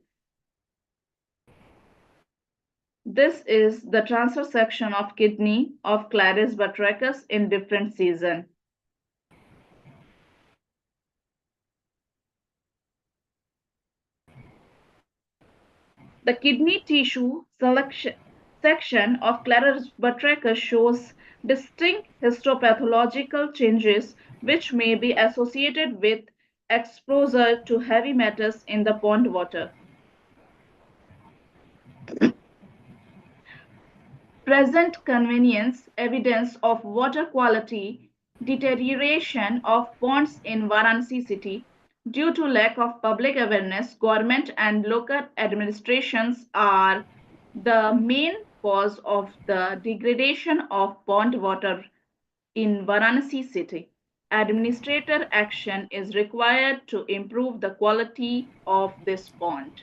This is the transfer section of kidney of Cladus batrachus in different season. The kidney tissue section of Cladus batrachus shows distinct histopathological changes which may be associated with exposure to heavy metals in the pond water. Present convenience evidence of water quality deterioration of ponds in Varanasi city due to lack of public awareness. Government and local administrations are the main cause of the degradation of pond water in Varanasi city. Administrator action is required to improve the quality of this pond.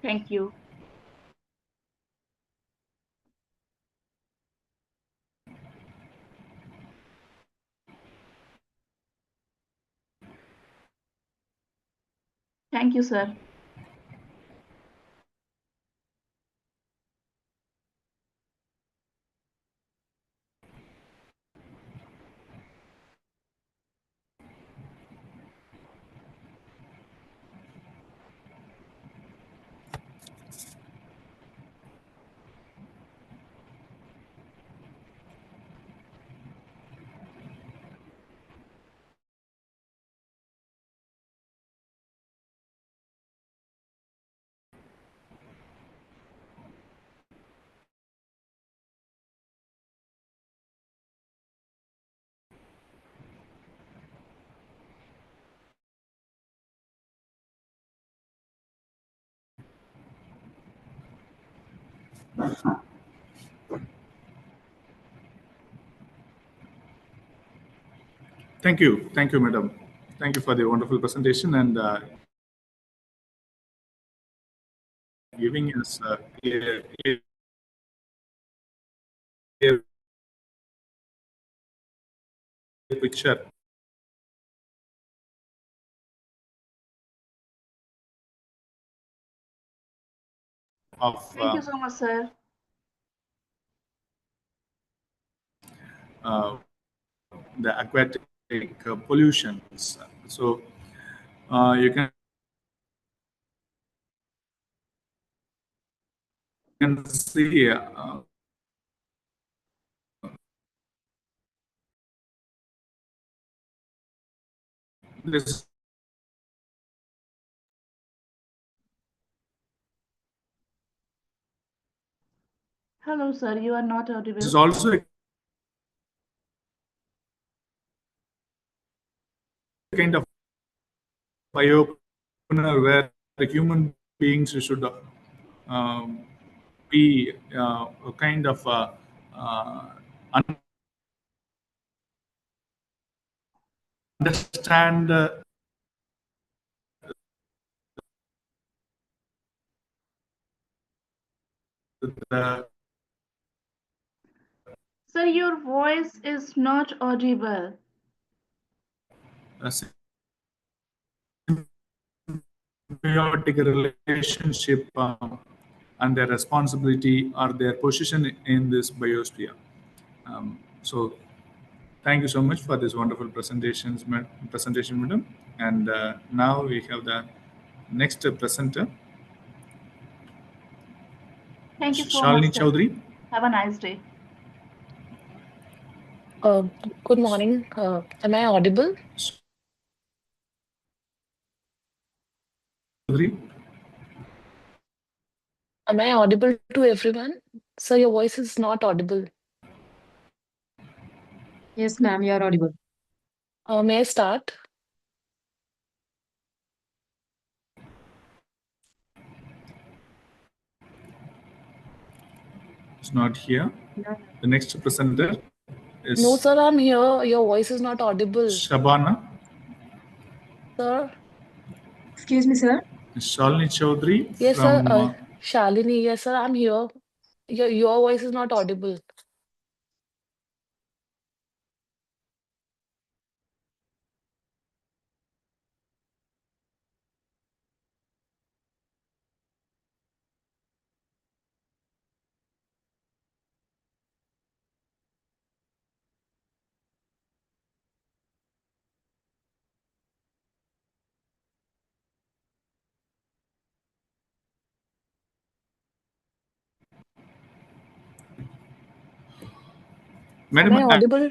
Thank you. Thank you, sir. Thank you, madam. Thank you for the wonderful presentation and giving us a clear picture of Thank you so much, sir. the aquatic pollutions. So you can see this Hello, sir. You are not audible. is also a kind of eye-opener where the human beings should be a kind of understand the Sir, your voice is not audible. symbiotic relationship and their responsibility or their position in this biosphere. So thank you so much for this wonderful presentation, madam. And now we have the next presenter, Thank you so Shalini much, sir. Chaudhary. Have a nice day. Uh, Good morning. Am I audible? Chaudhary. Am I audible to everyone? Sir, your voice is not audible. Yes, ma'am, you are audible. May I start? Is not here. The next presenter is No, sir, I'm here. Your voice is not audible. Shabana. Sir? Excuse me, sir. Shalini Chaudhary Yes, sir. from Shalini, yes, sir, I'm here. Your voice is not audible. Madam. Am I audible?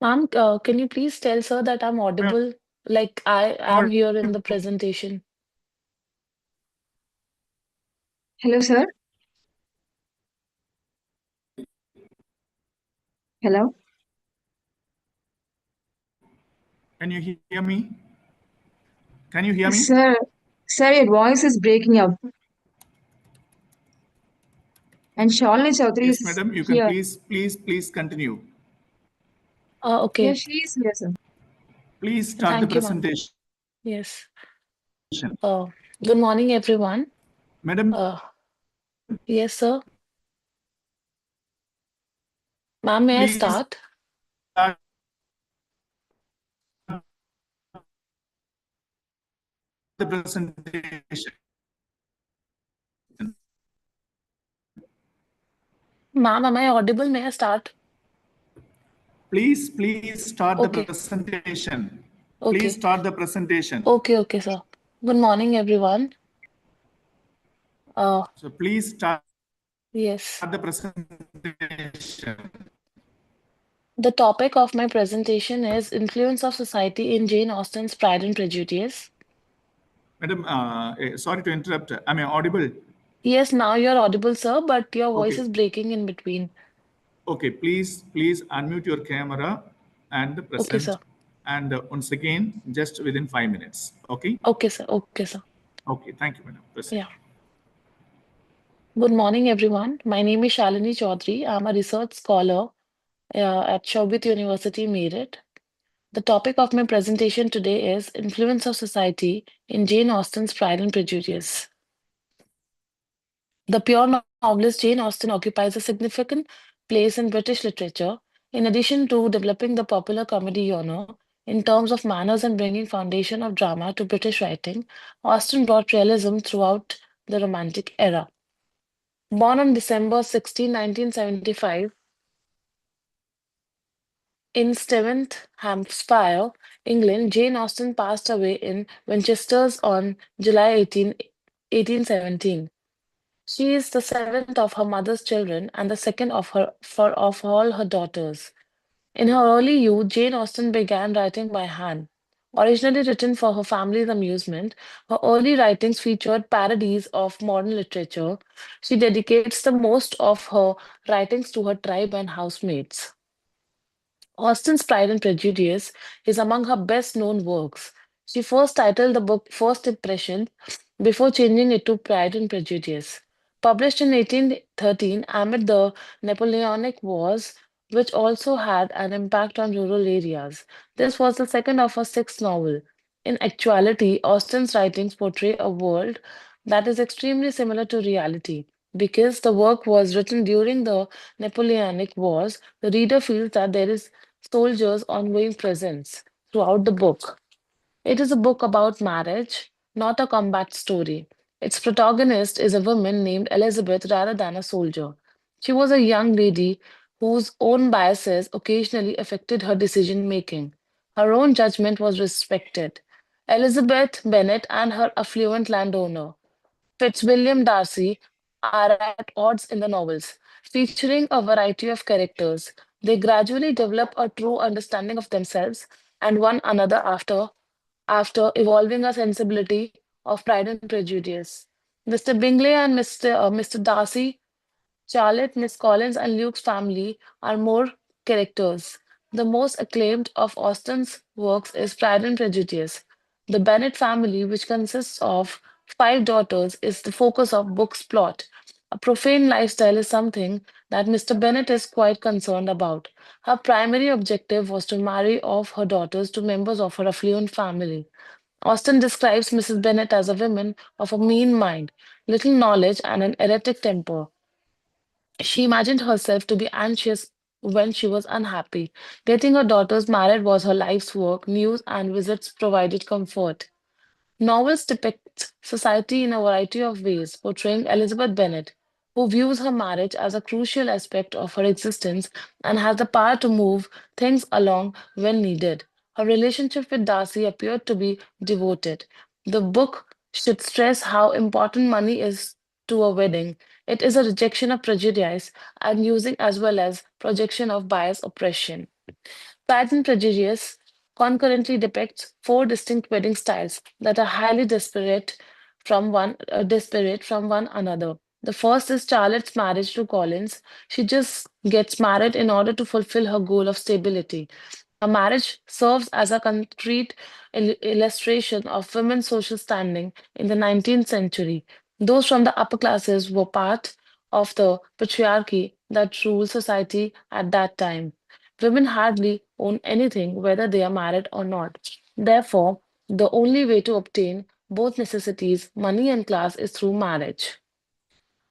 Ma'am, can you please tell sir that I'm audible? Like I am here in the presentation. Hello, sir. Hello. Can you hear me? Can you hear me? Sir, your voice is breaking up. And Shalini Chaudhary Yes, is madam. You can here. please continue. Okay. Yes, she is here, sir. Please start the Thank you, ma'am. presentation. Yes. Good morning, everyone. Madam. Yes, sir. Ma'am, may I Please start? start the presentation. Ma'am, am I audible? May I start? Please start the Okay. presentation. Okay. Please start the presentation. Okay, sir. Good morning, everyone. So please start Yes. the presentation. The topic of my presentation is Influence of Society in Jane Austen's Pride and Prejudice. Madam, sorry to interrupt. Am I audible? Yes, now you're audible, sir, but your voice Okay. is breaking in between. Okay, please unmute your camera and present. Okay, sir. And once again, just within 5 minutes. Okay? Okay, sir. Okay, sir. Okay, thank you, madam. Proceed. Yeah. Good morning, everyone. My name is Shalini Chaudhary. I'm a research scholar at Shobit University, Meerut. The topic of my presentation today is Influence of Society in Jane Austen's Pride and Prejudice. The pure novelist Jane Austen occupies a significant place in British literature. In addition to developing the popular comedy genre in terms of manners and bringing foundation of drama to British writing, Austen brought realism throughout the Romantic era. Born on December 16, 1975, in Stevens, Hampshire, England, Jane Austen passed away in Winchester on July 18, 1817. She is the seventh of her mother's children and the second of all her daughters. In her early youth, Jane Austen began writing by hand. Originally written for her family's amusement, her early writings featured parodies of modern literature. She dedicates the most of her writings to her tribe and housemates. Austen's Pride and Prejudice is among her best known works. She first titled the book First Impression before changing it to Pride and Prejudice. Published in 1813 amid the Napoleonic Wars, which also had an impact on rural areas. This was the second of her sixth novel. In actuality, Austen's writings portray a world that is extremely similar to reality. Because the work was written during the Napoleonic Wars, the reader feels that there is soldiers' ongoing presence throughout the book. It is a book about marriage, not a combat story. Its protagonist is a woman named Elizabeth rather than a soldier. She was a young lady whose own biases occasionally affected her decision making. Her own judgment was respected. Elizabeth Bennet and her affluent landowner, Fitzwilliam Darcy, are at odds in the novels, featuring a variety of characters. They gradually develop a true understanding of themselves and one another after evolving a sensibility of Pride and Prejudice. Mr. Bingley and Mr. Darcy, Charlotte, Miss Collins, and Luke's family are more characters. The most acclaimed of Austen's works is Pride and Prejudice. The Bennet family, which consists of five daughters, is the focus of book's plot. A profane lifestyle is something that Mr. Bennet is quite concerned about. Her primary objective was to marry off her daughters to members of her affluent family. Austen describes Mrs. Bennet as a woman of a mean mind, little knowledge, and an erratic temper. She imagined herself to be anxious when she was unhappy. Getting her daughters married was her life's work. News and visits provided comfort. Novels depict society in a variety of ways, portraying Elizabeth Bennet, who views her marriage as a crucial aspect of her existence and has the power to move things along when needed. Her relationship with Darcy appeared to be devoted. The book should stress how important money is to a wedding. It is a rejection of prejudice and using as well as projection of bias oppression. Pride and Prejudice concurrently depicts four distinct wedding styles that are highly disparate from one another. The first is Charlotte's marriage to Collins. She just gets married in order to fulfill her goal of stability. A marriage serves as a concrete illustration of women's social standing in the 19th century. Those from the upper classes were part of the patriarchy that ruled society at that time. Women hardly own anything, whether they are married or not. Therefore, the only way to obtain both necessities, money and class, is through marriage.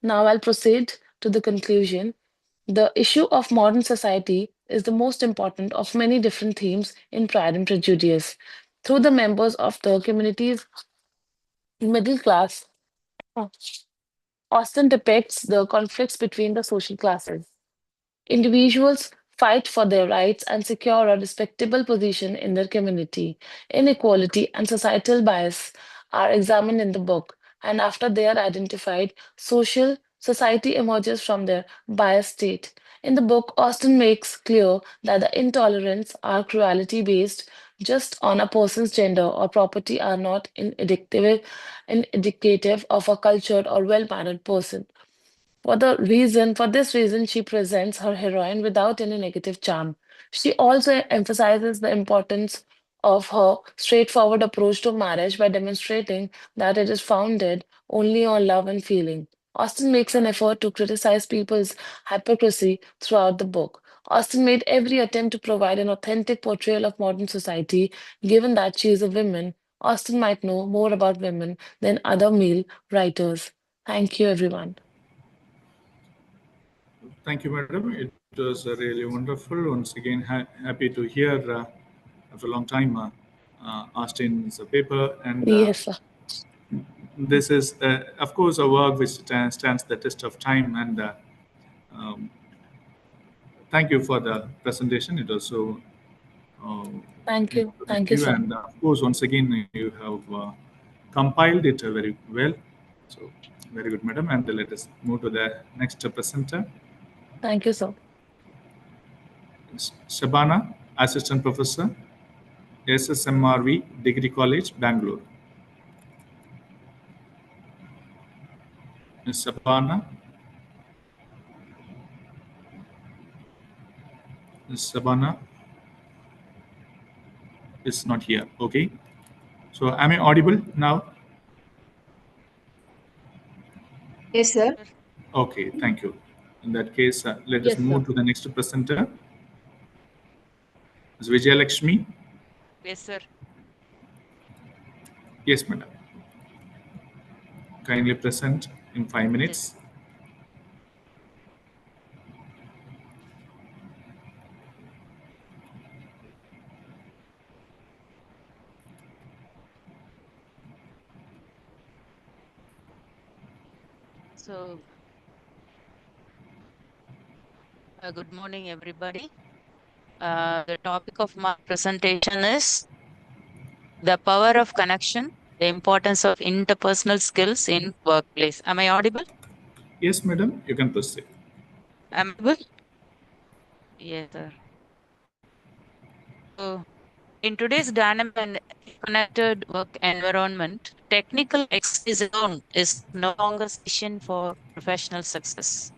Now I'll proceed to the conclusion. The issue of modern society is the most important of many different themes in Pride and Prejudice. Through the members of the community's middle class, Austen depicts the conflicts between the social classes. Individuals fight for their rights and secure a respectable position in their community. Inequality and societal bias are examined in the book, and after they are identified, society emerges from their biased state. In the book, Austen makes clear that the intolerance or cruelty based just on a person's gender or property are not indicative of a cultured or well-mannered person. For this reason, she presents her heroine without any negative charm. She also emphasizes the importance of her straightforward approach to marriage by demonstrating that it is founded only on love and feeling. Austen makes an effort to criticize people's hypocrisy throughout the book. Austen made every attempt to provide an authentic portrayal of modern society, given that she is a woman. Austen might know more about women than other male writers. Thank you, everyone. Thank you, madam. It was really wonderful. Once again, happy to hear after a long time Austin's paper. And Yes, sir. this is, of course, a work which stands the test of time. And um, thank you for the presentation. It was so Thank you. Thank you, informative. sir. And of course, once again, you have compiled it very well. So very good, madam. And let us move to the next presenter. Thank you, sir. Shabana, Assistant Professor, SSMRV Degree College, Bangalore. Ms. Shabana. Ms. Shabana is not here. Okay. So am I audible now? Yes, sir. Okay, thank you. In that case, let us Yes, move sir. to the next presenter. Ms. Vijaya Lakshmi. Yes, sir. Yes, madam. Kindly present in 5 minutes. So, good morning, everybody. The topic of my presentation is the power of connection, the importance of interpersonal skills in workplace. Am I audible? Yes, madam, you can proceed. Am I audible? Yes, sir. So, in today's dynamic and connected work environment, technical expertise alone is no longer sufficient for professional success.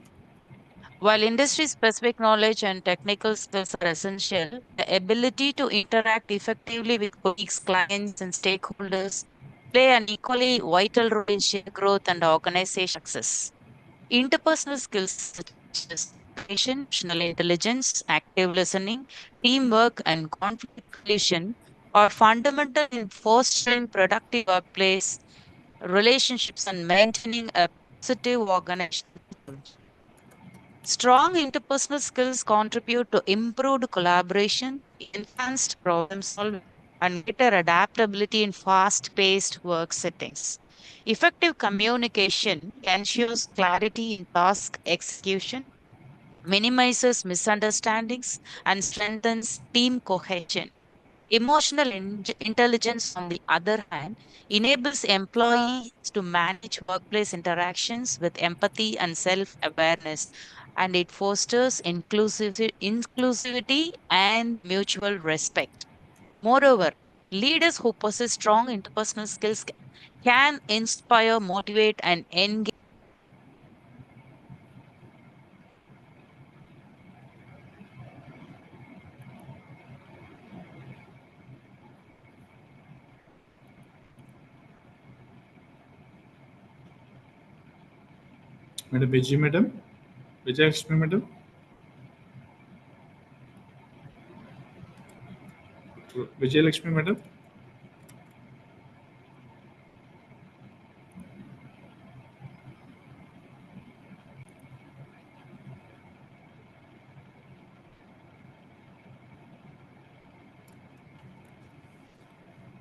While industry specific knowledge and technical skills are essential, the ability to interact effectively with colleagues, clients, and stakeholders play an equally vital role in shared growth and organization success. Interpersonal skills such as communication, emotional intelligence, active listening, teamwork, and conflict resolution are fundamental in fostering productive workplace relationships and maintaining a positive organizational culture. Strong interpersonal skills contribute to improved collaboration, enhanced problem solving, and greater adaptability in fast paced work settings. Effective communication ensures clarity in task execution, minimizes misunderstandings, and strengthens team cohesion. Emotional intelligence, on the other hand, enables employees to manage workplace interactions with empathy and self awareness, and it fosters inclusivity and mutual respect. Moreover, leaders who possess strong interpersonal skills can inspire, motivate, and engage. Madam Vijay, madam. Vijay Lakshmi, madam. Vijay Lakshmi, madam.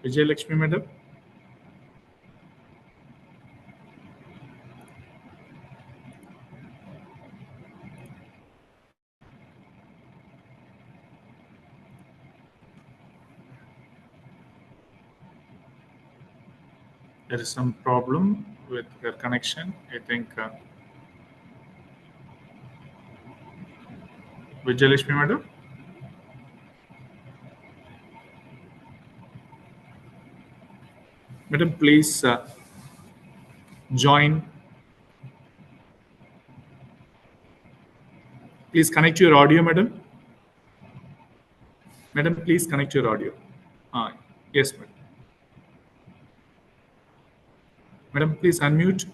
Vijay Lakshmi, madam. There is some problem with her connection. I think Vijay Lakshmi, madam. Madam, please join. Please connect your audio, madam. Madam, please connect your audio. Yes, madam. Madam, please unmute.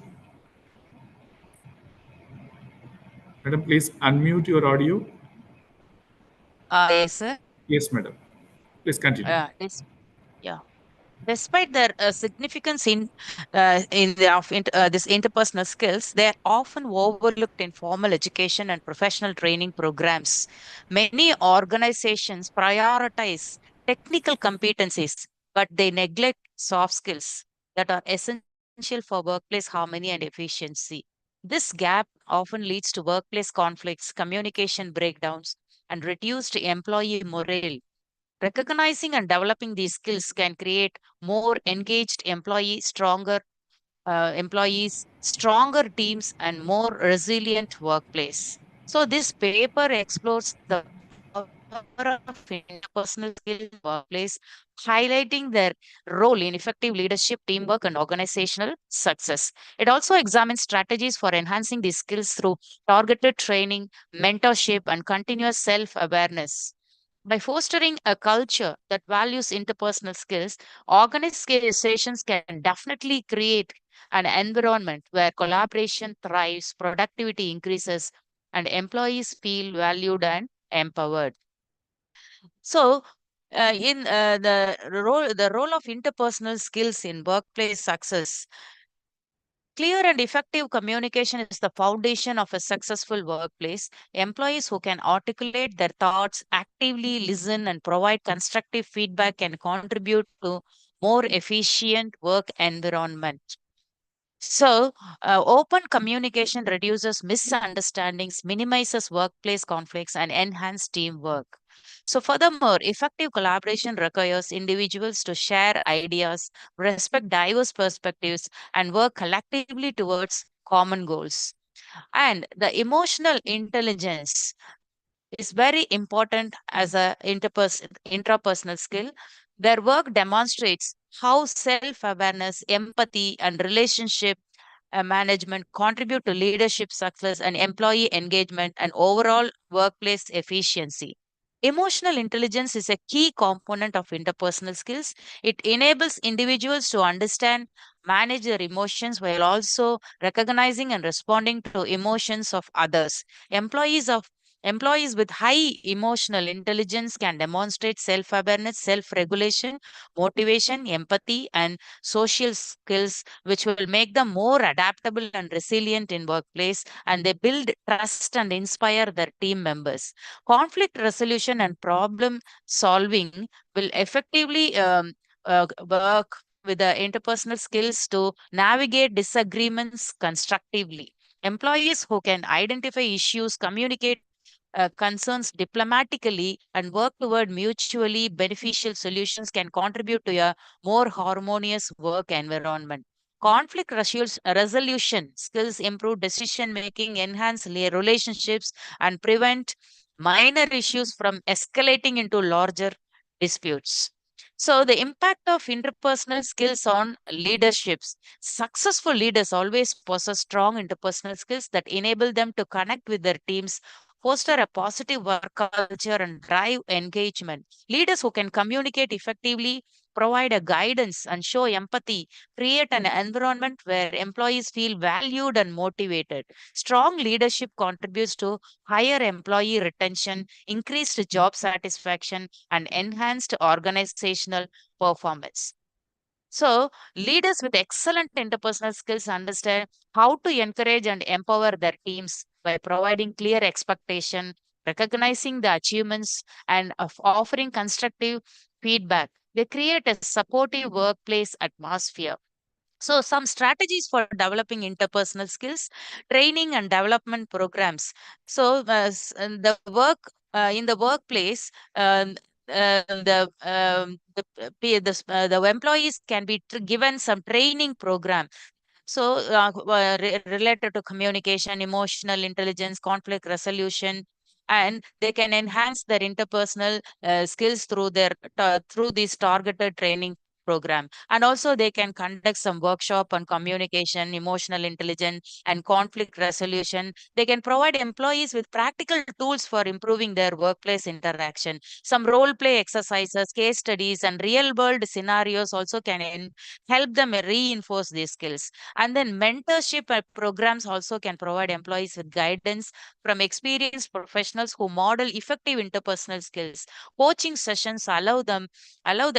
Madam, please unmute your audio. Yes, sir. Yes, madam. Please continue. Yeah. Despite their significance in this interpersonal skills, they are often overlooked in formal education and professional training programs. Many organizations prioritize technical competencies, but they neglect soft skills that are essential for workplace harmony and efficiency. This gap often leads to workplace conflicts, communication breakdowns, and reduced employee morale. Recognizing and developing these skills can create more engaged employees, stronger teams, and more resilient workplace. So this paper explores the power of interpersonal skills in workplace, highlighting their role in effective leadership, teamwork, and organizational success. It also examines strategies for enhancing these skills through targeted training, mentorship, and continuous self-awareness. By fostering a culture that values interpersonal skills, organizations can definitely create an environment where collaboration thrives, productivity increases, and employees feel valued and empowered. So, in the role of interpersonal skills in workplace success, clear and effective communication is the foundation of a successful workplace. Employees who can articulate their thoughts, actively listen, and provide constructive feedback can contribute to more efficient work environment. So, open communication reduces misunderstandings, minimizes workplace conflicts, and enhances teamwork. So, furthermore, effective collaboration requires individuals to share ideas, respect diverse perspectives, and work collectively towards common goals. And the emotional intelligence is very important as a intrapersonal skill. Their work demonstrates how self-awareness, empathy, and relationship management contribute to leadership success and employee engagement and overall workplace efficiency. Emotional intelligence is a key component of interpersonal skills. It enables individuals to understand, manage their emotions while also recognizing and responding to emotions of others. Employees of Employees with high emotional intelligence can demonstrate self awareness, self regulation, motivation, empathy, and social skills, which will make them more adaptable and resilient in workplace, and they build trust and inspire their team members. Conflict resolution and problem solving will effectively work with the interpersonal skills to navigate disagreements constructively. Employees who can identify issues, communicate concerns diplomatically, and work toward mutually beneficial solutions can contribute to a more harmonious work environment. Conflict resolution skills improve decision making, enhance relationships, and prevent minor issues from escalating into larger disputes. So, the impact of interpersonal skills on leaderships. Successful leaders always possess strong interpersonal skills that enable them to connect with their teams, foster a positive work culture, and drive engagement. Leaders who can communicate effectively, provide a guidance, and show empathy create an environment where employees feel valued and motivated. Strong leadership contributes to higher employee retention, increased job satisfaction, and enhanced organizational performance. So, leaders with excellent interpersonal skills understand how to encourage and empower their teams by providing clear expectation, recognizing the achievements, and of offering constructive feedback. They create a supportive workplace atmosphere. So, some strategies for developing interpersonal skills, training and development programs. So, the work in the workplace, the employees can be given some training program, so, related to communication, emotional intelligence, conflict resolution, and they can enhance their interpersonal skills through this targeted training program. And also, they can conduct some workshop on communication, emotional intelligence, and conflict resolution. They can provide employees with practical tools for improving their workplace interaction. Some role play exercises, case studies, and real world scenarios also can help them reinforce these skills. And then mentorship programs also can provide employees with guidance from experienced professionals who model effective interpersonal skills. Coaching sessions allow the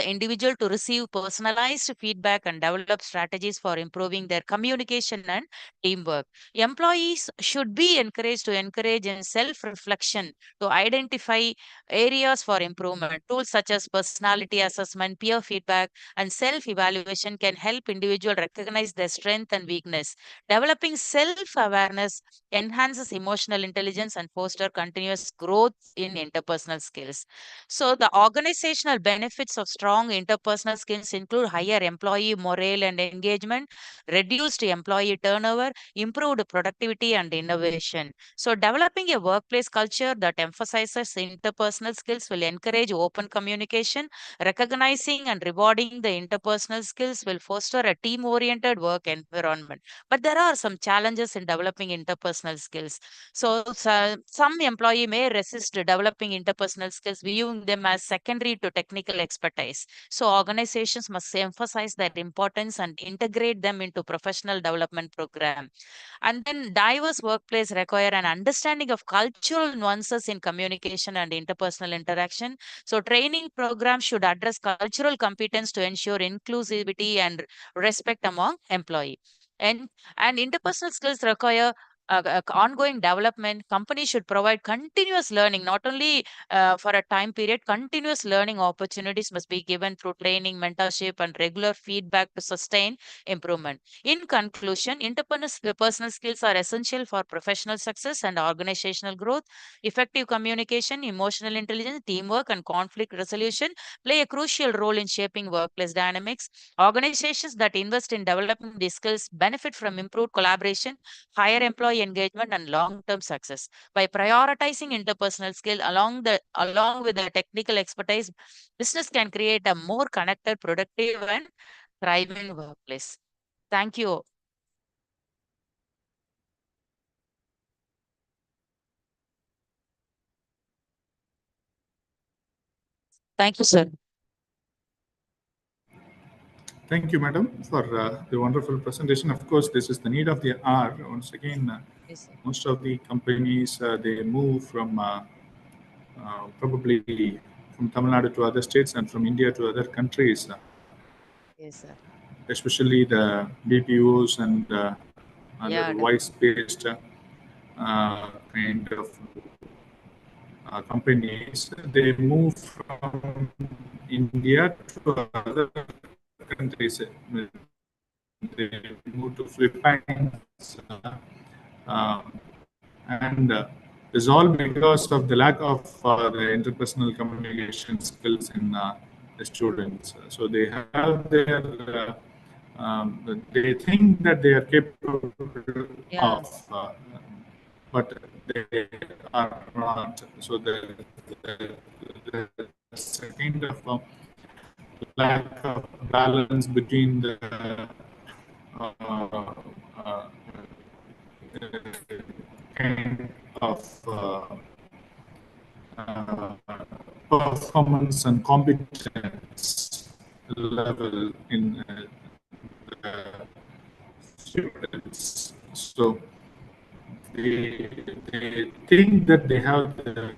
individual to receive personalized feedback and develop strategies for improving their communication and teamwork. Employees should be encouraged to encourage in self-reflection to identify areas for improvement. Tools such as personality assessment, peer feedback, and self-evaluation can help individuals recognize their strength and weakness. Developing self-awareness enhances emotional intelligence and foster continuous growth in interpersonal skills. So, the organizational benefits of strong interpersonal skills improvements include higher employee morale and engagement, reduced employee turnover, improved productivity and innovation. So developing a workplace culture that emphasizes interpersonal skills will encourage open communication. Recognizing and rewarding the interpersonal skills will foster a team-oriented work environment. But there are some challenges in developing interpersonal skills. So some employee may resist developing interpersonal skills, viewing them as secondary to technical expertise. So organizations must emphasize their importance and integrate them into professional development program. And then diverse workplace require an understanding of cultural nuances in communication and interpersonal interaction. So training programs should address cultural competence to ensure inclusivity and respect among employee. And, and interpersonal skills require ongoing development. Companies should provide continuous learning, not only for a time period. Continuous learning opportunities must be given through training, mentorship, and regular feedback to sustain improvement. In conclusion, interpersonal skills are essential for professional success and organizational growth. Effective communication, emotional intelligence, teamwork, and conflict resolution play a crucial role in shaping workplace dynamics. Organizations that invest in developing these skills benefit from improved collaboration, higher employee engagement, and long-term success. By prioritizing interpersonal skill along with the technical expertise, business can create a more connected, productive, and thriving workplace. Thank you. Thank you, sir. Thank you, madam, for the wonderful presentation. Of course, this is the need of the hour. Once again, Yes, sir. most of the companies, they move from probably from Tamil Nadu to other states and from India to other countries, Yes, sir. especially the BPOs and other Yeah, voice-based kind of companies. They move from India to other countries. They move to Philippines, and it's all because of the lack of the interpersonal communication skills in the students. So they have their, they think that they are capable Yeah. of, but they are not. So there's a kind of lack of balance between the uh, kind of performance and competence level in the students. So they think that they have the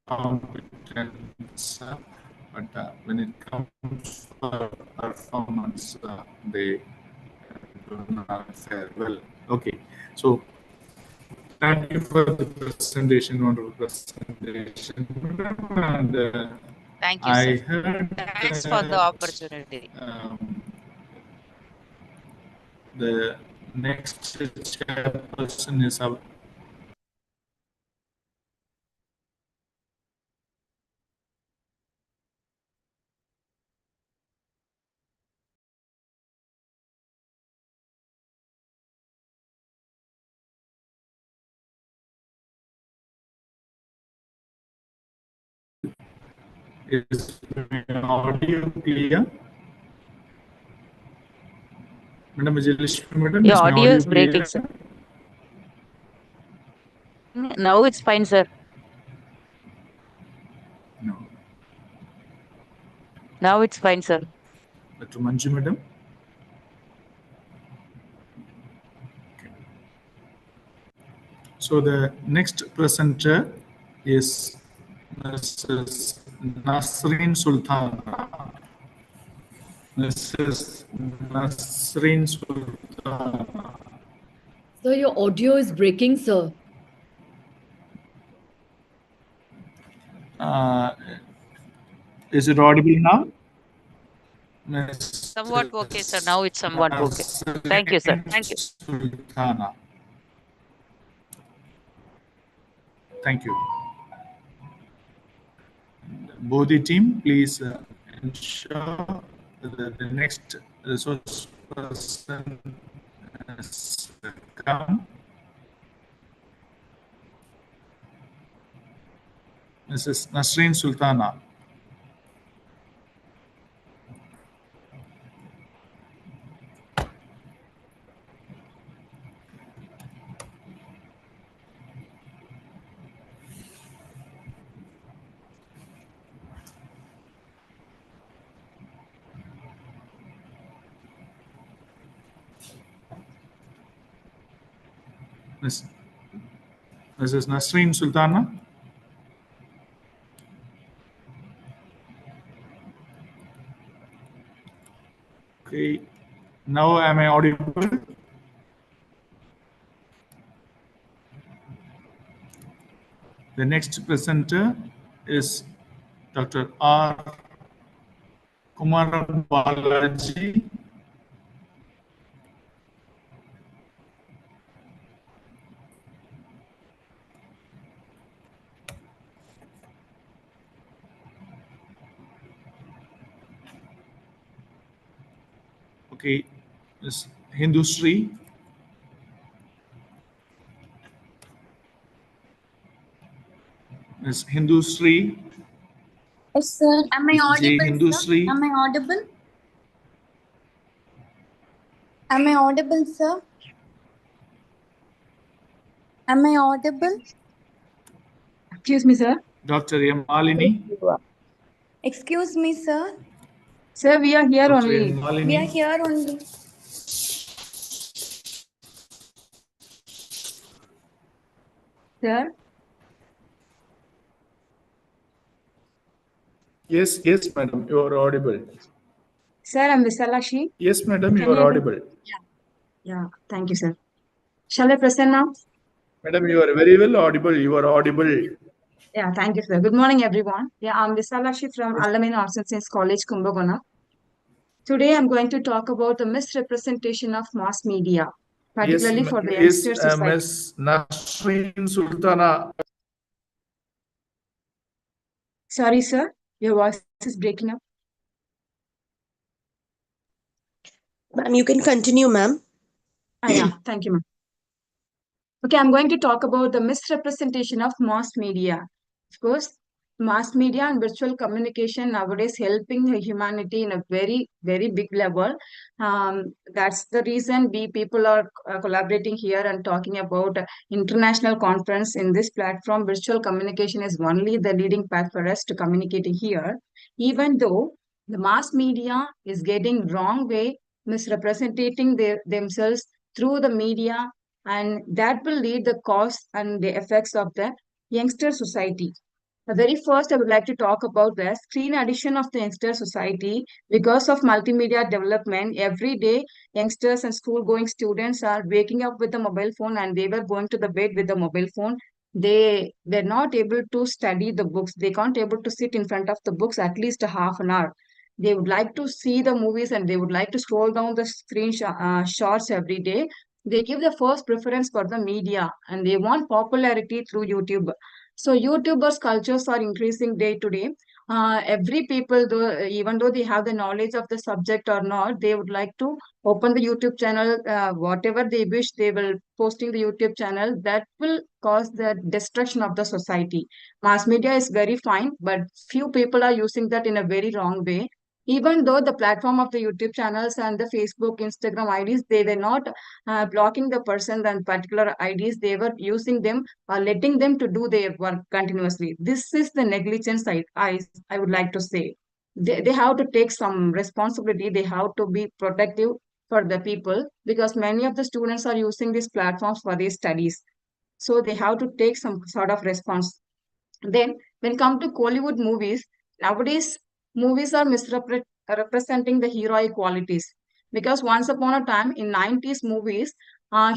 competence, but when it comes for performance, they do not fare well. Okay, so thank you for the presentation, wonderful presentation. And Thank you, sir. I heard Thanks for the opportunity. The next chairperson is our is audio clear? Madam Vijayalakshmi, madam, Your is my audio audio is breaking, clear? sir. Now it's fine, sir. No. Now it's fine, sir. But to Manju, madam? Okay. So the next presenter is Mrs. Nasreen Sultana. Mrs. Nasreen Sultana. Sir, your audio is breaking, sir. Is it audible now? Somewhat okay, sir. Now it's somewhat okay. Thank you, sir. Thank you. Sultana. Thank you. Bodhi team, please ensure that the next resource person has come. Mrs. Nasreen Sultana. Mrs. Nasreen Sultana. Okay, now am I audible? The next presenter is Dr. R. Kumaran Balaji. Okay, Ms. Hindusri. Ms. Hindusri. Yes, sir. Am I J. audible, sir? Hindusri. Am I audible? Am I audible, sir? Am I audible? Excuse me, sir. Dr. M. Malini. Excuse me, sir. Sir, we are here Dr. M. only. Malini. We are here only. Sir. Yes, madam, you are audible. Sir, I'm Visalashi. Yes, madam, you Can are you hear me? audible. Yeah, thank you, sir. Shall I present now? Madam, you are very well audible. You are audible. Yeah, thank you, sir. Good morning, everyone. Yeah, I'm Visalashi from Alamein Arts and Science College, Kumbhakona. Today, I'm going to talk about the misrepresentation of mass media, particularly for the youngster society. Ms. Nasreen Sultana. Sorry, sir. Your voice is breaking up. Ma'am, you can continue, ma'am. Yeah, thank you, ma'am. Okay, I'm going to talk about the misrepresentation of mass media. Of course, mass media and virtual communication nowadays helping the humanity in a very, very big level. That's the reason we people are collaborating here and talking about international conference in this platform. Virtual communication is only the leading path for us to communicating here. Even though the mass media is getting wrong way, misrepresenting themselves through the media, and that will lead the cause and the effects of the youngster society. The very first, I would like to talk about the screen addiction of the youngster society. Because of multimedia development, every day youngsters and school-going students are waking up with a mobile phone and they were going to the bed with the mobile phone. They're not able to study the books. They can't able to sit in front of the books at least a half an hour. They would like to see the movies and they would like to scroll down the screen shots every day. They give the first preference for the media and they want popularity through YouTube. So YouTubers cultures are increasing day to day. Every people, though, even though they have the knowledge of the subject or not, they would like to open the YouTube channel. Whatever they wish, they will posting the YouTube channel. That will cause the destruction of the society. Mass media is very fine, but few people are using that in a very wrong way. Even though the platform of the YouTube channels and the Facebook, Instagram IDs, they were not blocking the person and particular IDs, they were using them or letting them to do their work continuously. This is the negligence I would like to say. They have to take some responsibility. They have to be protective for the people because many of the students are using these platforms for their studies. So they have to take some sort of response. Then, when come to Kollywood movies, nowadays movies are misrepresenting the heroic qualities. Because once upon a time in 90s movies,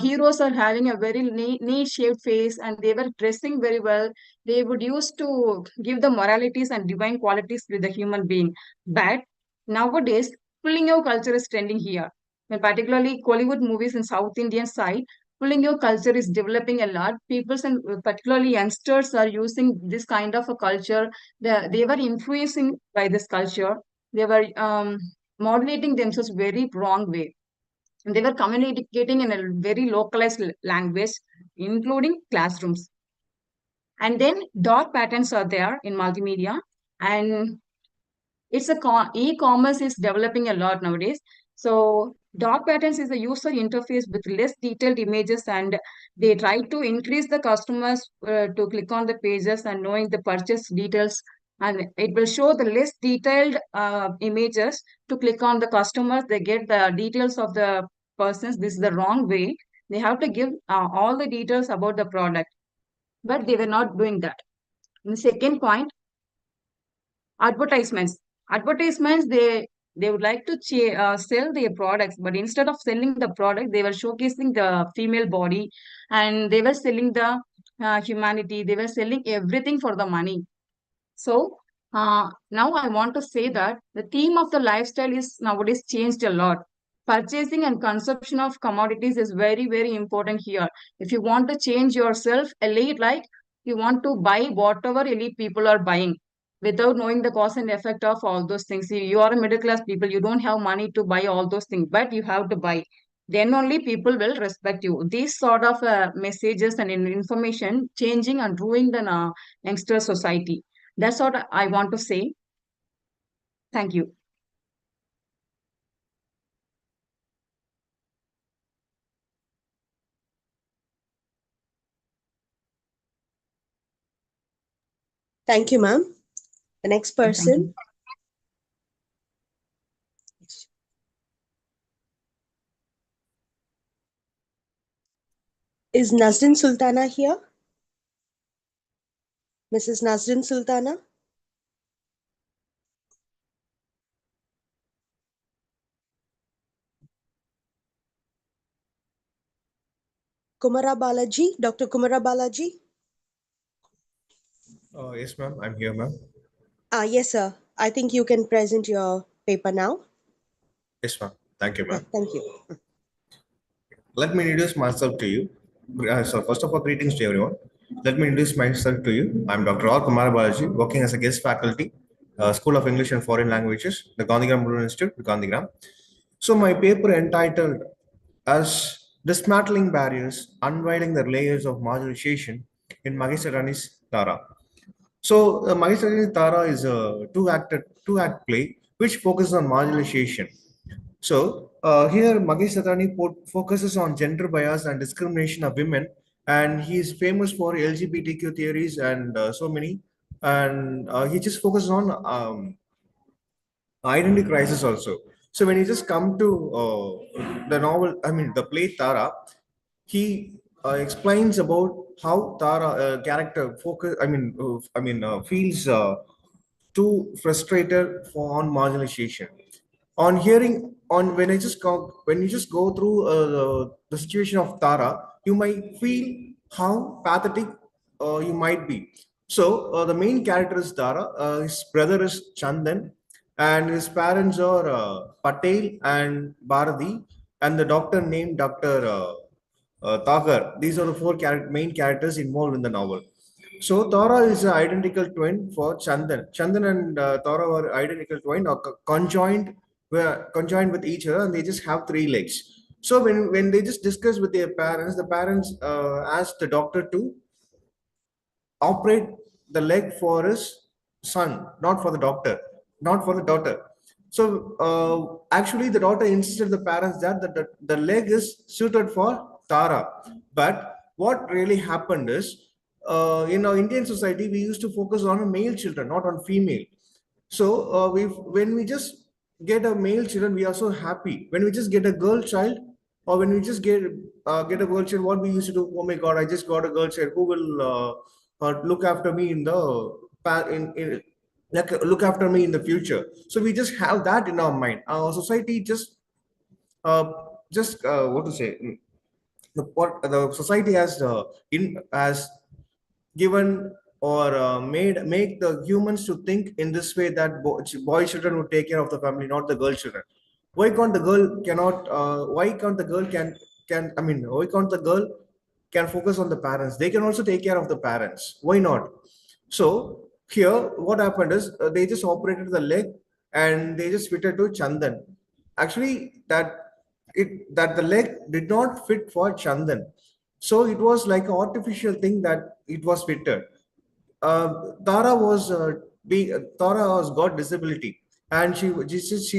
heroes are having a very neat shaped face and they were dressing very well. They would use to give the moralities and divine qualities with the human being. But nowadays, pulling out culture is trending here. And particularly Kollywood movies in South Indian side, pulling your culture is developing a lot. People and particularly youngsters are using this kind of a culture. They were influencing by this culture. they were modulating themselves very wrong way. And they were communicating in a very localized language, including classrooms. And then dark patterns are there in multimedia, and it's a e-commerce is developing a lot nowadays. So dark patterns is a user interface with less detailed images, and they try to increase the customers to click on the pages and knowing the purchase details, and it will show the less detailed images to click on the customers. They get the details of the persons. This is the wrong way. They have to give all the details about the product, but they were not doing that. And the second point, advertisements. Advertisements, they would like to sell their products, but instead of selling the product, they were showcasing the female body, and they were selling the humanity. They were selling everything for the money. So now I want to say that the theme of the lifestyle is nowadays changed a lot. Purchasing and consumption of commodities is very, very important here. If you want to change yourself, elite, like you want to buy whatever elite people are buying without knowing the cause and effect of all those things. You are a middle class people, you don't have money to buy all those things, but you have to buy. Then only people will respect you. These sort of messages and information changing and ruining the youngster society. That's what I want to say. Thank you. Thank you, ma'am. The next person. Is Nazrin Sultana here? Mrs. Nazrin Sultana? Kumara Balaji, Dr. Kumara Balaji? Yes, ma'am. I'm here, ma'am. Yes, sir. I think you can present your paper now. Yes, ma'am. Thank you, ma'am. Thank you. Let me introduce myself to you. So, first of all, greetings to everyone. Let me introduce myself to you. I'm Dr. R. Kumar Balaji, working as a guest faculty, School of English and Foreign Languages, the Gandhigram Rural Institute, Gandhigram. So, my paper entitled as Dismantling Barriers, Unveiling the Layers of Marginalization in Mahesh Tara. So, Mahesh Tara is a two-act play which focuses on marginalization. So here Magesh Satani focuses on gender bias and discrimination of women, and he is famous for LGBTQ theories and so many. And he just focuses on identity crisis also. So when you just come to the novel, I mean the play Tara, he explains about how Tara character focus. Feels too frustrated for on marginalization. On hearing on when you just go through the situation of Tara, you might feel how pathetic you might be. So the main character is Tara. His brother is Chandan, and his parents are Patel and Bharati, and the doctor named Dr. Thakur. These are the four main characters involved in the novel. So Tara is an identical twin for Chandan. Chandan and Tara are identical twin or conjoined with each other, and they just have three legs. So when they just discuss with their parents, the parents ask the doctor to operate the leg for his son, not for the doctor, not for the daughter. So actually, the daughter insisted the parents that the leg is suited for Tara. But what really happened is, in our Indian society, we used to focus on male children, not on female. So when we just get a male children, we are so happy. When we just get a girl child, or when we just get a girl child, what we used to do? Oh my God, I just got a girl child. Who will look after me in the look after me in the future? So we just have that in our mind. Our society just what to say? The society has given or make the humans to think in this way that boy children would take care of the family, not the girl children. Why can't the girl cannot? Why can't the girl why can't the girl can focus on the parents? They can also take care of the parents. Why not? So here, what happened is they just operated the leg and they just fitted to Chandan. Actually, that the leg did not fit for Chandan, so it was like an artificial thing that it was fitted. Tara was Tara has got disability, and she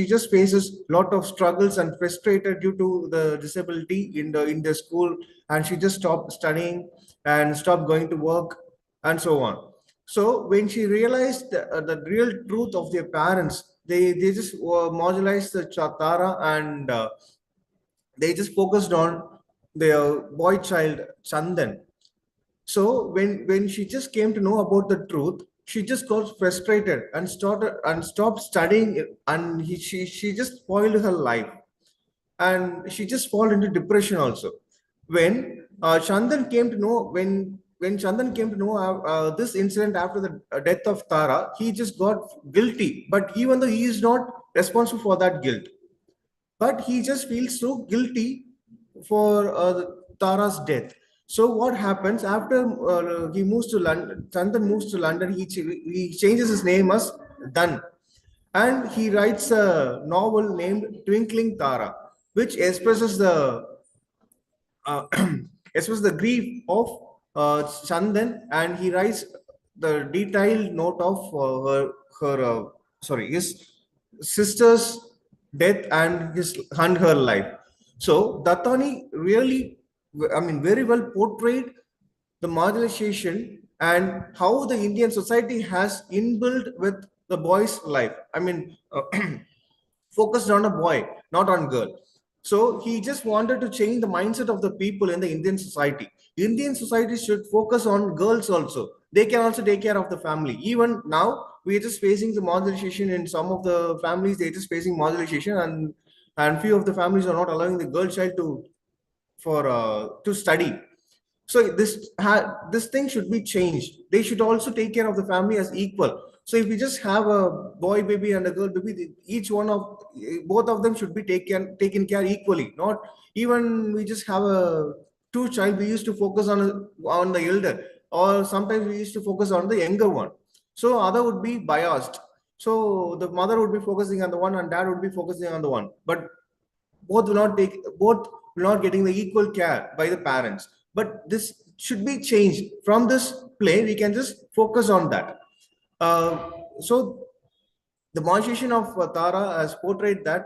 just faces lot of struggles and frustrated due to the disability in the school, and she just stopped studying and stopped going to work and so on. So when she realized the real truth of their parents, they just marginalized the Tara, and they just focused on their boy child Chandan. So when she just came to know about the truth, she just got frustrated and stopped studying it, and she just spoiled her life, and she just fall into depression also. When Chandan came to know when Chandan came to know this incident after the death of Tara, he just got guilty. But even though he is not responsible for that guilt, but he just feels so guilty for Tara's death. So what happens after he moves to London? Chandan moves to London. He changes his name as Dan, and he writes a novel named Twinkling Tara, which expresses the expresses the grief of Chandan, and he writes the detailed note of his sister's death and her life. So Dattani really, I mean, very well portrayed the marginalization and how the Indian society has inbuilt with the boy's life. I mean, focused on a boy, not on girl. So he just wanted to change the mindset of the people in the Indian society. Indian society should focus on girls also. They can also take care of the family. Even now, we are just facing the marginalization in some of the families. They're just facing marginalization, and few of the families are not allowing the girl child to study. So this thing should be changed. They should also take care of the family as equal. So if we just have a boy baby and a girl baby, each one of both of them should be taken care equally. Not even we just have a two child. We used to focus on the elder, or sometimes we used to focus on the younger one. So other would be biased. So the mother would be focusing on the one, and dad would be focusing on the one. But both will not getting the equal care by the parents. But this should be changed. From this play, we can just focus on that. So the marginalization of Tara has portrayed that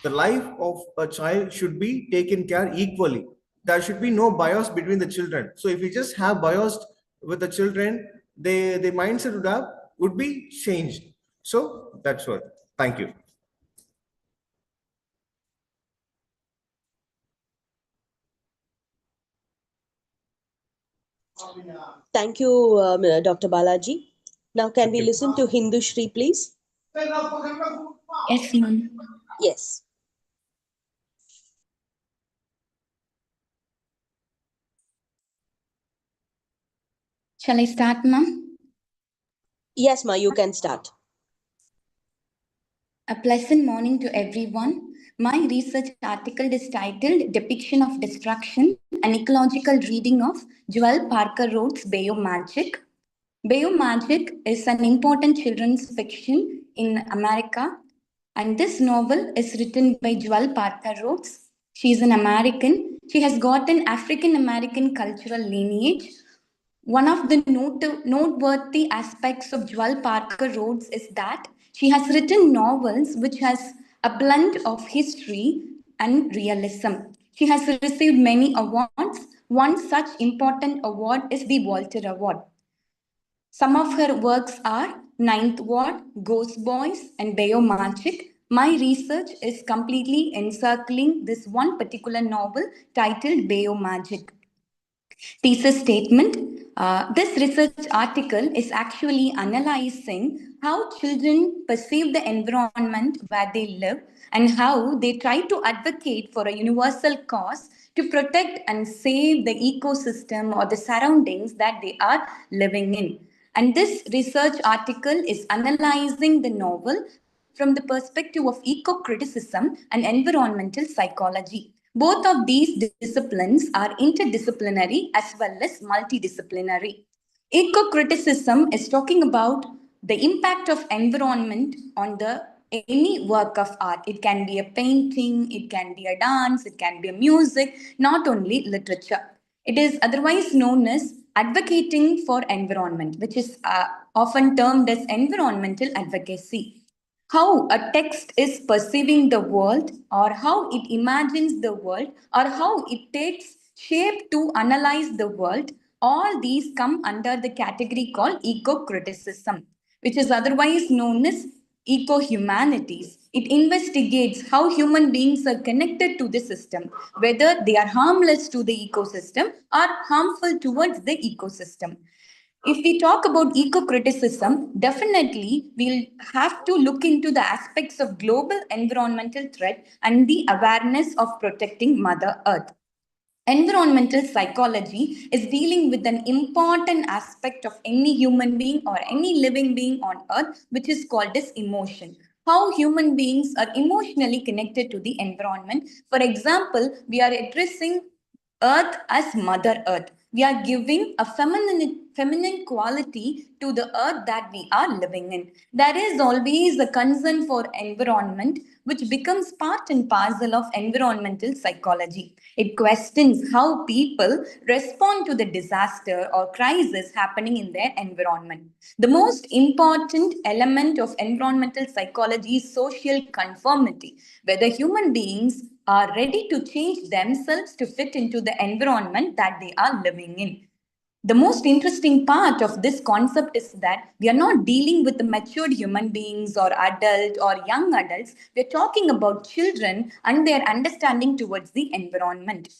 the life of a child should be taken care equally. There should be no bias between the children. So if we just have bias with the children, the mindset would be changed. So that's what. Thank you. Thank you, Dr. Balaji. Now, can we listen to Hindu Shri, please? Yes, ma'am. Yes. Shall I start, ma'am? Yes, ma, you can start. A pleasant morning to everyone. My research article is titled Depiction of Destruction, an Ecological Reading of Joel Parker Roth's Magic. Magic is an important children's fiction in America, and this novel is written by Joel Parker Roth. She is an American. She has got an African American cultural lineage. One of the noteworthy aspects of Joel Parker Rhodes is that she has written novels which has a blend of history and realism. She has received many awards. One such important award is the Walter Award. Some of her works are Ninth Ward, Ghost Boys, and Magic. My research is completely encircling this one particular novel titled Magic. Thesis statement. This research article is actually analyzing how children perceive the environment where they live and how they try to advocate for a universal cause to protect and save the ecosystem or the surroundings that they are living in. And this research article is analyzing the novel from the perspective of eco-criticism and environmental psychology. Both of these disciplines are interdisciplinary as well as multidisciplinary. Eco-criticism is talking about the impact of environment on the any work of art. It can be a painting, it can be a dance, it can be a music, not only literature. It is otherwise known as advocating for environment, which is often termed as environmental advocacy. How a text is perceiving the world, or how it imagines the world, or how it takes shape to analyze the world, all these come under the category called eco-criticism, which is otherwise known as eco-humanities. It investigates how human beings are connected to the system, whether they are harmless to the ecosystem or harmful towards the ecosystem. If we talk about eco-criticism, definitely we'll have to look into the aspects of global environmental threat and the awareness of protecting Mother Earth. Environmental psychology is dealing with an important aspect of any human being or any living being on earth, which is called as emotion. How human beings are emotionally connected to the environment. For example, we are addressing Earth as Mother Earth. We are giving a feminine quality to the earth that we are living in. There is always a concern for environment, which becomes part and parcel of environmental psychology. It questions how people respond to the disaster or crisis happening in their environment. The most important element of environmental psychology is social conformity, whether human beings are ready to change themselves to fit into the environment that they are living in. The most interesting part of this concept is that we are not dealing with the matured human beings or adult or young adults. We are talking about children and their understanding towards the environment.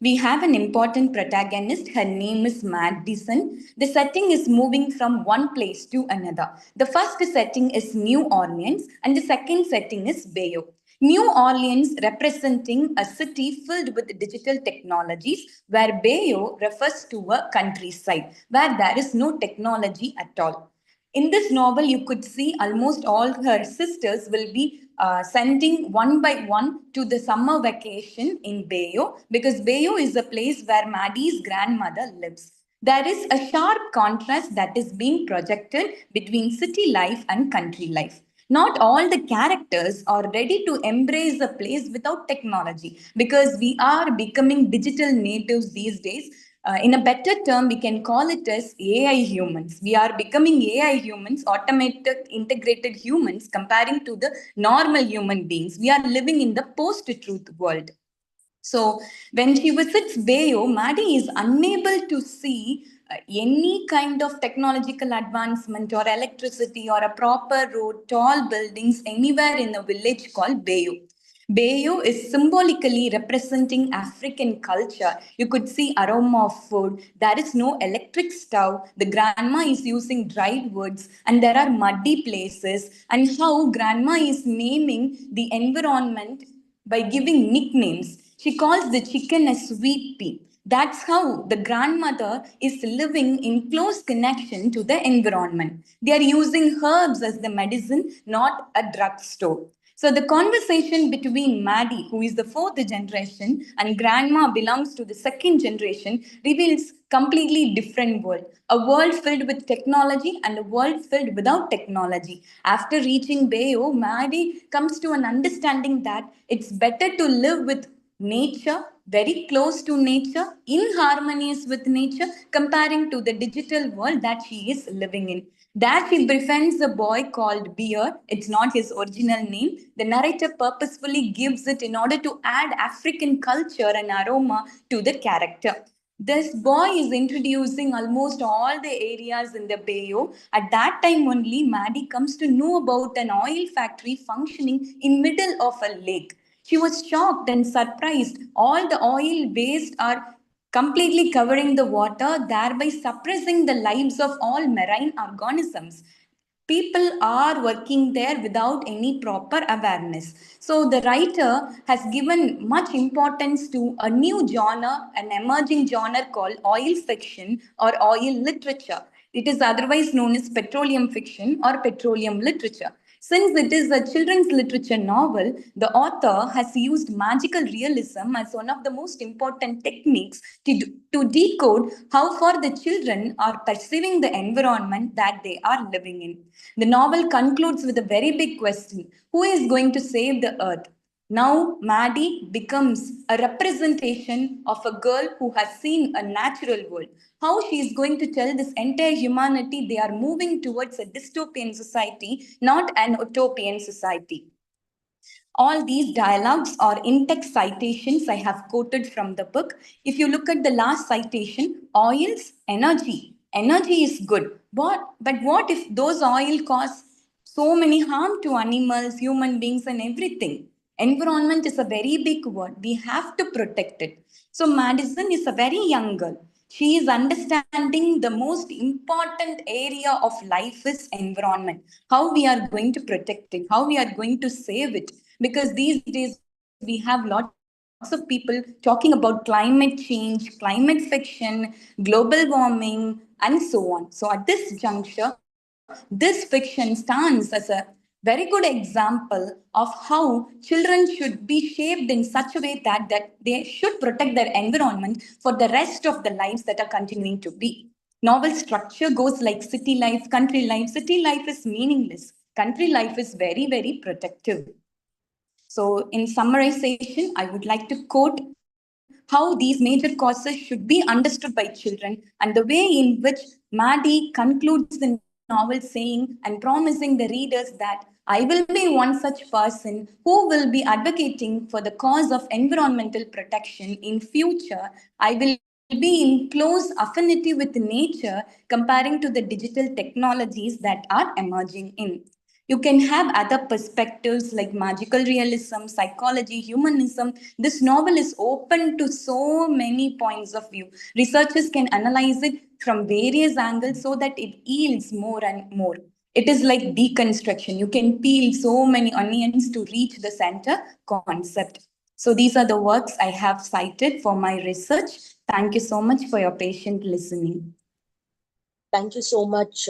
We have an important protagonist. Her name is Madison. The setting is moving from one place to another. The first setting is New Orleans and the second setting is Bayeux. New Orleans representing a city filled with digital technologies, where Bayeux refers to a countryside where there is no technology at all. In this novel, you could see almost all her sisters will be sending one by one to the summer vacation in Bayeux, because Bayeux is a place where Maddie's grandmother lives. There is a sharp contrast that is being projected between city life and country life. Not all the characters are ready to embrace a place without technology, because we are becoming digital natives these days. In a better term, we can call it as AI humans. We are becoming AI humans, automated, integrated humans, comparing to the normal human beings. We are living in the post-truth world. So when she visits Bayeux, Maddie is unable to see any kind of technological advancement or electricity or a proper road, tall buildings anywhere in a village called Bayeux. Bayeux is symbolically representing African culture. You could see aroma of food. There is no electric stove. The grandma is using dried woods, and there are muddy places. And how grandma is naming the environment by giving nicknames. She calls the chicken a sweet pea. That's how the grandmother is living in close connection to the environment. They are using herbs as the medicine, not a drugstore. So the conversation between Maddie, who is the fourth generation, and grandma belongs to the second generation, reveals completely different world. A world filled with technology and a world filled without technology. After reaching Bayeux, Maddie comes to an understanding that it's better to live with nature, very close to nature, in harmonious with nature, comparing to the digital world that she is living in. That she befriends a boy called Beer. It's not his original name. The narrator purposefully gives it in order to add African culture and aroma to the character. This boy is introducing almost all the areas in the Bayou. At that time only, Maddie comes to know about an oil factory functioning in middle of a lake. She was shocked and surprised. All the oil waste are completely covering the water, thereby suppressing the lives of all marine organisms. People are working there without any proper awareness. So the writer has given much importance to a new genre, an emerging genre called oil fiction or oil literature. It is otherwise known as petroleum fiction or petroleum literature. Since it is a children's literature novel, the author has used magical realism as one of the most important techniques to decode how far the children are perceiving the environment that they are living in. The novel concludes with a very big question: who is going to save the earth? Now, Maddie becomes a representation of a girl who has seen a natural world. How she is going to tell this entire humanity they are moving towards a dystopian society, not an utopian society. All these dialogues are in-text citations I have quoted from the book. If you look at the last citation, oils, energy. Energy is good. But what if those oil cause so many harm to animals, human beings, and everything? Environment is a very big word. We have to protect it. So Madison is a very young girl. She is understanding the most important area of life is environment. How we are going to protect it, how we are going to save it. Because these days we have lots of people talking about climate change, climate fiction, global warming, and so on. So at this juncture, this fiction stands as a very good example of how children should be shaped in such a way that they should protect their environment for the rest of the lives that are continuing to be. Novel structure goes like city life, country life. City life is meaningless. Country life is very, very protective. So, in summarization, I would like to quote how these major causes should be understood by children and the way in which Maddie concludes the novel saying and promising the readers that I will be one such person who will be advocating for the cause of environmental protection in future. I will be in close affinity with nature comparing to the digital technologies that are emerging in. You can have other perspectives like magical realism, psychology, humanism. This novel is open to so many points of view. Researchers can analyze it from various angles so that it yields more and more. It is like deconstruction. You can peel so many onions to reach the center concept. So these are the works I have cited for my research. Thank you so much for your patient listening. Thank you so much,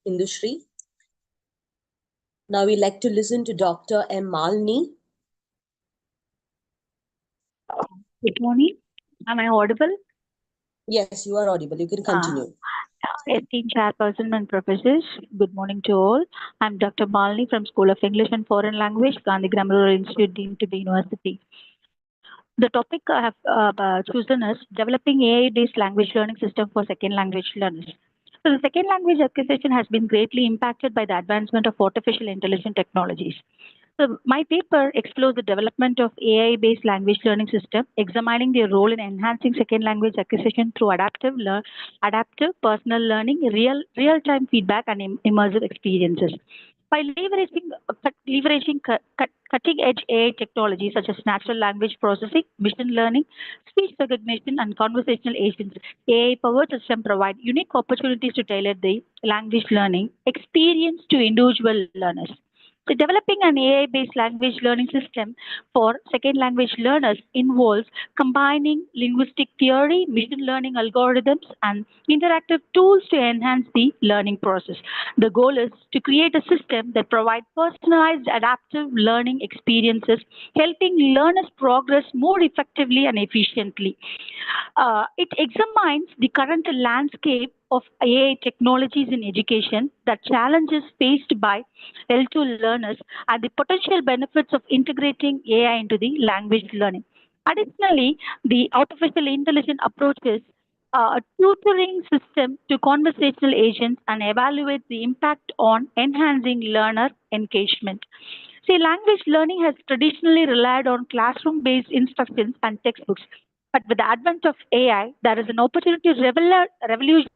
Indushri. Now we'd like to listen to Dr. M. Malini. Good morning. Am I audible? Yes, you are audible. You can continue. Esteemed chairperson and professors, good morning to all. I'm Dr. Malini from School of English and Foreign Language, Gandhigram Rural Institute, Dean to the University. The topic I have chosen is developing AI-based language learning system for second language learners. So the second language acquisition has been greatly impacted by the advancement of artificial intelligence technologies. So my paper explores the development of AI-based language learning system, examining their role in enhancing second language acquisition through adaptive personal learning, real-time feedback, and immersive experiences. By leveraging cutting-edge AI technologies such as natural language processing, machine learning, speech recognition, and conversational agents, AI-powered systems provide unique opportunities to tailor the language learning experience to individual learners. So developing an AI-based language learning system for second language learners involves combining linguistic theory, machine learning algorithms, and interactive tools to enhance the learning process. The goal is to create a system that provides personalized adaptive learning experiences, helping learners progress more effectively and efficiently. It examines the current landscape of AI technologies in education, the challenges faced by L2 learners, and the potential benefits of integrating AI into the language learning. Additionally, the artificial intelligence approaches a tutoring system to conversational agents and evaluate the impact on enhancing learner engagement. See, language learning has traditionally relied on classroom-based instructions and textbooks. But with the advent of AI, there is an opportunity to revolutionize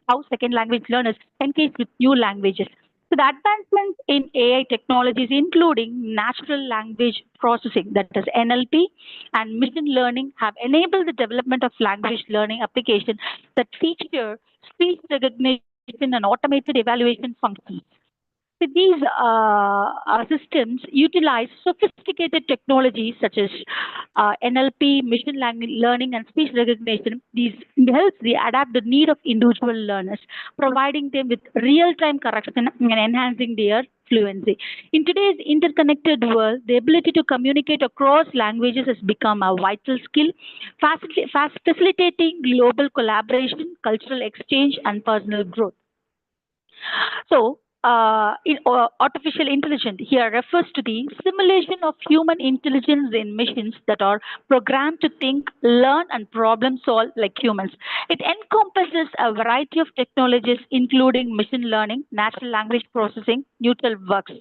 how second language learners engage with new languages. So the advancements in AI technologies, including natural language processing, that is NLP, and machine learning, have enabled the development of language learning applications that feature speech recognition and automated evaluation functions. So these systems utilize sophisticated technologies such as NLP, learning, and speech recognition. These helps the adapt the need of individual learners, providing them with real-time correction and enhancing their fluency. In today's interconnected world, the ability to communicate across languages has become a vital skill, facilitating global collaboration, cultural exchange, and personal growth. So, artificial intelligence here refers to the simulation of human intelligence in machines that are programmed to think, learn, and problem solve like humans. It encompasses a variety of technologies, including machine learning, natural language processing, neural works.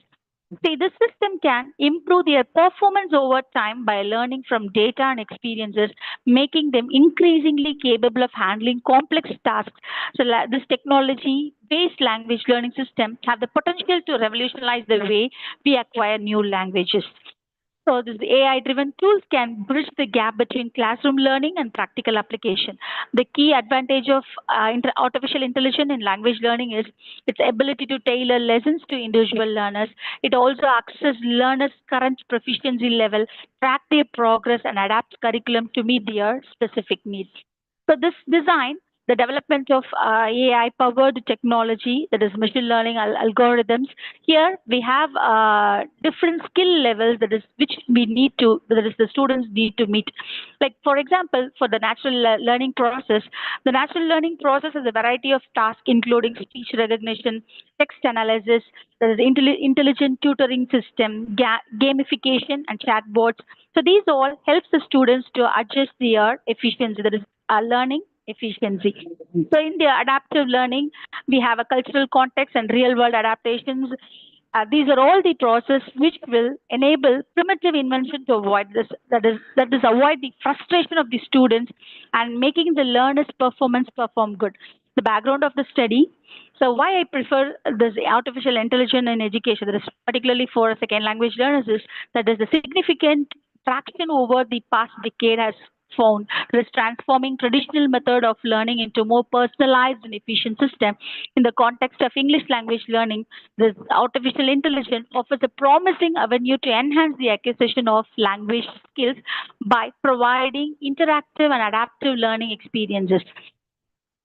See, this system can improve their performance over time by learning from data and experiences, making them increasingly capable of handling complex tasks. So, this technology-based language learning system have the potential to revolutionize the way we acquire new languages. So these AI-driven tools can bridge the gap between classroom learning and practical application. The key advantage of artificial intelligence in language learning is its ability to tailor lessons to individual learners. It also accesses learners' current proficiency level, track their progress, and adapts curriculum to meet their specific needs. So this design, the development of AI-powered technology, that is machine learning algorithms. Here we have different skill levels that is which we need to, that is the students need to meet. Like for example, for the natural learning process, the natural learning process has a variety of tasks, including speech recognition, text analysis, there is intelligent tutoring system, gamification, and chatbots. So these all helps the students to adjust their efficiency, that is learning efficiency. So in the adaptive learning, we have a cultural context and real world adaptations. These are all the process which will enable primitive invention to avoid this. That is avoid the frustration of the students and making the learner's performance perform good. The background of the study. So why I prefer this artificial intelligence in education, that is particularly for second language learners, is that there's a significant traction over the past decade has found that is transforming traditional method of learning into more personalized and efficient system. In the context of English language learning, this artificial intelligence offers a promising avenue to enhance the acquisition of language skills by providing interactive and adaptive learning experiences.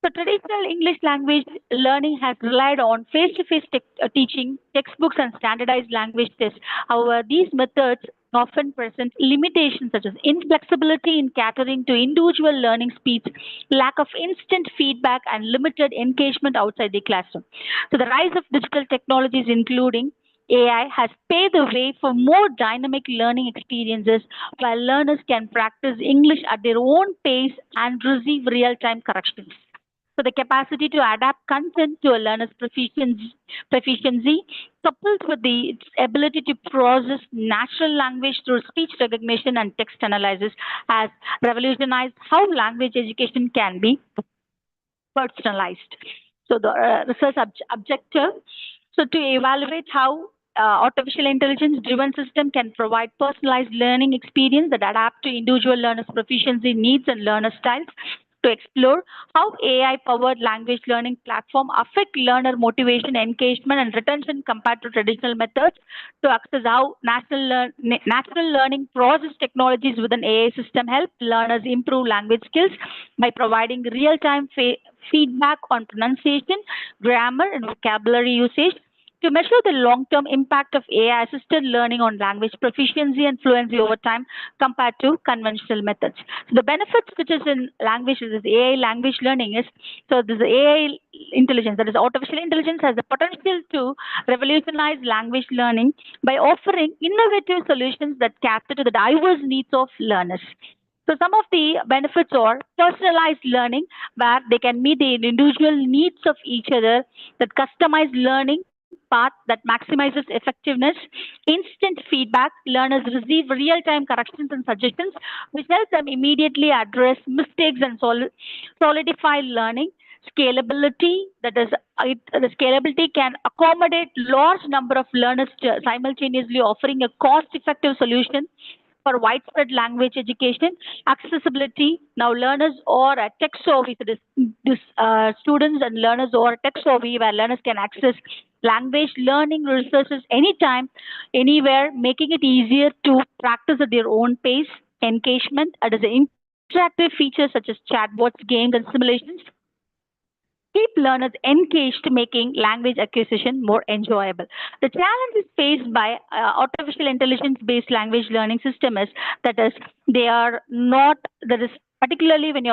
So traditional English language learning has relied on face-to-face teaching, textbooks, and standardized language tests. However, these methods often present limitations such as inflexibility in catering to individual learning speeds, lack of instant feedback, and limited engagement outside the classroom. So the rise of digital technologies, including AI, has paved the way for more dynamic learning experiences where learners can practice English at their own pace and receive real-time corrections. So the capacity to adapt content to a learner's proficiency coupled with its ability to process natural language through speech recognition and text analysis has revolutionized how language education can be personalized. So the research objective, so to evaluate how artificial intelligence driven system can provide personalized learning experience that adapt to individual learners proficiency needs and learner styles, to explore how AI powered language learning platform affect learner motivation, engagement, and retention compared to traditional methods, to access how natural learning process technologies with an AI system help learners improve language skills by providing real-time feedback on pronunciation, grammar, and vocabulary usage, to measure the long-term impact of AI-assisted learning on language proficiency and fluency over time compared to conventional methods. So the benefits which is in language, this AI language learning is, so this AI intelligence, that is artificial intelligence, has the potential to revolutionize language learning by offering innovative solutions that cater to the diverse needs of learners. So some of the benefits are personalized learning, where they can meet the individual needs of each other, that customized learning path that maximizes effectiveness, instant feedback, learners receive real-time corrections and suggestions, which help them immediately address mistakes and solidify learning. Scalability, that is, the scalability can accommodate large number of learners simultaneously, offering a cost-effective solution for widespread language education. Accessibility, now learners or tech savvy, so this students and learners or tech savvy, where learners can access language learning resources anytime, anywhere, making it easier to practice at their own pace. Engagement, that is, interactive features such as chatbots, games, and simulations keep learners engaged, making language acquisition more enjoyable. The challenge is faced by artificial intelligence-based language learning system is that is they are not that is particularly when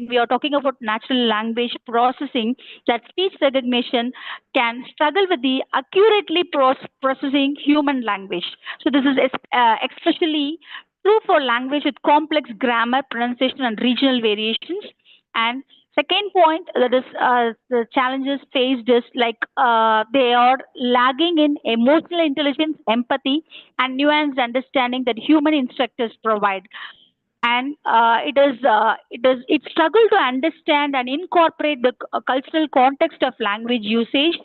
we are talking about natural language processing, that speech recognition can struggle with the accurately processing human language. So this is especially true for language with complex grammar, pronunciation, and regional variations. And second point, that is the challenges faced is like they are lagging in emotional intelligence, empathy, and nuanced understanding that human instructors provide. And it struggle to understand and incorporate the cultural context of language usage.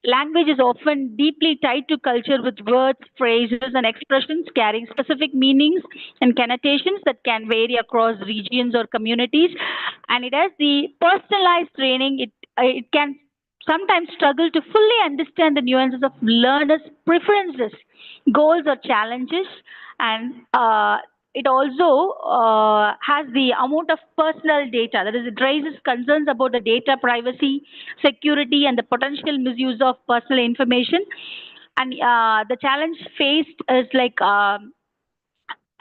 Language is often deeply tied to culture with words, phrases, and expressions carrying specific meanings and connotations that can vary across regions or communities. And it has the personalized training. It can sometimes struggle to fully understand the nuances of learners' preferences, goals, or challenges. And it also has the amount of personal data. That is, it raises concerns about the data privacy, security, and the potential misuse of personal information. And the challenge faced is like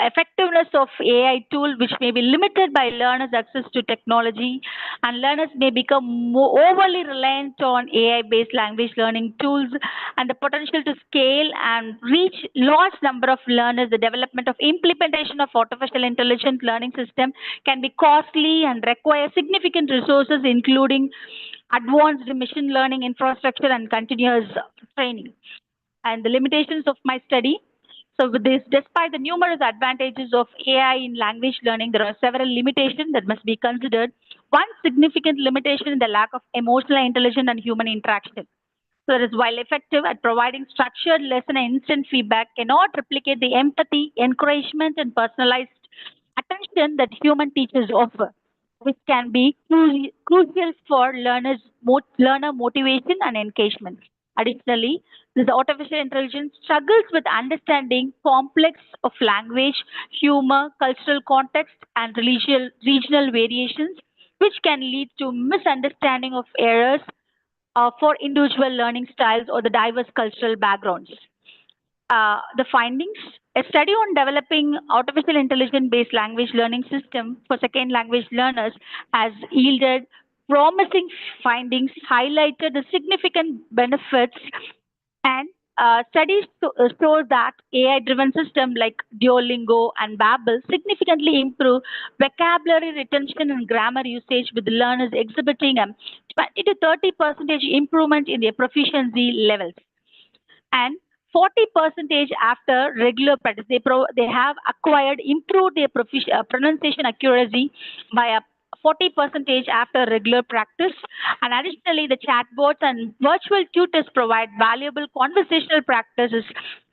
effectiveness of AI tool, which may be limited by learners' access to technology, and learners may become more overly reliant on AI-based language learning tools, and the potential to scale and reach large number of learners. The development of implementation of artificial intelligence learning system can be costly and require significant resources, including advanced machine learning infrastructure and continuous training. And the limitations of my study. So with this, despite the numerous advantages of AI in language learning, there are several limitations that must be considered. One significant limitation is the lack of emotional intelligence and human interaction. So that is, while effective at providing structured lesson and instant feedback, cannot replicate the empathy, encouragement, and personalized attention that human teachers offer, which can be crucial for learner motivation and engagement. Additionally, this artificial intelligence struggles with understanding complex of language, humor, cultural context, and regional variations, which can lead to misunderstanding of errors for individual learning styles or the diverse cultural backgrounds. The findings, a study on developing artificial intelligence based language learning system for second language learners has yielded promising findings, highlighted the significant benefits, and studies show that AI driven systems like Duolingo and Babbel significantly improve vocabulary retention and grammar usage, with learners exhibiting a 20 to 30% improvement in their proficiency levels. And 40 percentage after regular practice, they have acquired improved their pronunciation accuracy by a 40 percentage after regular practice. And additionally, the chatbots and virtual tutors provide valuable conversational practices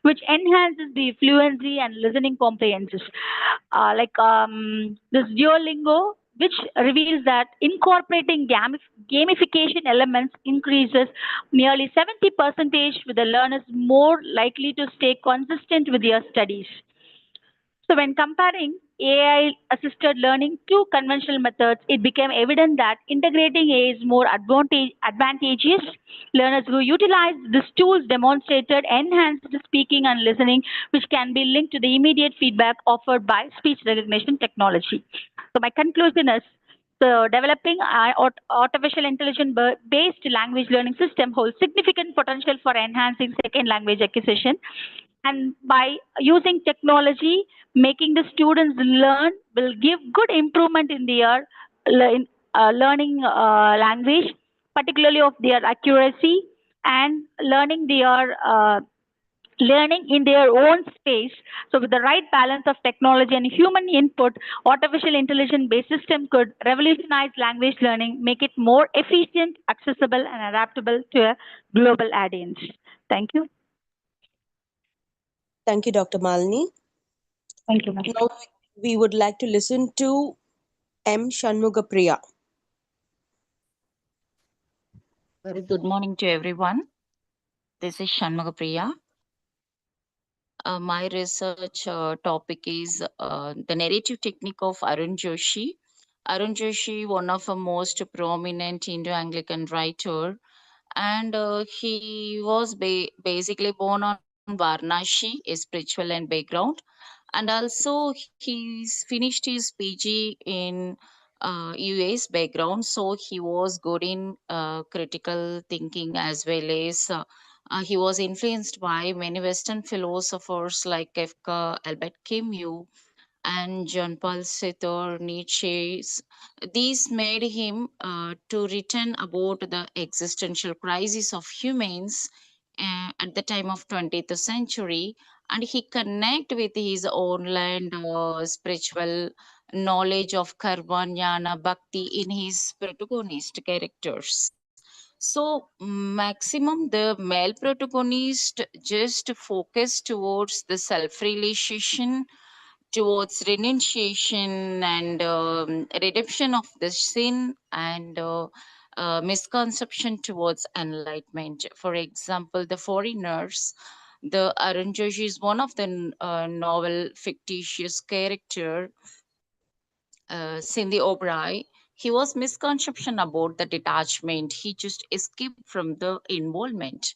which enhances the fluency and listening comprehensions. This Duolingo, which reveals that incorporating gamification elements increases nearly 70 percentage, with the learners more likely to stay consistent with their studies. So when comparing AI assisted learning to conventional methods, it became evident that integrating AI is more advantageous. Learners who utilized these tools demonstrated enhanced speaking and listening, which can be linked to the immediate feedback offered by speech recognition technology. So my conclusion is, so developing artificial intelligence based language learning system holds significant potential for enhancing second language acquisition. And by using technology, making the students learn will give good improvement in their learning language, particularly of their accuracy, and learning in their own space. So with the right balance of technology and human input, artificial intelligence based system could revolutionize language learning, make it more efficient, accessible, and adaptable to a global audience. Thank you. Thank you, Dr. Malini. Thank you, ma'am. Now we would like to listen to M. Shanmugapriya. Very good morning to everyone. This is Shanmugapriya. My research topic is the narrative technique of Arun Joshi. Arun Joshi, one of the most prominent Indo-Anglican writer, and he was basically born on Varnashi, a spiritual and background, and also he's finished his PG in US background, so he was good in critical thinking as well as he was influenced by many Western philosophers like Kafka, Albert Camus, and John Paul Sartre, Nietzsche. These made him to written about the existential crisis of humans at the time of 20th century, and he connect with his own land spiritual knowledge of karma, jnana, bhakti in his protagonist characters. So maximum the male protagonist just focus towards the self realization, towards renunciation and redemption of the sin, and misconception towards enlightenment. For example, the foreigners, the Arun Joshi is one of the novel fictitious character, Cindy O'Brien. He was misconception about the detachment. He just escaped from the involvement.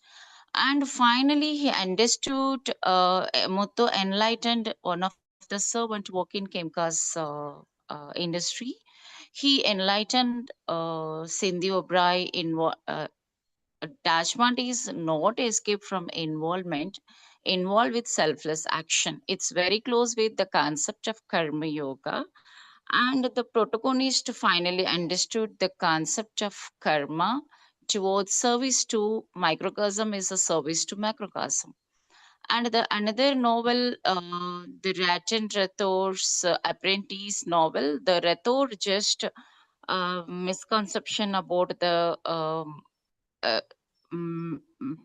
And finally, he understood Muthu enlightened one of the servant working Kemka's industry. He enlightened Cindy O'Brien in what attachment is not escape from involvement, involved with selfless action. It's very close with the concept of karma yoga, and the protagonist finally understood the concept of karma towards service to microcosm is a service to macrocosm. And the another novel, the Ratan Rathor's Apprentice novel, the Rathor just misconception about the uh,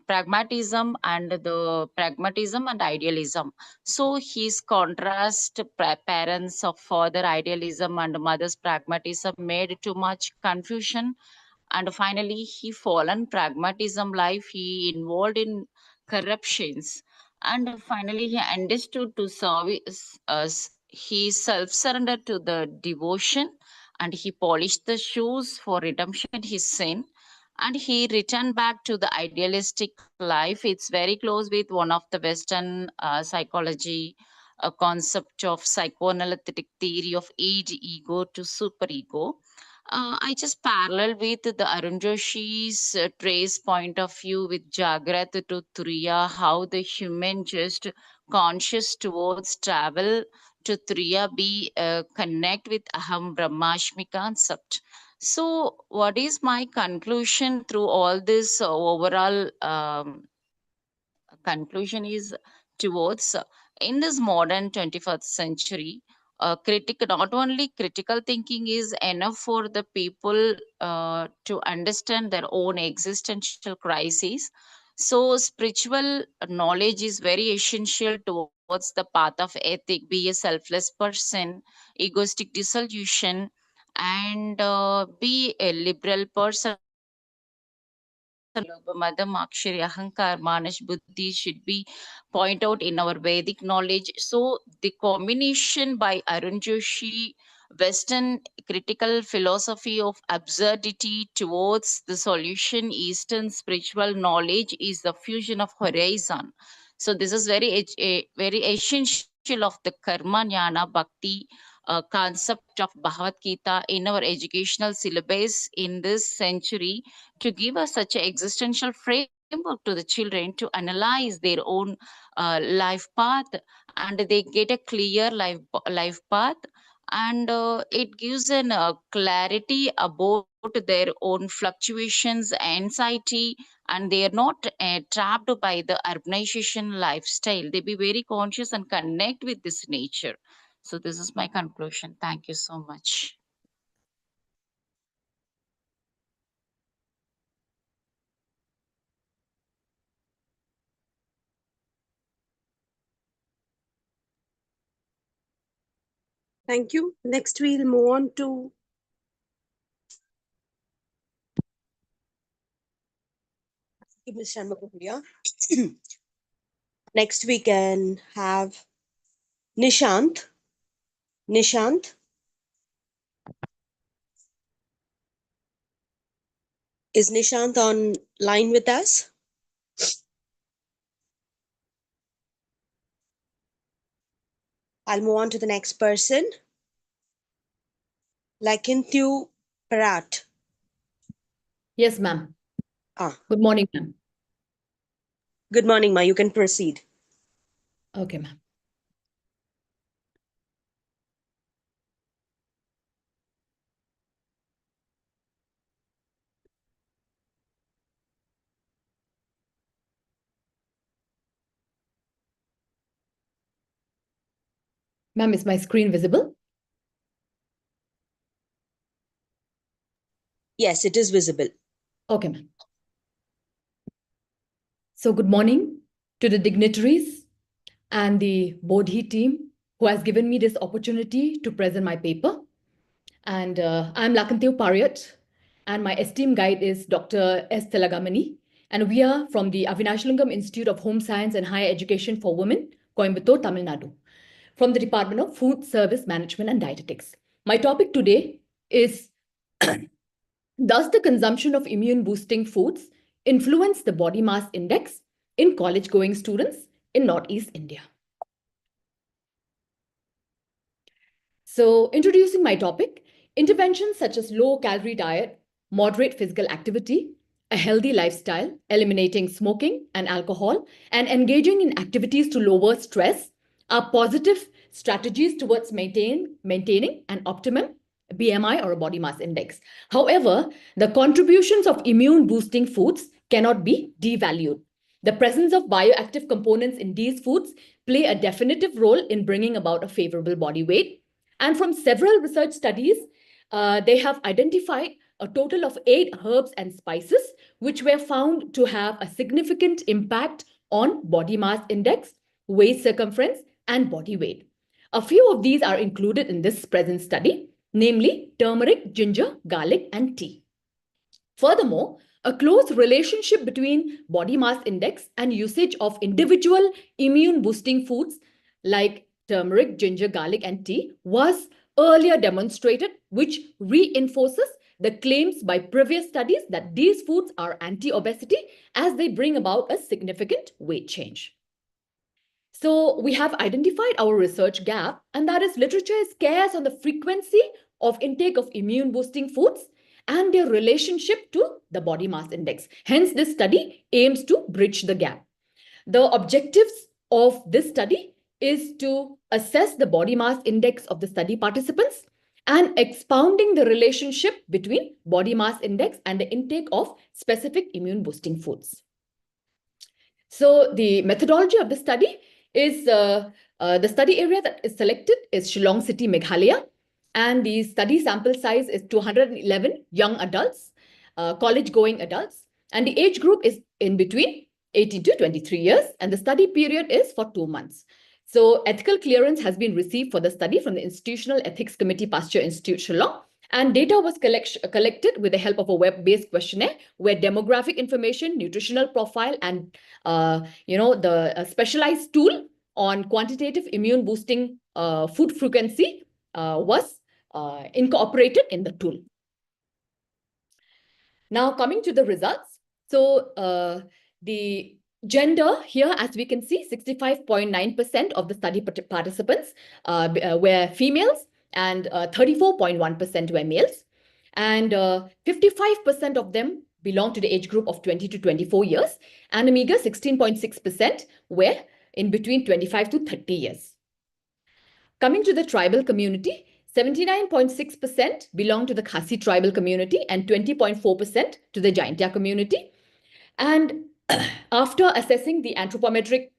pragmatism and idealism. So his contrast parents of father idealism and mother's pragmatism made too much confusion, and finally he fallen pragmatism life, he involved in corruptions, and finally he understood to service us, he self-surrendered to the devotion, and he polished the shoes for redemption his sin, and he returned back to the idealistic life. It's very close with one of the Western psychology concept of psychoanalytic theory of id, ego to superego. I just parallel with the Arun Joshi's trace point of view with Jagrat to Turiya, how the human just conscious towards travel to Turiya be connect with Aham Brahmashmi concept. So, what is my conclusion through all this overall conclusion is towards in this modern 21st century, not only critical thinking is enough for the people to understand their own existential crises. So spiritual knowledge is very essential towards the path of ethic, be a selfless person, egoistic dissolution, and be a liberal person also. Madam Akshari, Ahankar, Manas, Buddhi should be point out in our Vedic knowledge. So the combination by Arun Joshi, Western critical philosophy of absurdity towards the solution, Eastern spiritual knowledge is the fusion of horizon. So this is very essential of the karma jnana bhakti concept of Bhagavad Gita in our educational syllabus in this century, to give us such an existential framework to the children to analyze their own life path, and they get a clear life path, and it gives an clarity about their own fluctuations, anxiety, and they are not trapped by the urbanization lifestyle. They be very conscious and connect with this nature. So this is my conclusion. Thank you so much. Thank you. Next, we'll move on to Ms. Shanmugapriya. Next, we can have Nishant. Nishant. Is Nishant on line with us? I'll move on to the next person. Lakinthu Parat. Yes, ma'am. Ah. Good morning, ma'am. Good morning, ma. You can proceed. Okay, ma'am. Ma'am, is my screen visible? Yes, it is visible. Okay, ma'am. So good morning to the dignitaries and the BODHI team who has given me this opportunity to present my paper. And I'm Lakanthiv Pariat, and my esteemed guide is Dr. S. Telagamani. And we are from the Avinashalingam Institute of Home Science and Higher Education for Women, Coimbatore, Tamil Nadu, from the Department of Food Service Management and Dietetics. My topic today is does the consumption of immune boosting foods influence the body mass index in college going students in Northeast India? So introducing my topic, interventions such as low calorie diet, moderate physical activity, a healthy lifestyle, eliminating smoking and alcohol, and engaging in activities to lower stress are positive strategies towards maintaining an optimum BMI or a body mass index. However, the contributions of immune boosting foods cannot be devalued. The presence of bioactive components in these foods play a definitive role in bringing about a favorable body weight. And from several research studies, they have identified a total of 8 herbs and spices, which were found to have a significant impact on body mass index, waist circumference, and body weight. A few of these are included in this present study, namely turmeric, ginger, garlic, and tea. Furthermore, a close relationship between body mass index and usage of individual immune boosting foods like turmeric, ginger, garlic, and tea was earlier demonstrated, which reinforces the claims by previous studies that these foods are anti-obesity as they bring about a significant weight change. So we have identified our research gap, and that is literature is scarce on the frequency of intake of immune boosting foods and their relationship to the body mass index. Hence, this study aims to bridge the gap. The objectives of this study is to assess the body mass index of the study participants and expounding the relationship between body mass index and the intake of specific immune boosting foods. So the methodology of the study is the study area that is selected is Shillong City, Meghalaya. And the study sample size is 211 young adults, college-going adults. And the age group is in between 18 to 23 years. And the study period is for 2 months. So ethical clearance has been received for the study from the Institutional Ethics Committee, Pasteur Institute, Shillong. And data was collected with the help of a web-based questionnaire where demographic information, nutritional profile, and the specialized tool on quantitative immune boosting food frequency was incorporated in the tool. Now coming to the results. So the gender here, as we can see, 65.9% of the study participants were females and 34.1% were males. And 55% of them belong to the age group of 20 to 24 years. And a meager 16.6% were in between 25 to 30 years. Coming to the tribal community, 79.6% belong to the Khasi tribal community and 20.4% to the Jaintia community. And after assessing the anthropometric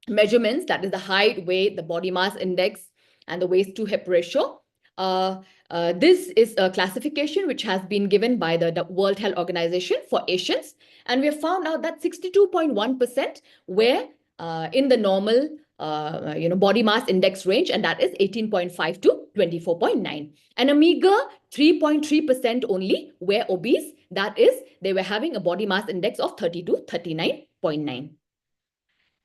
measurements, that is the height, weight, the body mass index, and the waist to hip ratio, this is a classification which has been given by the World Health Organization for Asians. And we have found out that 62.1% were in the normal body mass index range, and that is 18.5 to 24.9. And a meager 3.3% only were obese, That is, they were having a body mass index of 30 to 39.9.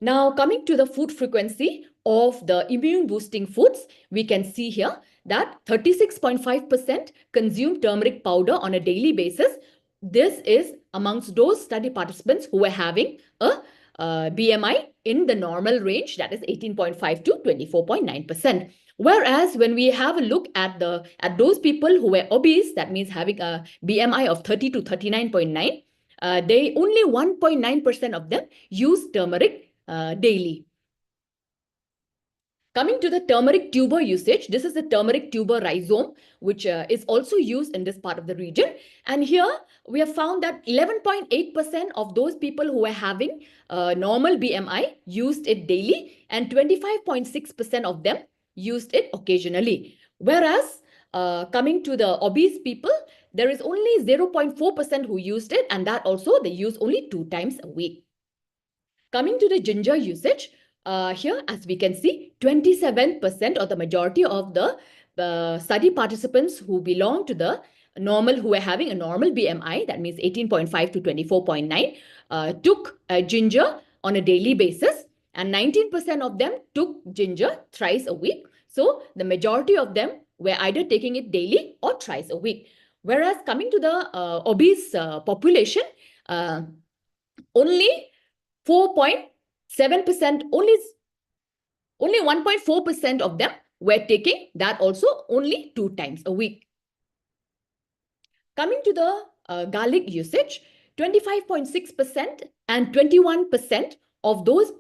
Now, coming to the food frequency of the immune boosting foods, we can see here that 36.5% consume turmeric powder on a daily basis. This is amongst those study participants who were having a BMI in the normal range, that is 18.5 to 24.9%. Whereas when we have a look at those people who were obese, that means having a BMI of 30 to 39.9, they only 1.9% of them use turmeric daily. Coming to the turmeric tuber usage, this is the turmeric tuber rhizome, which is also used in this part of the region. And here we have found that 11.8% of those people who were having normal BMI used it daily, and 25.6% of them used it occasionally. Whereas coming to the obese people, there is only 0.4% who used it, and that also they use only 2 times a week. Coming to the ginger usage, here as we can see, 27% or the majority of the study participants who belong to the normal, who were having a normal BMI, that means 18.5 to 24.9, took ginger on a daily basis, and 19% of them took ginger thrice a week. So the majority of them were either taking it daily or thrice a week. Whereas coming to the obese population, only 4.7%, only 1.4% of them were taking that also only 2 times a week. Coming to the garlic usage, 25.6% and 21% of those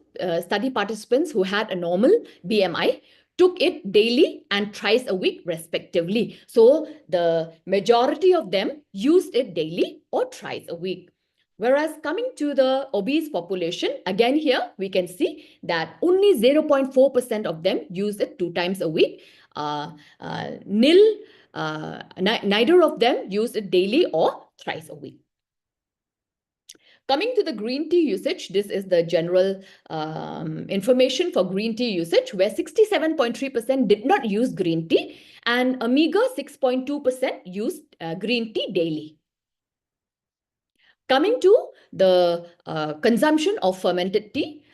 study participants who had a normal BMI took it daily and thrice a week respectively. So the majority of them used it daily or thrice a week. Whereas coming to the obese population, again here we can see that only 0.4% of them use it 2 times a week. Neither of them use it daily or thrice a week. Coming to the green tea usage, this is the general information for green tea usage, where 67.3% did not use green tea and a meager 6.2% used green tea daily. Coming to the consumption of fermented tea,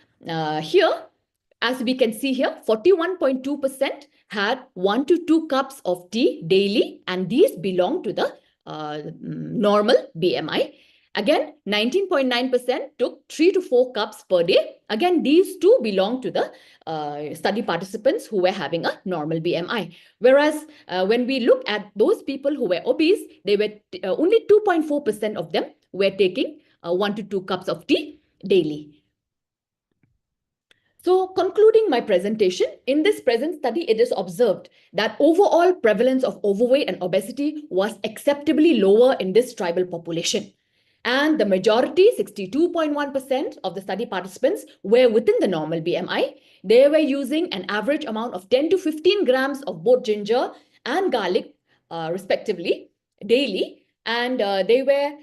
here, as we can see here, 41.2% had 1 to 2 cups of tea daily, and these belong to the normal BMI. Again, 19.9% took 3 to 4 cups per day. Again, these two belong to the study participants who were having a normal BMI. Whereas when we look at those people who were obese, they were only 2.4% of them were taking 1 to 2 cups of tea daily. So concluding my presentation, in this present study, it is observed that overall prevalence of overweight and obesity was acceptably lower in this tribal population. And the majority, 62.1% of the study participants were within the normal BMI. They were using an average amount of 10 to 15 grams of both ginger and garlic, respectively, daily. And they were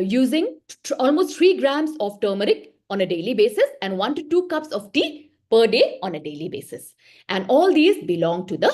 using almost 3 grams of turmeric on a daily basis and 1 to 2 cups of tea per day on a daily basis. And all these belong to the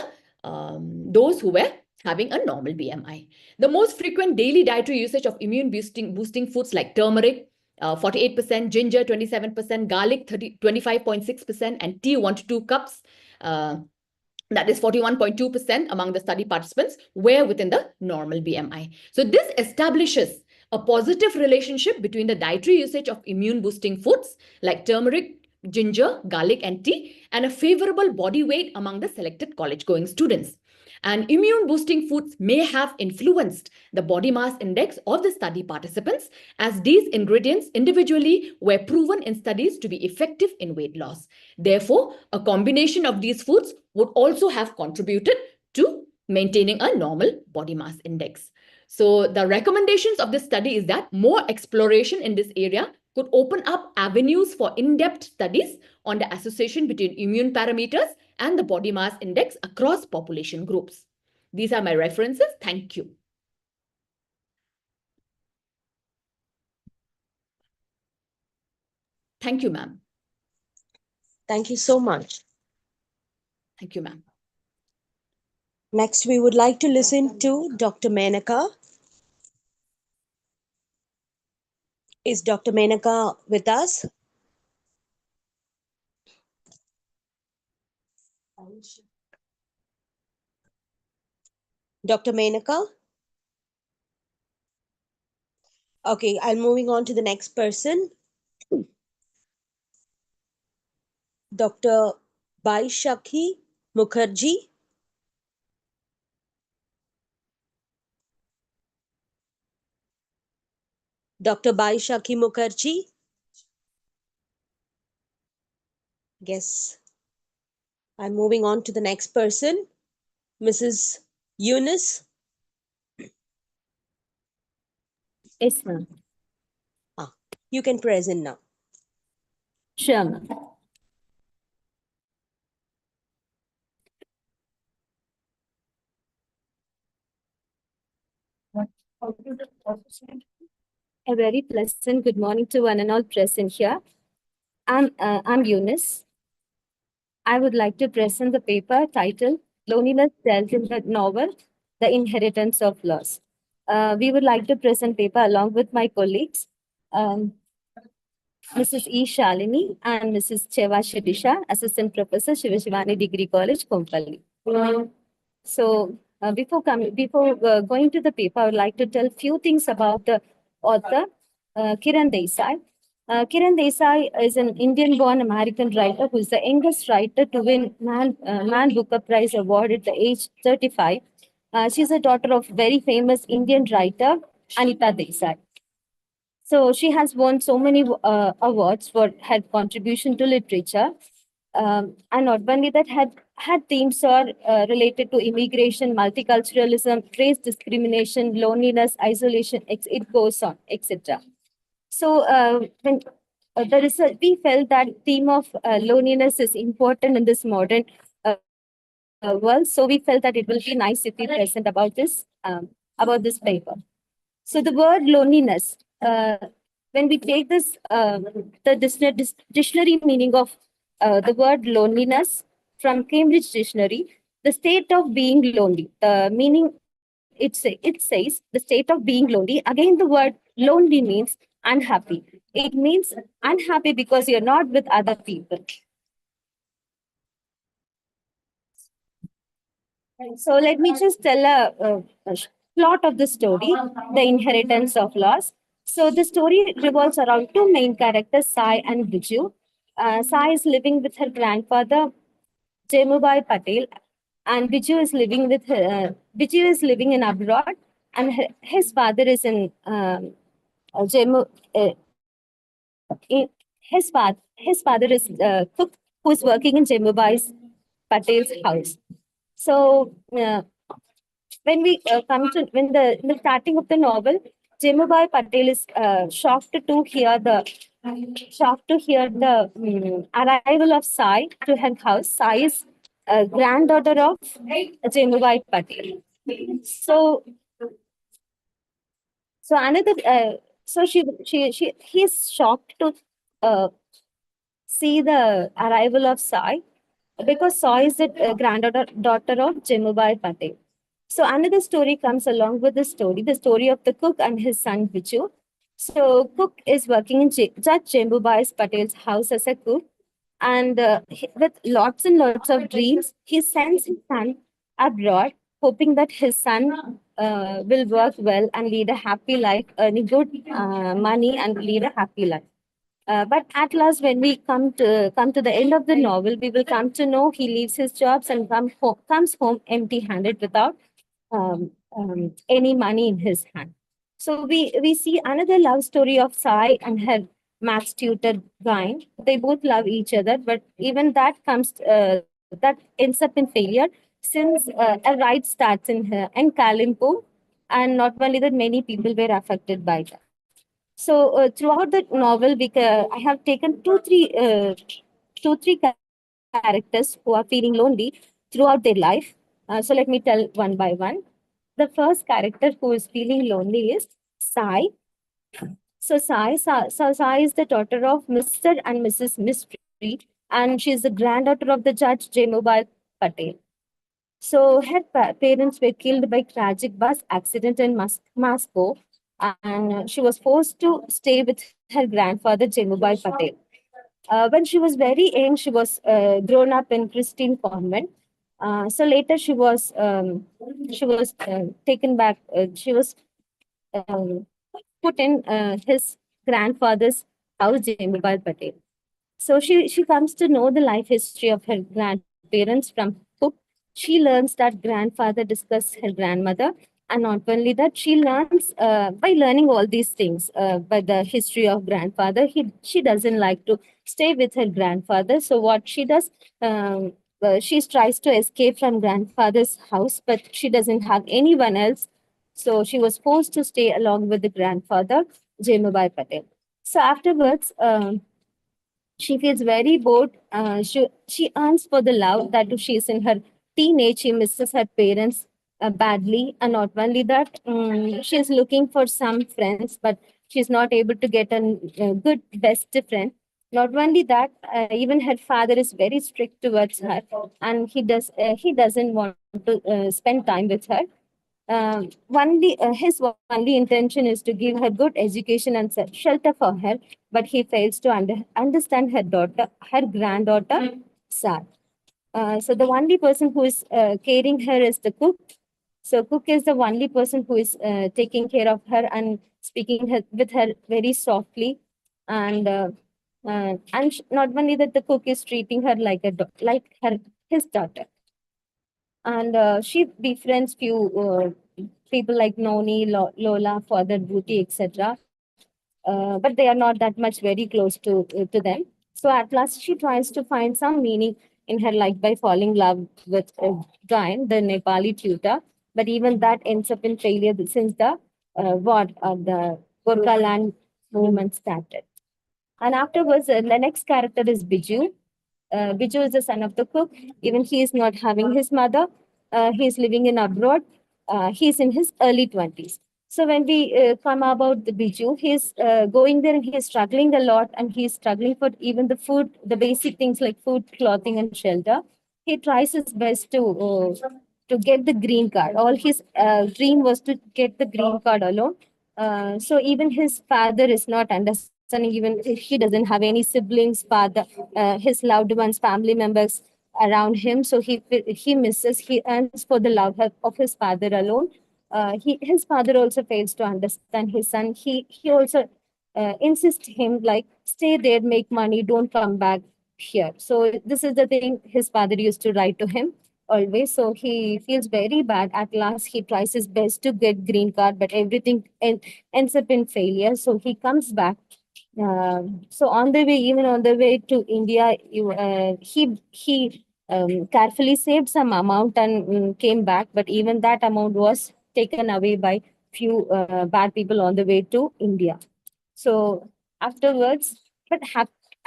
those who were having a normal BMI. The most frequent daily dietary usage of immune boosting foods like turmeric, 48%, ginger, 27%, garlic, 25.6%, and tea, 1 to 2 cups, that is 41.2% among the study participants, were within the normal BMI. So this establishes a positive relationship between the dietary usage of immune boosting foods like turmeric, ginger, garlic, and tea, and a favorable body weight among the selected college-going students. And immune boosting foods may have influenced the body mass index of the study participants, as these ingredients individually were proven in studies to be effective in weight loss. Therefore, a combination of these foods would also have contributed to maintaining a normal body mass index. So the recommendations of this study is that more exploration in this area could open up avenues for in-depth studies on the association between immune parameters and the body mass index across population groups. These are my references. Thank you. Thank you, ma'am. Thank you so much. Thank you, ma'am. Next, we would like to listen to Dr. Menaka. Is Dr. Menaka with us? Dr. Menaka? Okay, I'm moving on to the next person. Dr. Baishakhi Mukherjee. Dr. Baishakhi Mukherjee. Guess I'm moving on to the next person. Mrs. Eunice. Yes, ma'am. You can present now. Sure, ma'am. A very pleasant good morning to one and all present here. I'm Eunice. I would like to present the paper titled Loneliness Dealt in the Novel, The Inheritance of Loss. We would like to present paper along with my colleagues, Mrs. E. Shalini and Mrs. Cheva Shibisha, Assistant Professor, Shivashivani Degree College, Kompally. Before going to the paper, I would like to tell few things about the author, Kiran Desai. Kiran Desai is an Indian-born American writer who is the youngest writer to win Man Booker Prize award at the age 35. She's a daughter of very famous Indian writer, Anita Desai. So she has won so many awards for her contribution to literature. And not only that, had themes are related to immigration, multiculturalism, race discrimination, loneliness, isolation, it goes on, etc. So when the research, we felt that theme of loneliness is important in this modern world. So we felt that it will be nice if we present about this paper. So the word loneliness, when we take this, the dictionary meaning of the word loneliness from Cambridge Dictionary, the state of being lonely. The meaning it says the state of being lonely. Again, the word lonely means unhappy. It means unhappy because you're not with other people. So let me just tell a plot of the story, The Inheritance of Loss. So the story revolves around two main characters, Sai and Biju. Sai is living with her grandfather, Jemubai Patel, and Biju is living in abroad, and his father is in Jemu. His father is cook who is working in Jemubai's Patel's house. So in the starting of the novel, Jemubai Patel is shocked to hear the arrival of Sai to her house. Sai is a granddaughter of Jemubai Patel. So another so he's shocked to uh, see the arrival of Sai because Sai is the daughter of Jemubai Patel. So another story comes along with the story of the cook and his son Bichu. So cook is working in Judge Jembubai's Patel's house as a cook, and with lots and lots of dreams, he sends his son abroad, hoping that his son will work well and lead a happy life, earning good money and lead a happy life. But at last, when we come to the end of the novel, we will come to know he leaves his jobs and comes home empty-handed without any money in his hand. So we see another love story of Sai and her maths tutor Gain. They both love each other, but even that ends up in failure since a riot starts in Kalimpong, and not only that, many people were affected by that. So throughout the novel, I have taken two, three characters who are feeling lonely throughout their life. So let me tell one by one. The first character who is feeling lonely is Sai. So Sai is the daughter of Mr. and Mrs. Mystery, and she is the granddaughter of the judge Jemubai Patel. So her parents were killed by tragic bus accident in Moscow, and she was forced to stay with her grandfather Jemubai Patel. When she was very young, she was grown up in Christian convent. So later she was taken back. She was um, put in his grandfather's house, Jemubai Patel. So she comes to know the life history of her grandparents from book. She learns that grandfather discussed her grandmother, and not only that, she learns by learning all these things by the history of grandfather. She doesn't like to stay with her grandfather. So what she does, she tries to escape from grandfather's house, but she doesn't have anyone else. So she was forced to stay along with the grandfather, Jemubai Patel. So afterwards, she feels very bored. She earns for the love that she is in her teenage. She misses her parents badly, and not only that, she is looking for some friends, but she's not able to get a good best friend. Not only that, even her father is very strict towards her, and he doesn't want to spend time with her. His only intention is to give her good education and shelter for her, but he fails to understand her granddaughter, Sar. So the only person who is caring her is the cook. So cook is the only person who is taking care of her and speaking with her very softly, and not only that, the cook is treating her like his daughter, and she befriends few people like Noni, Lola, Father Booty, etc. But they are not that much very close to them. So at last, she tries to find some meaning in her life by falling in love with Brian, the Nepali tutor. But even that ends up in failure since the war of the Gorkha land movement started. And afterwards, the next character is Biju. Biju is the son of the cook. Even he is not having his mother. He is living in abroad. He is in his early 20s. So when we come about the Biju, he's going there and he is struggling a lot, and he is struggling for even the food, the basic things like food, clothing, and shelter. He tries his best to get the green card. All his dream was to get the green card alone. So even his father is not understanding. Even if he doesn't have any siblings, father, his loved ones, family members around him. So he misses. He earns for the love of his father alone. His father also fails to understand his son. He also insists him like, stay there, make money, don't come back here. So this is the thing his father used to write to him always. So he feels very bad. At last, he tries his best to get green card, but everything ends up in failure. So he comes back. So on the way, even on the way to India, he carefully saved some amount and came back. But even that amount was taken away by few bad people on the way to India. So afterwards,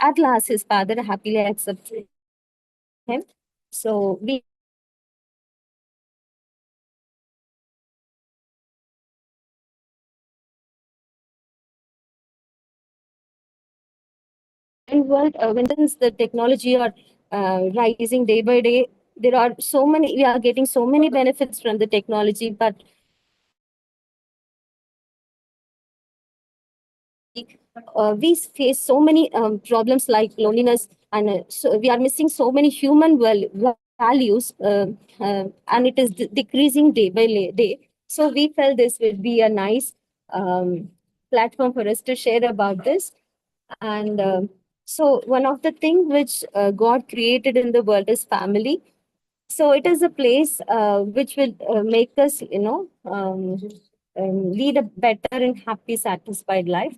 at last, his father happily accepts him. So we world, when the technology are rising day by day, there are so many, we are getting so many benefits from the technology, but we face so many problems like loneliness, and so we are missing so many human values, and it is decreasing day by day. So we felt this would be a nice platform for us to share about this. And so one of the things which God created in the world is family. So it is a place which will make us, lead a better and happy, satisfied life.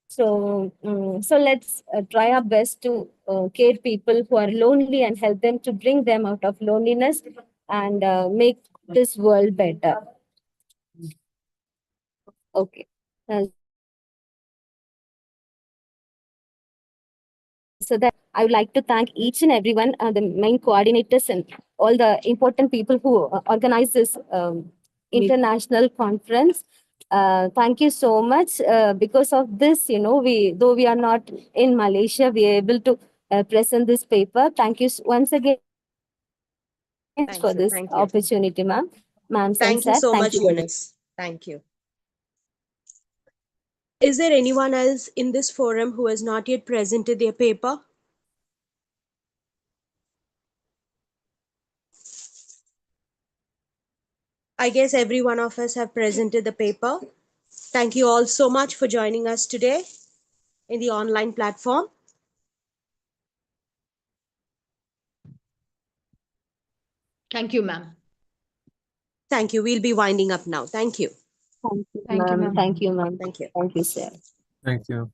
So, so let's try our best to care people who are lonely and help them to bring them out of loneliness and make this world better. Okay. So that I would like to thank each and everyone, the main coordinators and all the important people who organize this international conference. Thank you so much. Because of this, though we are not in Malaysia, we are able to present this paper. Thank you once again for this opportunity, ma'am. Ma'am, Thank you sir. so Thank much, you. Eunice. Thank you. Is there anyone else in this forum who has not yet presented their paper? I guess every one of us have presented the paper. Thank you all so much for joining us today in the online platform. Thank you, ma'am. Thank you. We'll be winding up now. Thank you. Thank you, Thank you, ma'am. ma'am. Thank you, ma'am. Thank you. Thank you, sir. Thank you.